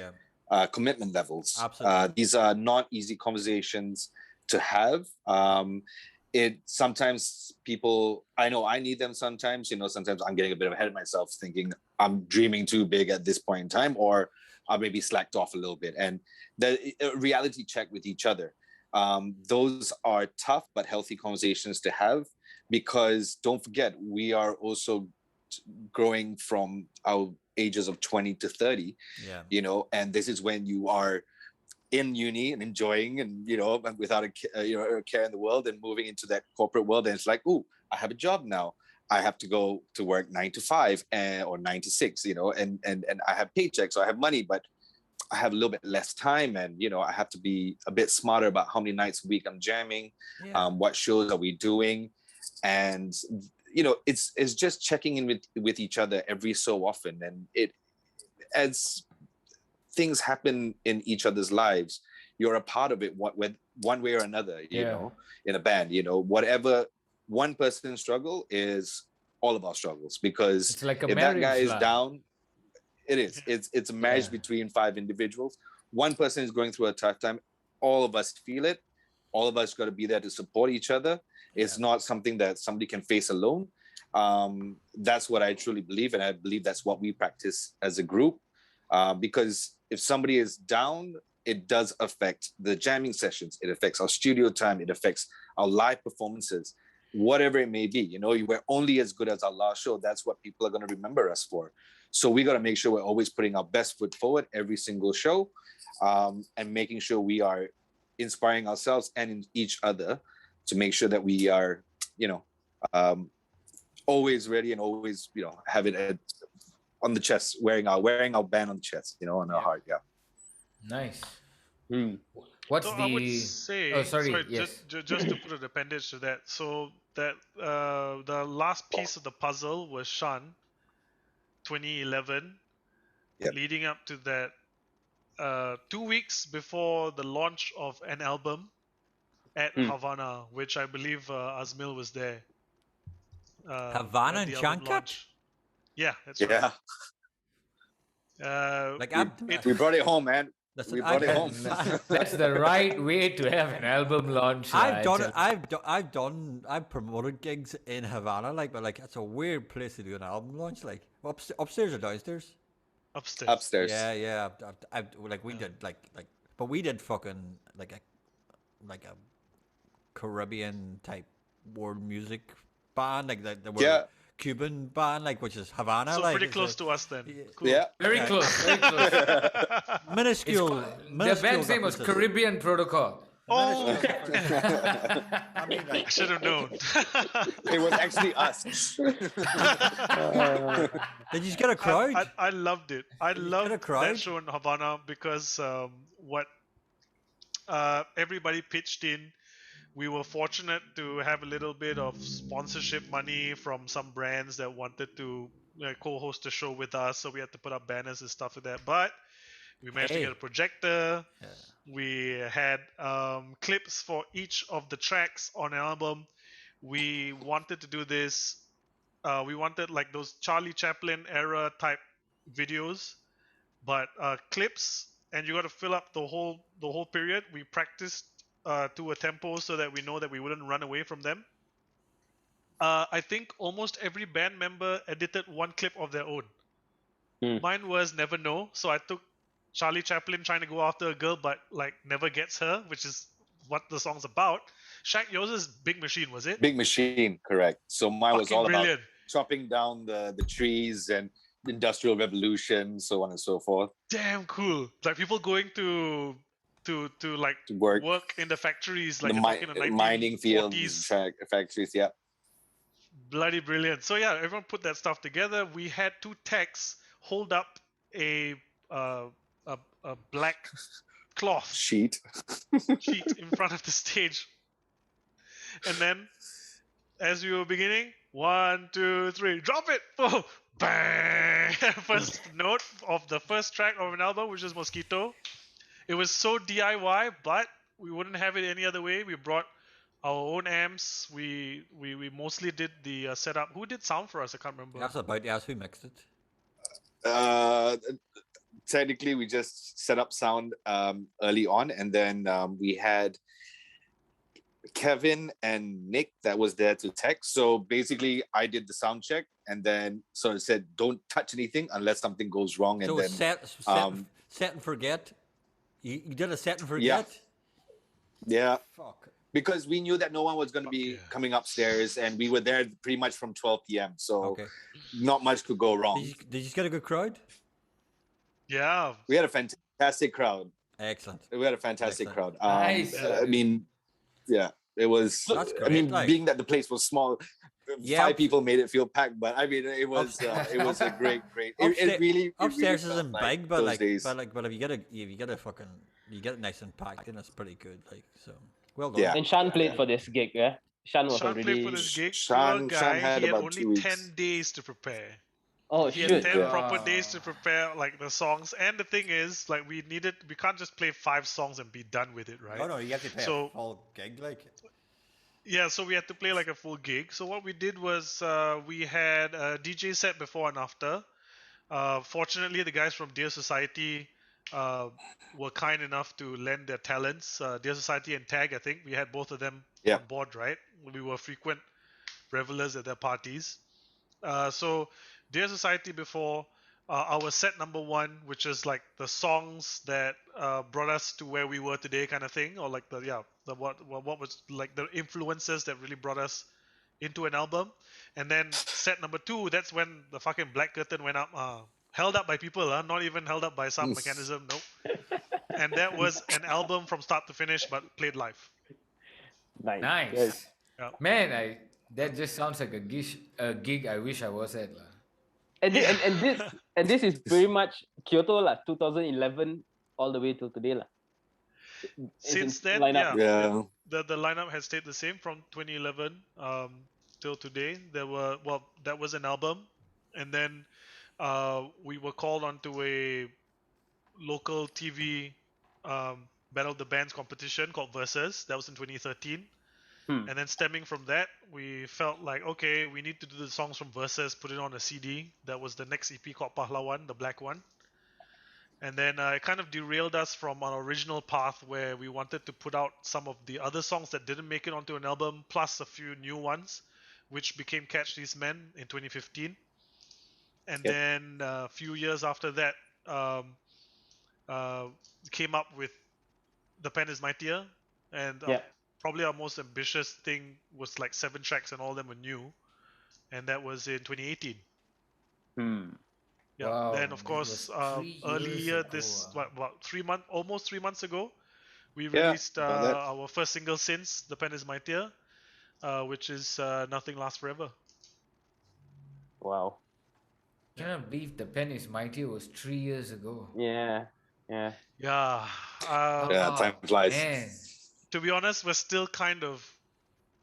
Speaker 5: commitment levels.
Speaker 2: Absolutely.
Speaker 5: These are not easy conversations to have. It sometimes people, I know I need them sometimes. Sometimes I'm getting a bit ahead of myself, thinking I'm dreaming too big at this point in time, or I maybe slacked off a little bit. And the reality check with each other. Those are tough but healthy conversations to have, because don't forget, we are also growing from our ages of 20 to 30, and this is when you are in uni and enjoying, and without a care in the world, and moving into that corporate world, and it's like, oh, I have a job now. I have to go to work 9 to 5 or 9 to 6, and I have paychecks, so I have money, but I have a little bit less time, and I have to be a bit smarter about how many nights a week I'm jamming. What shows are we doing? And it's just checking in with each other every so often, and as things happen in each other's lives, you're a part of it with one way or another, in a band. Whatever one person's struggle is all of our struggles, because
Speaker 3: It's like a
Speaker 5: if that
Speaker 3: marriage,
Speaker 5: guy is
Speaker 3: lah.
Speaker 5: down, it's a marriage between 5 individuals. One person is going through a tough time, all of us feel it, all of us got to be there to support each other. It's not something that somebody can face alone. That's what I truly believe, and I believe that's what we practice as a group. Because if somebody is down, it does affect the jamming sessions. It affects our studio time. It affects our live performances, whatever it may be. We're only as good as our last show. That's what people are going to remember us for. So we got to make sure we're always putting our best foot forward every single show, and making sure we are inspiring ourselves and in each other to make sure that we are, always ready, and always, have it on the chest, wearing our band on the chest, on our heart. Yeah.
Speaker 3: Nice.
Speaker 6: Hmm.
Speaker 3: What's
Speaker 4: So
Speaker 3: the?
Speaker 4: I would say,
Speaker 3: Oh, sorry. Yes.
Speaker 4: just to put an appendage to that. So that the last piece of the puzzle was Shan, 2011,
Speaker 5: Yep.
Speaker 4: leading up to that. 2 weeks before the launch of an album at Havana, which I believe Azmil was there.
Speaker 2: Havana
Speaker 4: at
Speaker 2: and
Speaker 4: the album
Speaker 2: Chankat?
Speaker 4: launch. Yeah, that's
Speaker 5: Yeah.
Speaker 4: right.
Speaker 2: Like
Speaker 5: We brought it home, man.
Speaker 2: listen,
Speaker 5: We brought it home.
Speaker 3: That's the right way to have an album launch.
Speaker 2: I've done it.
Speaker 3: it.
Speaker 2: I've promoted gigs in Havana, but it's a weird place to do an album launch. Like upstairs or downstairs?
Speaker 4: Upstairs.
Speaker 5: Upstairs.
Speaker 2: Yeah. We did but we did fucking like a Caribbean type world music band, like that were
Speaker 5: Yeah.
Speaker 2: Cuban band, like which is Havana,
Speaker 4: So
Speaker 2: like
Speaker 4: pretty
Speaker 2: it's
Speaker 4: close
Speaker 2: like,
Speaker 4: to us then. Cool.
Speaker 5: Yeah.
Speaker 3: Very
Speaker 2: Yeah.
Speaker 3: close, very close.
Speaker 2: minuscule.
Speaker 3: The
Speaker 2: minuscule
Speaker 3: band's name was
Speaker 2: differences.
Speaker 3: Caribbean Protocol.
Speaker 4: Oh,
Speaker 2: Minuscule differences. I mean,
Speaker 4: I
Speaker 2: like,
Speaker 4: should have known.
Speaker 5: It was actually us.
Speaker 2: did you just get a crowd?
Speaker 4: I loved it. I
Speaker 2: Did you get a
Speaker 4: loved that
Speaker 2: crowd?
Speaker 4: show in Havana because what everybody pitched in. We were fortunate to have a little bit of sponsorship money from some brands that wanted to co-host the show with us, so we had to put up banners and stuff like that. But we managed to
Speaker 2: Hey.
Speaker 4: get a projector.
Speaker 2: Yeah.
Speaker 4: We had clips for each of the tracks on an album. We wanted to do this. We wanted like those Charlie Chaplin era type videos, but clips, and you got to fill up the whole period. We practiced to a tempo so that we know that we wouldn't run away from them. I think almost every band member edited one clip of their own. Mine was Never Know, so I took Charlie Chaplin trying to go after a girl but like never gets her, which is what the song's about. Shaq, yours is Big Machine, was it?
Speaker 5: Big Machine, correct. So mine was
Speaker 4: Fucking
Speaker 5: all
Speaker 4: brilliant.
Speaker 5: about chopping down the trees and the Industrial Revolution, so on and so forth.
Speaker 4: Damn cool. Like people going to like
Speaker 5: To work.
Speaker 4: in the factories, like
Speaker 5: The
Speaker 4: you're talking the
Speaker 5: mining
Speaker 4: 1940s.
Speaker 5: fields, factories, yeah.
Speaker 4: Bloody brilliant. So yeah, everyone put that stuff together. We had two techs hold up a uh, a black cloth
Speaker 5: Sheet.
Speaker 4: sheet in front of the stage, and then as we were beginning, 1, 2, 3, drop it, boom, bang. First note of the first track of an album, which is Mosquito. It was so DIY, but we wouldn't have it any other way. We brought our own amps. We mostly did the setup. Who did sound for us? I can't remember.
Speaker 2: That's about as we mixed it.
Speaker 5: Technically, we just set up sound early on, and then we had Kevin and Nick that was there to text. So basically, I did the sound check, and then sort of said, "Don't touch anything unless something goes wrong." And
Speaker 2: So
Speaker 5: then
Speaker 2: set and forget. You did a set and forget.
Speaker 5: yeah,
Speaker 2: Fuck.
Speaker 5: because we knew that no one was going to be coming upstairs, and we were there pretty much from 12 p.m. So
Speaker 2: Okay.
Speaker 5: not much could go wrong.
Speaker 2: Did you just get a good crowd?
Speaker 4: Yeah.
Speaker 5: We had a fantastic crowd.
Speaker 2: Excellent.
Speaker 5: We had a fantastic
Speaker 2: Excellent.
Speaker 5: crowd.
Speaker 3: Nice.
Speaker 5: I mean, yeah, it was.
Speaker 2: That's
Speaker 5: I mean,
Speaker 2: great, like-
Speaker 5: being that the place was small,
Speaker 2: Yeah,
Speaker 5: 5 people made it feel packed. But I mean, it was a great.
Speaker 2: Upstairs
Speaker 5: felt
Speaker 2: isn't
Speaker 5: like
Speaker 2: big, but
Speaker 5: those
Speaker 2: like,
Speaker 5: days.
Speaker 2: but if you get a fucking, you get it nice and packed, then that's pretty good. Like, so well done.
Speaker 5: Yeah.
Speaker 6: And Shan played for this gig, yeah? Shan was
Speaker 4: Sean played
Speaker 6: already...
Speaker 4: for this gig.
Speaker 5: Sean-
Speaker 4: Poor
Speaker 5: Sean
Speaker 4: guy,
Speaker 5: had
Speaker 4: he had
Speaker 5: about
Speaker 4: only
Speaker 5: 2 weeks.
Speaker 4: 10 days to prepare.
Speaker 6: Oh,
Speaker 4: He had
Speaker 6: shit.
Speaker 4: 10
Speaker 5: Yeah.
Speaker 4: proper days to prepare like the songs. And the thing is, like we can't just play 5 songs and be done with it, right?
Speaker 2: No, you have to play
Speaker 4: So-
Speaker 2: a full gig, like.
Speaker 4: Yeah, so we had to play like a full gig. So what we did was we had a DJ set before and after. Fortunately, the guys from Dear Society were kind enough to lend their talents. Dear Society and Tag, I think we had both of them
Speaker 5: Yeah.
Speaker 4: on board, right? We were frequent revelers at their parties. So Dear Society before our set number 1, which is like the songs that brought us to where we were today, kind of thing, or like what was like the influences that really brought us into an album. And then set number 2, that's when the fucking black curtain went up, held up by people, not even held up by some mechanism, nope. And that was an album from start to finish, but played live.
Speaker 6: Nice.
Speaker 3: Nice.
Speaker 6: Yes.
Speaker 4: Yeah.
Speaker 3: Man, that just sounds like a gig I wish I was at. lah.
Speaker 6: And this is very much Kyoto lah, 2011 all the way till today lah.
Speaker 4: Since then,
Speaker 6: lineup.
Speaker 4: yeah,
Speaker 5: Yeah.
Speaker 4: the lineup has stayed the same from 2011 till today. That was an album, and then we were called onto a local TV Battle of the Bands competition called Versus. That was in 2013. And then stemming from that, we felt like, okay, we need to do the songs from Versus, put it on a CD. That was the next EP called Pahlawan, the black one. And then it kind of derailed us from our original path where we wanted to put out some of the other songs that didn't make it onto an album, plus a few new ones, which became Catch These Men in 2015. And
Speaker 5: Yep.
Speaker 4: then a few years after that, came up with The Pen is Mightier. And
Speaker 6: Yeah.
Speaker 4: probably our most ambitious thing was like 7 tracks and all of them were new, and that was in 2018. Yeah.
Speaker 3: Wow,
Speaker 4: Then of
Speaker 3: that
Speaker 4: course,
Speaker 3: was 3 years
Speaker 4: earlier
Speaker 3: ago.
Speaker 4: this about 3 months, almost 3 months ago, we
Speaker 5: Yeah,
Speaker 4: released
Speaker 5: about that.
Speaker 4: our first single since "The Pen Is Mightier," which is "Nothing Lasts Forever."
Speaker 6: Wow.
Speaker 3: Cannot believe the pen is mighty was 3 years ago.
Speaker 6: Yeah. Yeah.
Speaker 4: Yeah.
Speaker 5: Yeah, time flies.
Speaker 3: Man.
Speaker 4: To be honest, we're still kind of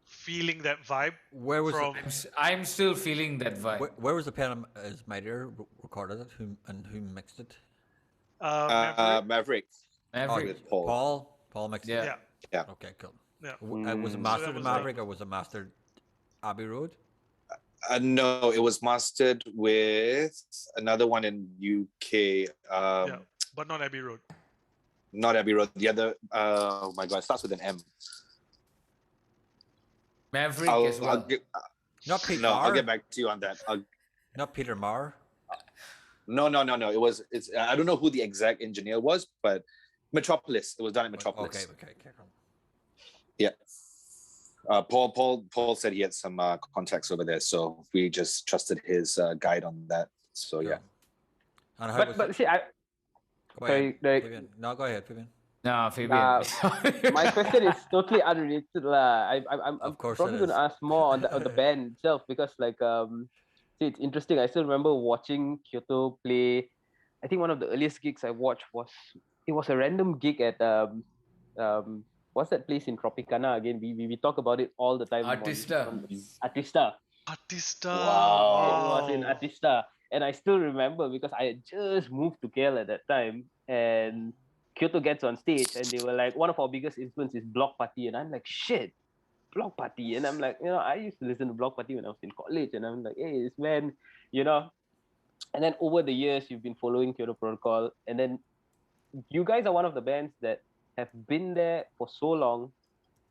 Speaker 4: feeling that vibe
Speaker 2: Where was
Speaker 4: from.
Speaker 3: I'm still feeling that vibe.
Speaker 2: where was the pen is mightier recorded it? Who mixed it?
Speaker 4: Maverick.
Speaker 5: Maverick
Speaker 3: Maverick.
Speaker 5: with Paul.
Speaker 2: Paul mixed
Speaker 3: Yeah.
Speaker 2: it.
Speaker 5: Yeah.
Speaker 2: Okay, cool.
Speaker 4: Yeah.
Speaker 2: Was it
Speaker 6: Mm.
Speaker 2: mastered in
Speaker 4: was like-
Speaker 2: Maverick or was it mastered Abbey Road?
Speaker 5: No, it was mastered with another one in UK.
Speaker 4: Yeah, but not Abbey Road.
Speaker 5: Not Abbey Road. The other. Oh my God, it starts with an M.
Speaker 3: Maverick
Speaker 5: I'll,
Speaker 3: as well.
Speaker 2: Not Pete
Speaker 5: no,
Speaker 2: Marr.
Speaker 5: I'll get back to you on that.
Speaker 2: Not Peter Marr.
Speaker 5: No. It's. I don't know who the exact engineer was, but Metropolis. It was done at Metropolis.
Speaker 2: Okay.
Speaker 5: Yeah. Paul said he had some contacts over there, so we just trusted his guide on that. So yeah.
Speaker 2: And how was
Speaker 6: But
Speaker 2: it?
Speaker 6: see, I
Speaker 2: Go
Speaker 6: sorry,
Speaker 2: ahead,
Speaker 6: Derek.
Speaker 2: Fabian. No, go ahead, Fabian.
Speaker 3: No, Fabian.
Speaker 6: my question is totally unrelated lah. I'm
Speaker 2: Of course
Speaker 6: probably
Speaker 2: it
Speaker 6: going
Speaker 2: is.
Speaker 6: to ask more on the band itself because see, it's interesting. I still remember watching Kyoto play. I think one of the earliest gigs I watched was a random gig at what's that place in Tropicana again? We talk about it all the time.
Speaker 3: Artista.
Speaker 6: Artista.
Speaker 4: Artista.
Speaker 6: It was in
Speaker 4: Wow.
Speaker 6: Artista. And I still remember because I had just moved to KL at that time. And Kyoto gets on stage and they were like, one of our biggest influences is Block Party. And I'm like, shit, Block Party. And I'm like, I used to listen to Block Party when I was in college. And I'm like, hey, this man, And then over the years, you've been following Kyoto Protocol. And then you guys are one of the bands that have been there for so long,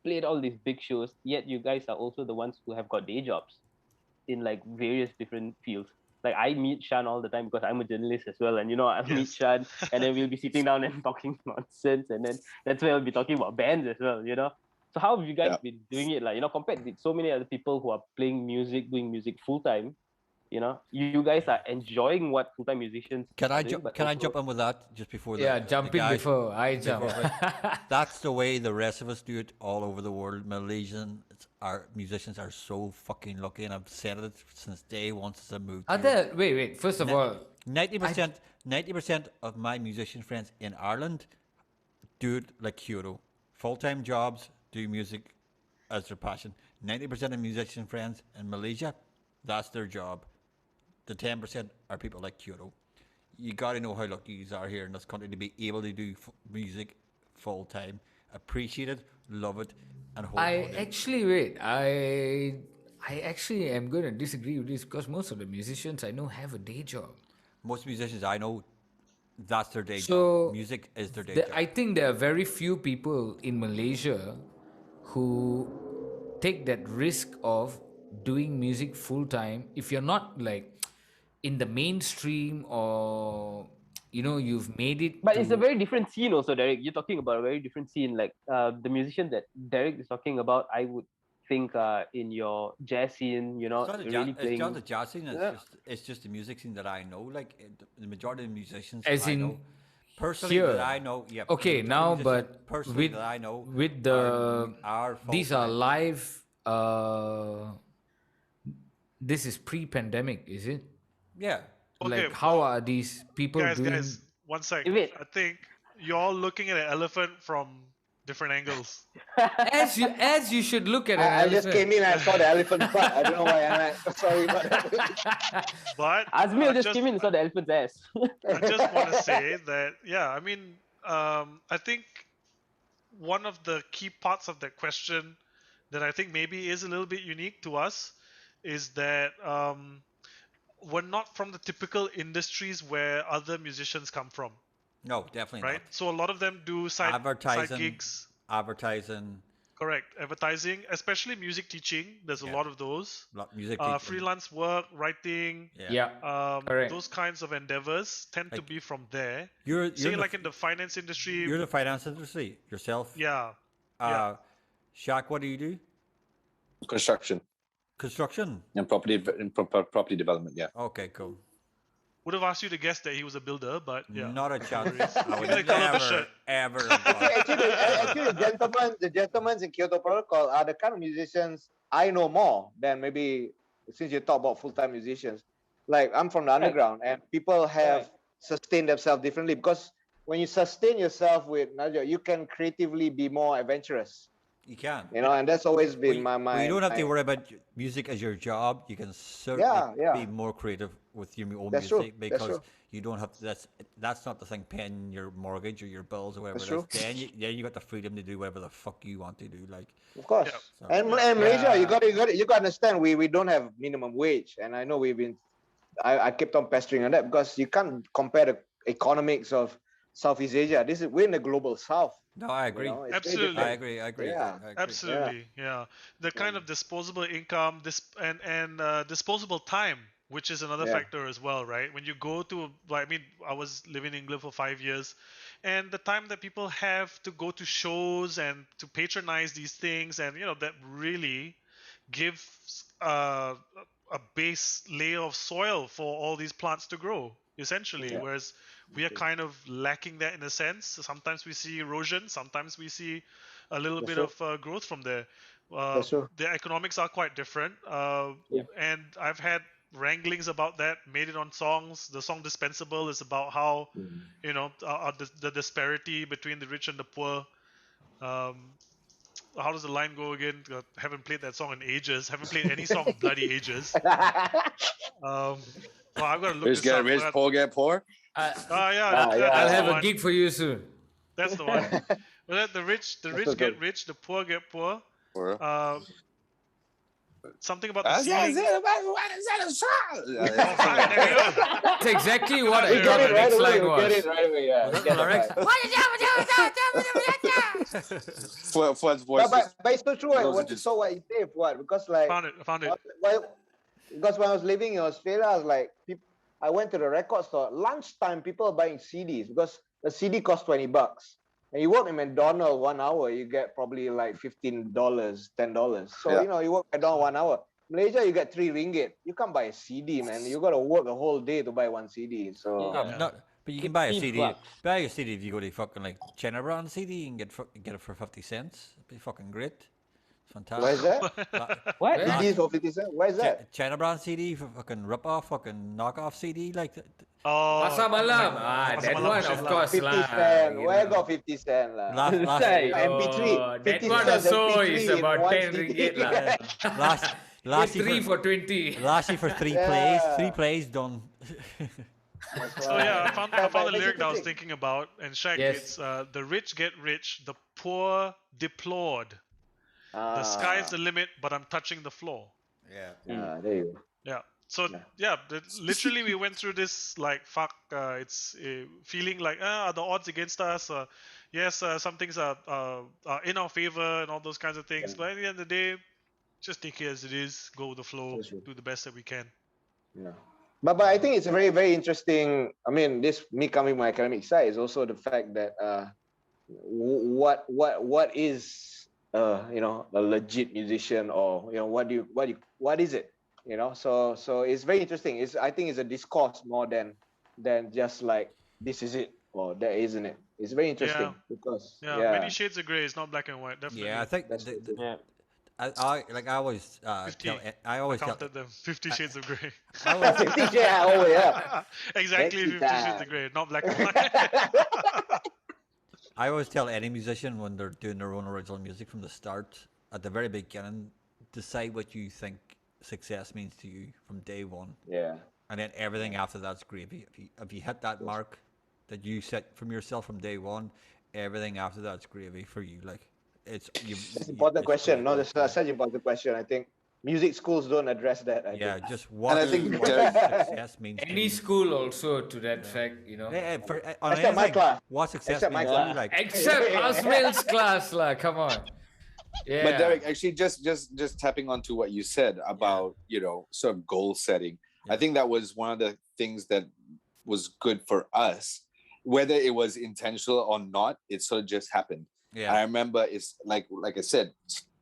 Speaker 6: played all these big shows, yet you guys are also the ones who have got day jobs in like various different fields. Like I meet Shan all the time because I'm a journalist as well, and I meet
Speaker 4: Yes.
Speaker 6: Shan, and then we'll be sitting down and talking nonsense, and then that's where we'll be talking about bands as well. So how have you guys been doing it? Like compared with so many other people who are playing music, doing music full time, you guys are enjoying what full time musicians.
Speaker 2: Can I
Speaker 6: are doing,
Speaker 2: jump?
Speaker 6: but
Speaker 2: Can I
Speaker 6: also-
Speaker 2: jump in with that just before the
Speaker 3: Yeah,
Speaker 2: the
Speaker 3: jump in
Speaker 2: guys-
Speaker 3: before I jump.
Speaker 2: That's the way the rest of us do it all over the world. Our musicians are so fucking lucky, and I've said it since day one since I moved.
Speaker 3: Are
Speaker 2: here.
Speaker 3: there, wait, first of all,
Speaker 2: 90% of my musician friends in Ireland do it like Kyoto. Full-time jobs, do music as their passion. 90% of musician friends in Malaysia, that's their job. The 10% are people like Kyoto. You got to know how lucky you are here in this country to be able to do music full-time. Appreciate it, love it, and hold
Speaker 3: I
Speaker 2: on to it.
Speaker 3: actually wait. I actually am going to disagree with this because most of the musicians I know have a day job.
Speaker 2: Most musicians I know, that's their day
Speaker 3: So,
Speaker 2: job. Music is their day job.
Speaker 3: I think there are very few people in Malaysia who take that risk of doing music full time if you're not like in the mainstream or you've made it.
Speaker 6: But it's a very different scene also, Derek. You're talking about a very different scene. Like the musician that Derek is talking about, I would think in your jazz scene,
Speaker 2: It's not,
Speaker 6: really
Speaker 2: it's
Speaker 6: playing.
Speaker 2: not the jazz scene.
Speaker 6: Yeah.
Speaker 2: It's just the music scene that I know. Like the majority of the musicians
Speaker 3: As
Speaker 2: I
Speaker 3: in
Speaker 2: know, personally
Speaker 3: here.
Speaker 2: that I know. Yeah.
Speaker 3: Okay,
Speaker 2: the majority
Speaker 3: now,
Speaker 2: of musicians
Speaker 3: but
Speaker 2: personally
Speaker 3: with
Speaker 2: that I know
Speaker 3: with the
Speaker 2: are
Speaker 3: these are
Speaker 2: full-time.
Speaker 3: live. This is pre-pandemic, is it?
Speaker 2: Yeah.
Speaker 4: Okay,
Speaker 3: Like, how are these people doing?
Speaker 4: guys, one sec.
Speaker 6: Wait.
Speaker 4: I think you're all looking at an elephant from different angles.
Speaker 3: As you should look at an
Speaker 1: I just
Speaker 3: elephant.
Speaker 1: came in and I saw the elephant butt. I don't know why. I'm like, sorry about that.
Speaker 4: But
Speaker 6: Azmir
Speaker 4: I
Speaker 6: just came in and saw the elephant's ass.
Speaker 4: I just want to say that, I mean, I think one of the key parts of that question that I think maybe is a little bit unique to us is that we're not from the typical industries where other musicians come from,
Speaker 2: No, definitely
Speaker 4: right? So a lot of them do side
Speaker 2: Advertising.
Speaker 4: gigs.
Speaker 2: Advertising,
Speaker 4: Correct. Advertising, especially music teaching. There's a
Speaker 2: Yeah.
Speaker 4: lot of those.
Speaker 2: music. teaching.
Speaker 4: Freelance work, writing,
Speaker 3: Yeah. Correct.
Speaker 4: those kinds of endeavors tend to
Speaker 2: Like,
Speaker 4: be from there.
Speaker 2: You're
Speaker 4: Say
Speaker 2: the,
Speaker 4: like in the finance industry.
Speaker 2: you're the finance industry yourself.
Speaker 4: Yeah.
Speaker 2: Uh, Shaq, what do you do?
Speaker 5: Construction
Speaker 2: Construction.
Speaker 5: and property development. Yeah.
Speaker 2: Okay, cool.
Speaker 4: Would have asked you to guess that he was a builder, but yeah.
Speaker 2: Not a
Speaker 4: no
Speaker 2: chance.
Speaker 4: worries.
Speaker 2: I
Speaker 4: Give
Speaker 2: would
Speaker 4: me the color of the
Speaker 2: never,
Speaker 4: shirt.
Speaker 2: ever have got it.
Speaker 1: Actually, the gentlemen in Kyoto Protocol are the kind of musicians I know more than maybe since you talk about full-time musicians. Like I'm from the underground, and people have sustained themselves differently because when you sustain yourself with Najo, you can creatively be more adventurous.
Speaker 2: You can.
Speaker 1: You know, and that's always been
Speaker 2: Well,
Speaker 1: my.
Speaker 2: you don't have to worry about music as your job. You can certainly
Speaker 1: Yeah.
Speaker 2: be more creative with your own
Speaker 1: That's true.
Speaker 2: music
Speaker 1: That's
Speaker 2: because
Speaker 1: true.
Speaker 2: you don't have to, that's not the thing paying your mortgage or your bills or whatever
Speaker 1: That's
Speaker 2: it is.
Speaker 1: true.
Speaker 2: Then you got the freedom to do whatever the fuck you want to do. Like,
Speaker 1: Of course.
Speaker 4: Yeah.
Speaker 2: So-
Speaker 1: And Malaysia, you got to understand we don't have minimum wage, and I know I kept on pestering on that because you can't compare the economics of Southeast Asia. We're in the global South.
Speaker 2: no, I agree.
Speaker 1: You know, it's very
Speaker 4: Absolutely.
Speaker 1: different.
Speaker 2: I agree.
Speaker 1: Yeah.
Speaker 2: I agree.
Speaker 4: Absolutely, yeah. The kind of disposable income, and disposable time, which is another
Speaker 1: Yeah.
Speaker 4: factor as well, right? When you go to, like, I mean, I was living in England for 5 years, and the time that people have to go to shows and to patronize these things, and that really gives a base layer of soil for all these plants to grow, essentially.
Speaker 1: Yeah.
Speaker 4: Whereas we are kind of lacking that in a sense. Sometimes we see erosion, sometimes we see a little
Speaker 1: That's
Speaker 4: bit
Speaker 1: true.
Speaker 4: of growth from there.
Speaker 1: That's true.
Speaker 4: The economics are quite different, and I've had wranglings about that. Made it on songs. The song "Dispensable" is about how the disparity between the rich and the poor. How does the line go again? Haven't played that song in ages. Haven't played any song in bloody ages. Well, I've got to look
Speaker 5: Rich
Speaker 4: this
Speaker 5: get
Speaker 4: up.
Speaker 5: rich, poor get poor.
Speaker 4: Yeah,
Speaker 1: yeah.
Speaker 4: that's
Speaker 3: I'll
Speaker 4: the
Speaker 3: have a
Speaker 4: one.
Speaker 3: gig for you soon.
Speaker 4: That's the one. Well, the rich
Speaker 1: so
Speaker 4: get
Speaker 1: good.
Speaker 4: rich, the poor get poor.
Speaker 5: Poor.
Speaker 4: Something about the ceiling. There we go.
Speaker 3: That's exactly what I
Speaker 1: We
Speaker 3: thought
Speaker 1: get
Speaker 3: the
Speaker 1: it right
Speaker 3: next
Speaker 1: away.
Speaker 3: line
Speaker 1: We get
Speaker 3: was.
Speaker 1: it right away. Yeah.
Speaker 2: Was that
Speaker 1: Get
Speaker 2: the
Speaker 1: it
Speaker 2: lyrics?
Speaker 1: right.
Speaker 5: Fuad's voice.
Speaker 1: But it's so true.
Speaker 5: those are
Speaker 1: What
Speaker 5: just-
Speaker 1: so what you say, what? Because like
Speaker 4: I found it.
Speaker 1: because when I was living in Australia, I was like, I went to the record store. Lunchtime, people are buying CDs because the CD costs $20. And you work in McDonald's 1 hour, you get probably like $15, $10. So
Speaker 5: Yeah.
Speaker 1: you work McDonald's 1 hour. Malaysia, you get RM3. You can't buy a CD, man. You got to work a whole day to buy one CD. So
Speaker 2: No, but you can buy a
Speaker 6: 15
Speaker 2: CD.
Speaker 6: bucks.
Speaker 2: Buy a CD if you go to fucking like China brand CD and get it for 50 cents. It'd be fucking great. Fantastic.
Speaker 1: where is that?
Speaker 6: What?
Speaker 3: Yeah.
Speaker 1: CDs for 50 cents? Where is that?
Speaker 2: China brand CD for fucking rip-off, fucking knockoff CD like that.
Speaker 4: Oh,
Speaker 3: Pasar Malam. That
Speaker 4: Pasar Malam
Speaker 3: one,
Speaker 4: shit
Speaker 3: of
Speaker 4: lah.
Speaker 3: course
Speaker 1: 50
Speaker 3: lah.
Speaker 1: cents.
Speaker 3: you
Speaker 1: Where
Speaker 3: know.
Speaker 1: got 50 cents?
Speaker 2: Last,
Speaker 6: Say.
Speaker 1: MP3.
Speaker 3: Oh,
Speaker 1: 50
Speaker 3: that one
Speaker 1: cents
Speaker 3: also
Speaker 1: MP3
Speaker 3: is
Speaker 1: in
Speaker 3: about
Speaker 1: one
Speaker 3: 10
Speaker 1: CD.
Speaker 3: ringgit lah.
Speaker 2: last,
Speaker 3: Get
Speaker 2: last
Speaker 3: 3 for 20.
Speaker 2: Lastly for three
Speaker 1: Yeah.
Speaker 2: plays. 3 plays done.
Speaker 4: So yeah, I found the
Speaker 1: But
Speaker 4: lyric that I was
Speaker 1: interesting.
Speaker 4: thinking about, and Shaq,
Speaker 3: Yes.
Speaker 4: it's the rich get rich, the poor deplored. The
Speaker 1: Ah,
Speaker 4: sky's the limit, but I'm touching the floor.
Speaker 2: Yeah.
Speaker 1: there you go.
Speaker 4: Yeah. So literally we went through this like fuck. It's feeling like are the odds against us? Yes, some things are in our favor and all those kinds of things.
Speaker 1: Yeah.
Speaker 4: But at the end of the day, just take it as it is. Go with the flow.
Speaker 1: That's true.
Speaker 4: Do the best that we can.
Speaker 1: Yeah. But I think it's a very, very interesting. I mean, this me coming from my academic side is also the fact that what is a legit musician, or what is it? So it's very interesting. I think it's a discourse more than just like this is it or that isn't it. It's very interesting because
Speaker 4: Many shades of gray. It's not black and white. Definitely.
Speaker 2: Yeah, I think
Speaker 1: That's true.
Speaker 6: Yeah.
Speaker 2: I always
Speaker 4: 50.
Speaker 2: I always tell
Speaker 4: Counted them. 50 shades of gray.
Speaker 2: I always,
Speaker 1: 50 yeah, oh yeah.
Speaker 4: Exactly
Speaker 1: Sexy
Speaker 4: 50 shades
Speaker 1: time.
Speaker 4: of gray. Not black and white.
Speaker 2: I always tell any musician when they're doing their own original music from the start, at the very beginning, decide what you think success means to you from day one,
Speaker 1: Yeah.
Speaker 2: and then everything after that's gravy. If you hit that mark that you set from yourself from day one, everything after that's gravy for you. Like it's
Speaker 1: That's an important question. No, that's such an important question. I think music schools don't address that. I
Speaker 2: Yeah,
Speaker 1: think.
Speaker 2: just what,
Speaker 5: I think
Speaker 2: what success means. to
Speaker 3: Any
Speaker 2: you.
Speaker 3: school also to that fact,
Speaker 2: On
Speaker 1: Except my
Speaker 2: anything,
Speaker 1: class.
Speaker 2: what success
Speaker 1: Except my
Speaker 2: means to you,
Speaker 1: class.
Speaker 2: like
Speaker 3: Except Asmail's class lah. Come on. Yeah.
Speaker 5: But Derek, actually, just tapping onto what you said about sort of goal setting. I think that was one of the things that was good for us, whether it was intentional or not. It sort of just happened.
Speaker 2: yeah,
Speaker 5: I remember it's like I said,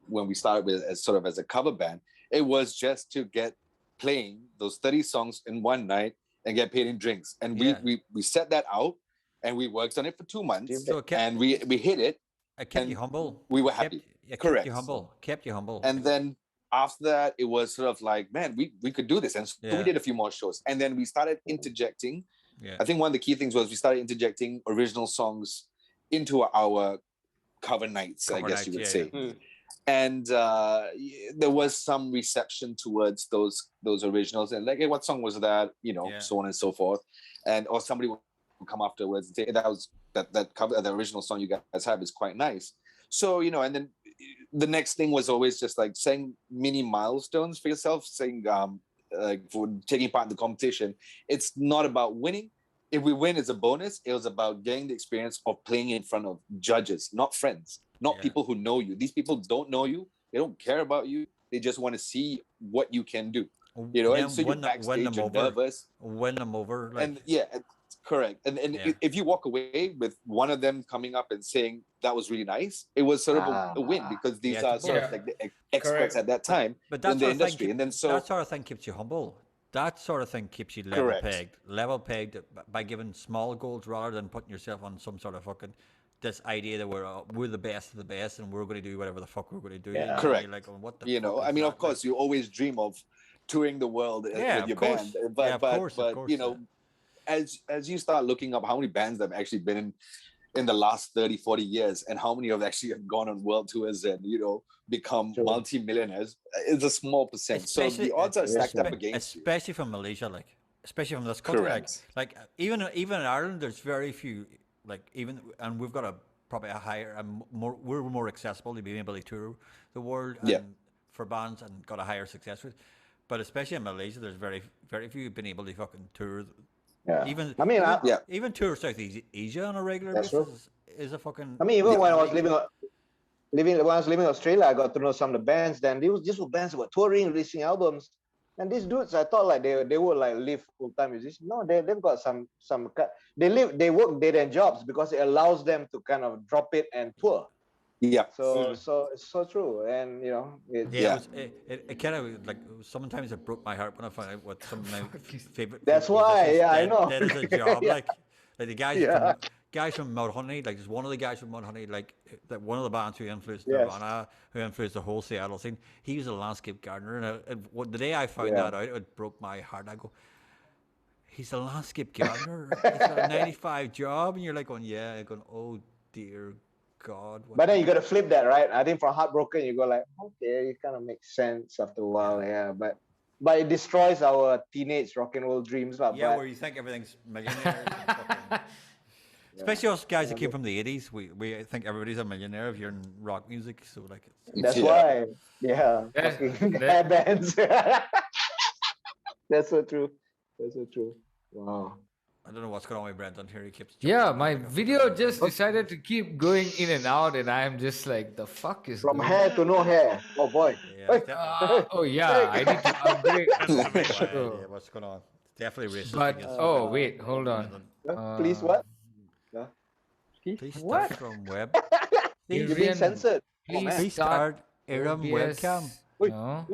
Speaker 5: when we started with as sort of as a cover band, it was just to get playing those 30 songs in one night and get paid in drinks. And
Speaker 2: Yeah.
Speaker 5: we set that out and we worked on it for 2 months
Speaker 2: So it kept,
Speaker 5: and we hit it.
Speaker 2: it kept
Speaker 5: and
Speaker 2: you humble.
Speaker 5: we were
Speaker 2: Kept-
Speaker 5: happy.
Speaker 2: It kept
Speaker 5: Correct.
Speaker 2: you humble. Kept you humble.
Speaker 5: And then after that, it was sort of like, man, we could do this. And so
Speaker 2: Yeah.
Speaker 5: we did a few more shows. And then we started interjecting.
Speaker 2: Yeah.
Speaker 5: I think one of the key things was we started interjecting original songs into our cover nights, I
Speaker 2: Cover
Speaker 5: guess you
Speaker 2: nights,
Speaker 5: would
Speaker 2: yeah,
Speaker 5: say. And there was some reception towards those originals and like, hey, what song was that? You know,
Speaker 2: Yeah.
Speaker 5: so on and so forth. And or somebody would come afterwards and say, that cover, the original song you guys have is quite nice. So, you know, and then the next thing was always just like saying mini milestones for yourself, saying like for taking part in the competition. It's not about winning. If we win, it's a bonus. It was about getting the experience of playing in front of judges, not friends, not
Speaker 2: Yeah.
Speaker 5: people who know you. These people don't know you. They don't care about you. They just want to see what you can do. You know,
Speaker 2: Then
Speaker 5: and so you're
Speaker 2: win
Speaker 5: backstage,
Speaker 2: them
Speaker 5: you're
Speaker 2: over.
Speaker 5: nervous.
Speaker 2: Win them over. Like,
Speaker 5: And yeah, correct. And
Speaker 2: Yeah.
Speaker 5: if you walk away with one of them coming up and saying that was really nice, it was sort of a win because these
Speaker 2: Yeah,
Speaker 5: are sort
Speaker 3: yeah.
Speaker 5: of like the experts at that time
Speaker 2: but that
Speaker 5: in the
Speaker 2: sort of thing
Speaker 5: industry.
Speaker 2: keep-
Speaker 5: And then so
Speaker 2: that sort of thing keeps you humble. That sort of thing keeps you level
Speaker 5: Correct.
Speaker 2: pegged. Level pegged by giving small goals rather than putting yourself on some sort of fucking this idea that we're the best of the best and we're going to do whatever the fuck we're going to do.
Speaker 1: Yeah.
Speaker 2: You know?
Speaker 5: Correct.
Speaker 2: You're like, oh, what the
Speaker 5: you
Speaker 2: fuck
Speaker 5: know,
Speaker 2: is
Speaker 5: I mean,
Speaker 2: that?
Speaker 5: of course, you always dream of touring the world
Speaker 2: Yeah,
Speaker 5: with your
Speaker 2: of course.
Speaker 5: band, but
Speaker 2: Yeah, of course,
Speaker 5: but you know, as you start looking up how many bands have actually been in the last 30, 40 years and how many have actually have gone on world tours and, you know, become
Speaker 1: True.
Speaker 5: multi-millionaires, it's a small percent. So the odds are stacked up against you.
Speaker 2: especially from Malaysia, like especially from this country,
Speaker 5: Correct.
Speaker 2: like even in Ireland, there's very few, like even, and we've got probably a higher and we're more accessible to being able to tour the world and
Speaker 5: Yeah.
Speaker 2: for bands and got a higher success rate. But especially in Malaysia, there's very few who've been able to fucking tour.
Speaker 1: Yeah.
Speaker 2: Even
Speaker 1: I mean,
Speaker 5: Yeah.
Speaker 2: even tour Southeast Asia on a regular
Speaker 1: That's
Speaker 2: basis is a fucking.
Speaker 1: I mean, even when I was living in Australia, I got to know some of the bands. Then these were bands that were touring, releasing albums. And these dudes, I thought like they would like live full time musicians. No, they've got some they work dead end jobs because it allows them to kind of drop it and tour.
Speaker 5: Yeah.
Speaker 1: So it's so true. And you know, it's,
Speaker 2: Yeah, it kind of like sometimes it broke my heart when I found out what some of my favorite.
Speaker 1: That's
Speaker 2: favorite
Speaker 1: why,
Speaker 2: musicians
Speaker 1: yeah, I
Speaker 2: did-
Speaker 1: know.
Speaker 2: did as a job,
Speaker 1: Yeah.
Speaker 2: like the guys
Speaker 1: Yeah.
Speaker 2: from Mudhoney, like there's one of the guys from Mudhoney, like that one of the bands who influenced
Speaker 1: Yes.
Speaker 2: Nirvana, who influenced the whole Seattle scene. He was a landscape gardener, and the day I found
Speaker 1: Yeah.
Speaker 2: that out, it broke my heart. I go, he's a landscape gardener. He's got a 9 to 5 job, and you're like going, yeah, going, oh dear God. what
Speaker 1: but then
Speaker 2: the-
Speaker 1: you got to flip that, right? I think from heartbroken, you go like, okay, it kind of makes sense after a while, yeah. But it destroys our teenage rock and roll dreams, lah.
Speaker 2: Yeah,
Speaker 1: but,
Speaker 2: where you think everything's millionaires. and fucking- Especially us guys that came from the 80s, we think everybody's a millionaire if you're in rock music. So like,
Speaker 1: That's
Speaker 5: Yeah.
Speaker 1: why, yeah,
Speaker 3: That-
Speaker 1: fucking
Speaker 3: that-
Speaker 1: bands. That's so true. That's so true. Wow.
Speaker 2: I don't know what's going on with Brendan here. He keeps
Speaker 3: Yeah,
Speaker 2: jumping
Speaker 3: my
Speaker 2: back up.
Speaker 3: video just decided to keep going in and out, and I'm just like, the fuck is
Speaker 1: From
Speaker 3: going
Speaker 1: hair to no hair. Oh boy.
Speaker 2: Yeah,
Speaker 1: Hey.
Speaker 2: it's definitely,
Speaker 3: Oh yeah, I need to upgrade.
Speaker 4: That's the main one.
Speaker 2: yeah, what's going on? It's definitely racist.
Speaker 3: But
Speaker 2: against
Speaker 3: oh wait, hold on.
Speaker 2: Brendan.
Speaker 1: Please what?
Speaker 2: Please start
Speaker 3: What?
Speaker 2: from web.
Speaker 1: You're
Speaker 3: Adrian,
Speaker 1: being censored. Oh, man.
Speaker 2: Please start Aram
Speaker 3: OBS.
Speaker 2: webcam.
Speaker 1: Wait,
Speaker 3: No.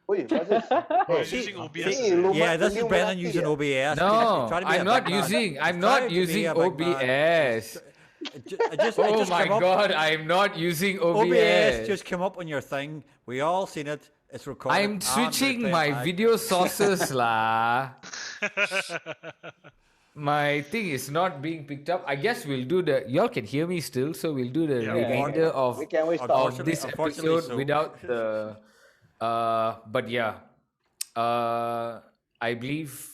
Speaker 1: wait, what's this?
Speaker 4: Oh, he's
Speaker 2: See-
Speaker 4: using OBS.
Speaker 1: see,
Speaker 4: today.
Speaker 1: Luma-
Speaker 2: Yeah, this is Brendan
Speaker 1: Illuminati,
Speaker 2: using
Speaker 1: yeah.
Speaker 2: OBS.
Speaker 3: No,
Speaker 2: Trying to be a
Speaker 3: I'm not
Speaker 2: big man.
Speaker 3: using. I'm
Speaker 2: Trying
Speaker 3: not
Speaker 2: to be
Speaker 3: using
Speaker 2: a big man.
Speaker 3: OBS.
Speaker 2: It
Speaker 3: Oh
Speaker 2: just
Speaker 3: my
Speaker 2: came up.
Speaker 3: god, I'm not using
Speaker 2: OBS
Speaker 3: OBS.
Speaker 2: just came up on your thing. We all seen it. It's recorded.
Speaker 3: I'm
Speaker 2: and
Speaker 3: switching
Speaker 2: replayed
Speaker 3: my
Speaker 2: back.
Speaker 3: video sources lah. My thing is not being picked up. I guess we'll do the. Y'all can hear me still, so we'll do the
Speaker 4: Yeah,
Speaker 3: remainder of
Speaker 1: We can always
Speaker 3: of
Speaker 1: talk.
Speaker 2: Unfortunately-
Speaker 3: this
Speaker 2: unfortunately
Speaker 3: episode
Speaker 2: so.
Speaker 3: without the. But yeah, I believe,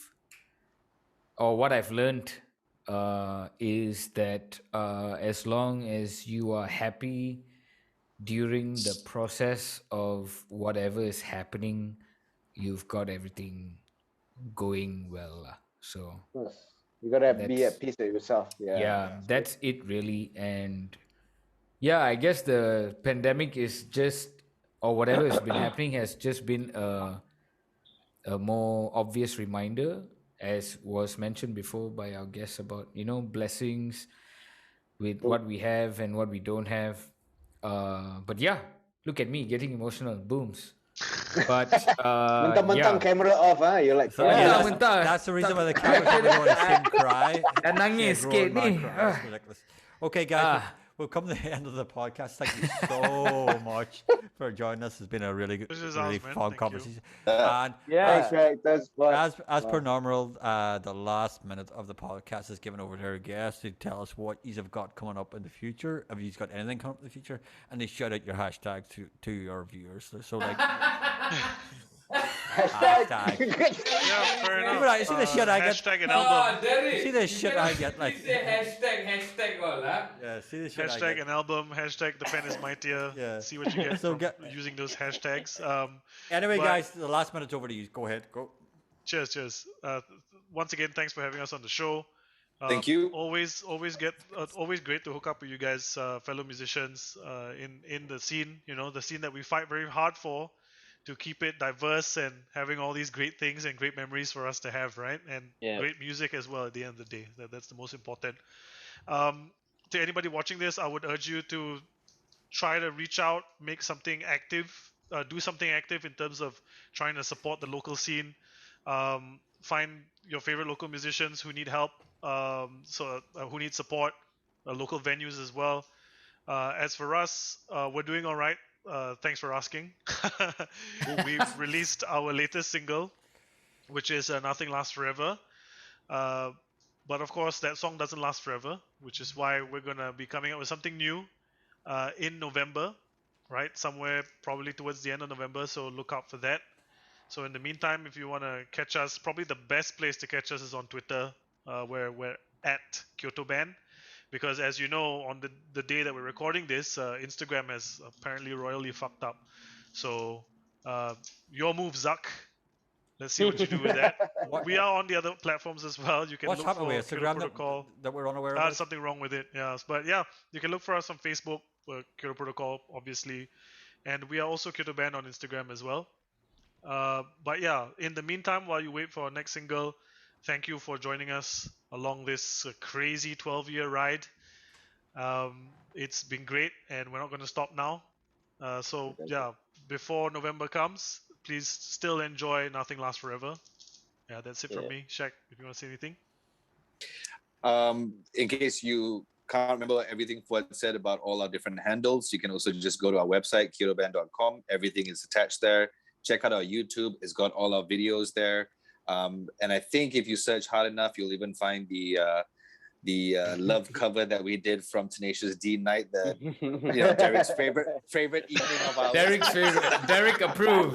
Speaker 3: or what I've learned, is that as long as you are happy during the process of whatever is happening, you've got everything going well lah. So
Speaker 1: You gotta be
Speaker 3: That's-
Speaker 1: at peace with yourself. Yeah.
Speaker 3: yeah, that's it really. And yeah, I guess the pandemic is just, or whatever has been happening has just been a more obvious reminder, as was mentioned before by our guests, about blessings with what we have and what we don't have. But yeah, Look at me getting emotional. Booms. But
Speaker 1: Mentang-mentang
Speaker 3: yeah.
Speaker 1: camera off, huh? You're like,
Speaker 2: So,
Speaker 3: Yeah,
Speaker 2: yeah,
Speaker 3: mentah.
Speaker 2: that's the reason why the cameras don't want to see him cry.
Speaker 3: Dah nangis
Speaker 2: Yeah,
Speaker 3: sikit
Speaker 2: grown man
Speaker 3: ni.
Speaker 2: cry. It's ridiculous. Okay, guys,
Speaker 3: Ah.
Speaker 2: we've come to the end of the podcast. Thank you so much for joining us. It's been a really good,
Speaker 4: This is
Speaker 2: really
Speaker 4: ours, man.
Speaker 2: fun
Speaker 4: Thank you.
Speaker 2: conversation.
Speaker 5: Uh,
Speaker 2: And
Speaker 1: thanks,
Speaker 6: Yeah.
Speaker 1: Greg. That's fun.
Speaker 2: as per normal, the last minute of the podcast is given over to our guests to tell us what you have got coming up in the future. If you've got anything coming up in the future, and they shout out your hashtag to your viewers. So like hashtag.
Speaker 4: Yeah, fair
Speaker 2: See
Speaker 4: enough.
Speaker 2: what I- see the shit I get?
Speaker 4: Hashtag an album.
Speaker 3: Derek.
Speaker 2: See the shit I get, like-
Speaker 3: Please say hashtag all, huh?
Speaker 2: Yeah, see the shit I
Speaker 4: Hashtag
Speaker 2: get.
Speaker 4: an album. Hashtag the pen is mightier.
Speaker 2: Yeah.
Speaker 4: See what you get
Speaker 2: So
Speaker 4: from
Speaker 2: get-
Speaker 4: using those hashtags.
Speaker 2: Anyway,
Speaker 4: But-
Speaker 2: guys, the last minute's over to you. Go ahead. Go.
Speaker 4: Cheers. Once again, thanks for having us on the show.
Speaker 5: Thank you.
Speaker 4: Always great to hook up with you guys, fellow musicians, in the scene. You know, the scene that we fight very hard for, to keep it diverse and having all these great things and great memories for us to have, right? And
Speaker 6: Yeah.
Speaker 4: great music as well. At the end of the day, that's the most important. To anybody watching this, I would urge you to try to reach out, make something active, do something active in terms of trying to support the local scene. Find your favorite local musicians who need help, who need support, local venues as well. As for us, we're doing all right. Thanks for asking. We've released our latest single, which is Nothing Lasts Forever. But of course, that song doesn't last forever, which is why we're going to be coming up with something new in November, right? Somewhere probably towards the end of November, so look out for that. So in the meantime, if you want to catch us, probably the best place to catch us is on Twitter, where we're at Kyoto Band. Because as you know, on the day that we're recording this, Instagram has apparently royally fucked up. So your move, Zuck. Let's see what you do with that. We are on the other platforms as well. You can
Speaker 2: What's
Speaker 4: look
Speaker 2: happening
Speaker 4: for
Speaker 2: with
Speaker 4: Kyoto
Speaker 2: Instagram
Speaker 4: Protocol.
Speaker 2: that we're unaware of?
Speaker 4: Something wrong with it, yes. But yeah, you can look for us on Facebook, Kyoto Protocol, obviously. And we are also Kyoto Band on Instagram as well. But yeah, in the meantime, while you wait for our next single, thank you for joining us along this crazy 12-year ride. It's been great, and we're not going to stop now. So yeah, before November comes, please still enjoy Nothing Lasts Forever. Yeah, that's it from me. Shaq, if you want to say anything.
Speaker 5: In case you can't remember everything Fuad said about all our different handles, you can also just go to our website, kyotoband.com. Everything is attached there. Check out our YouTube. It's got all our videos there. And I think if you search hard enough, you'll even find the love cover that we did from Tenacious D Night, that Derek's favorite evening of our
Speaker 3: Derek's favorite. Derek approved.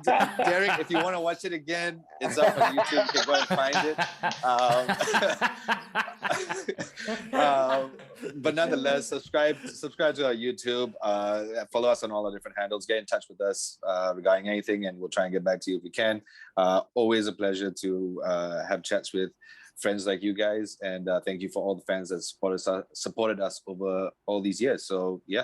Speaker 5: Derek, if you want to watch it again, it's up on YouTube. You can go and find it. But nonetheless, subscribe to our YouTube. Follow us on all our different handles. Get in touch with us regarding anything, and we'll try and get back to you if we can. Always a pleasure to have chats with friends like you guys, and thank you for all the fans that supported us over all these years. So yeah,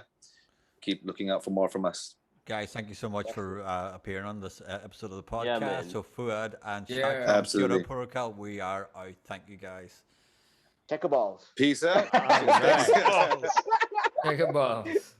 Speaker 5: keep looking out for more from us.
Speaker 2: Guys, thank you so much for appearing on this episode of the podcast.
Speaker 6: Yeah, man.
Speaker 2: So Fuad and
Speaker 3: Yeah.
Speaker 2: Shaq from
Speaker 5: Absolutely.
Speaker 2: Kyoto Protocol, we are out. Thank you, guys.
Speaker 1: Checker balls.
Speaker 5: Peace out.
Speaker 3: Take a balls.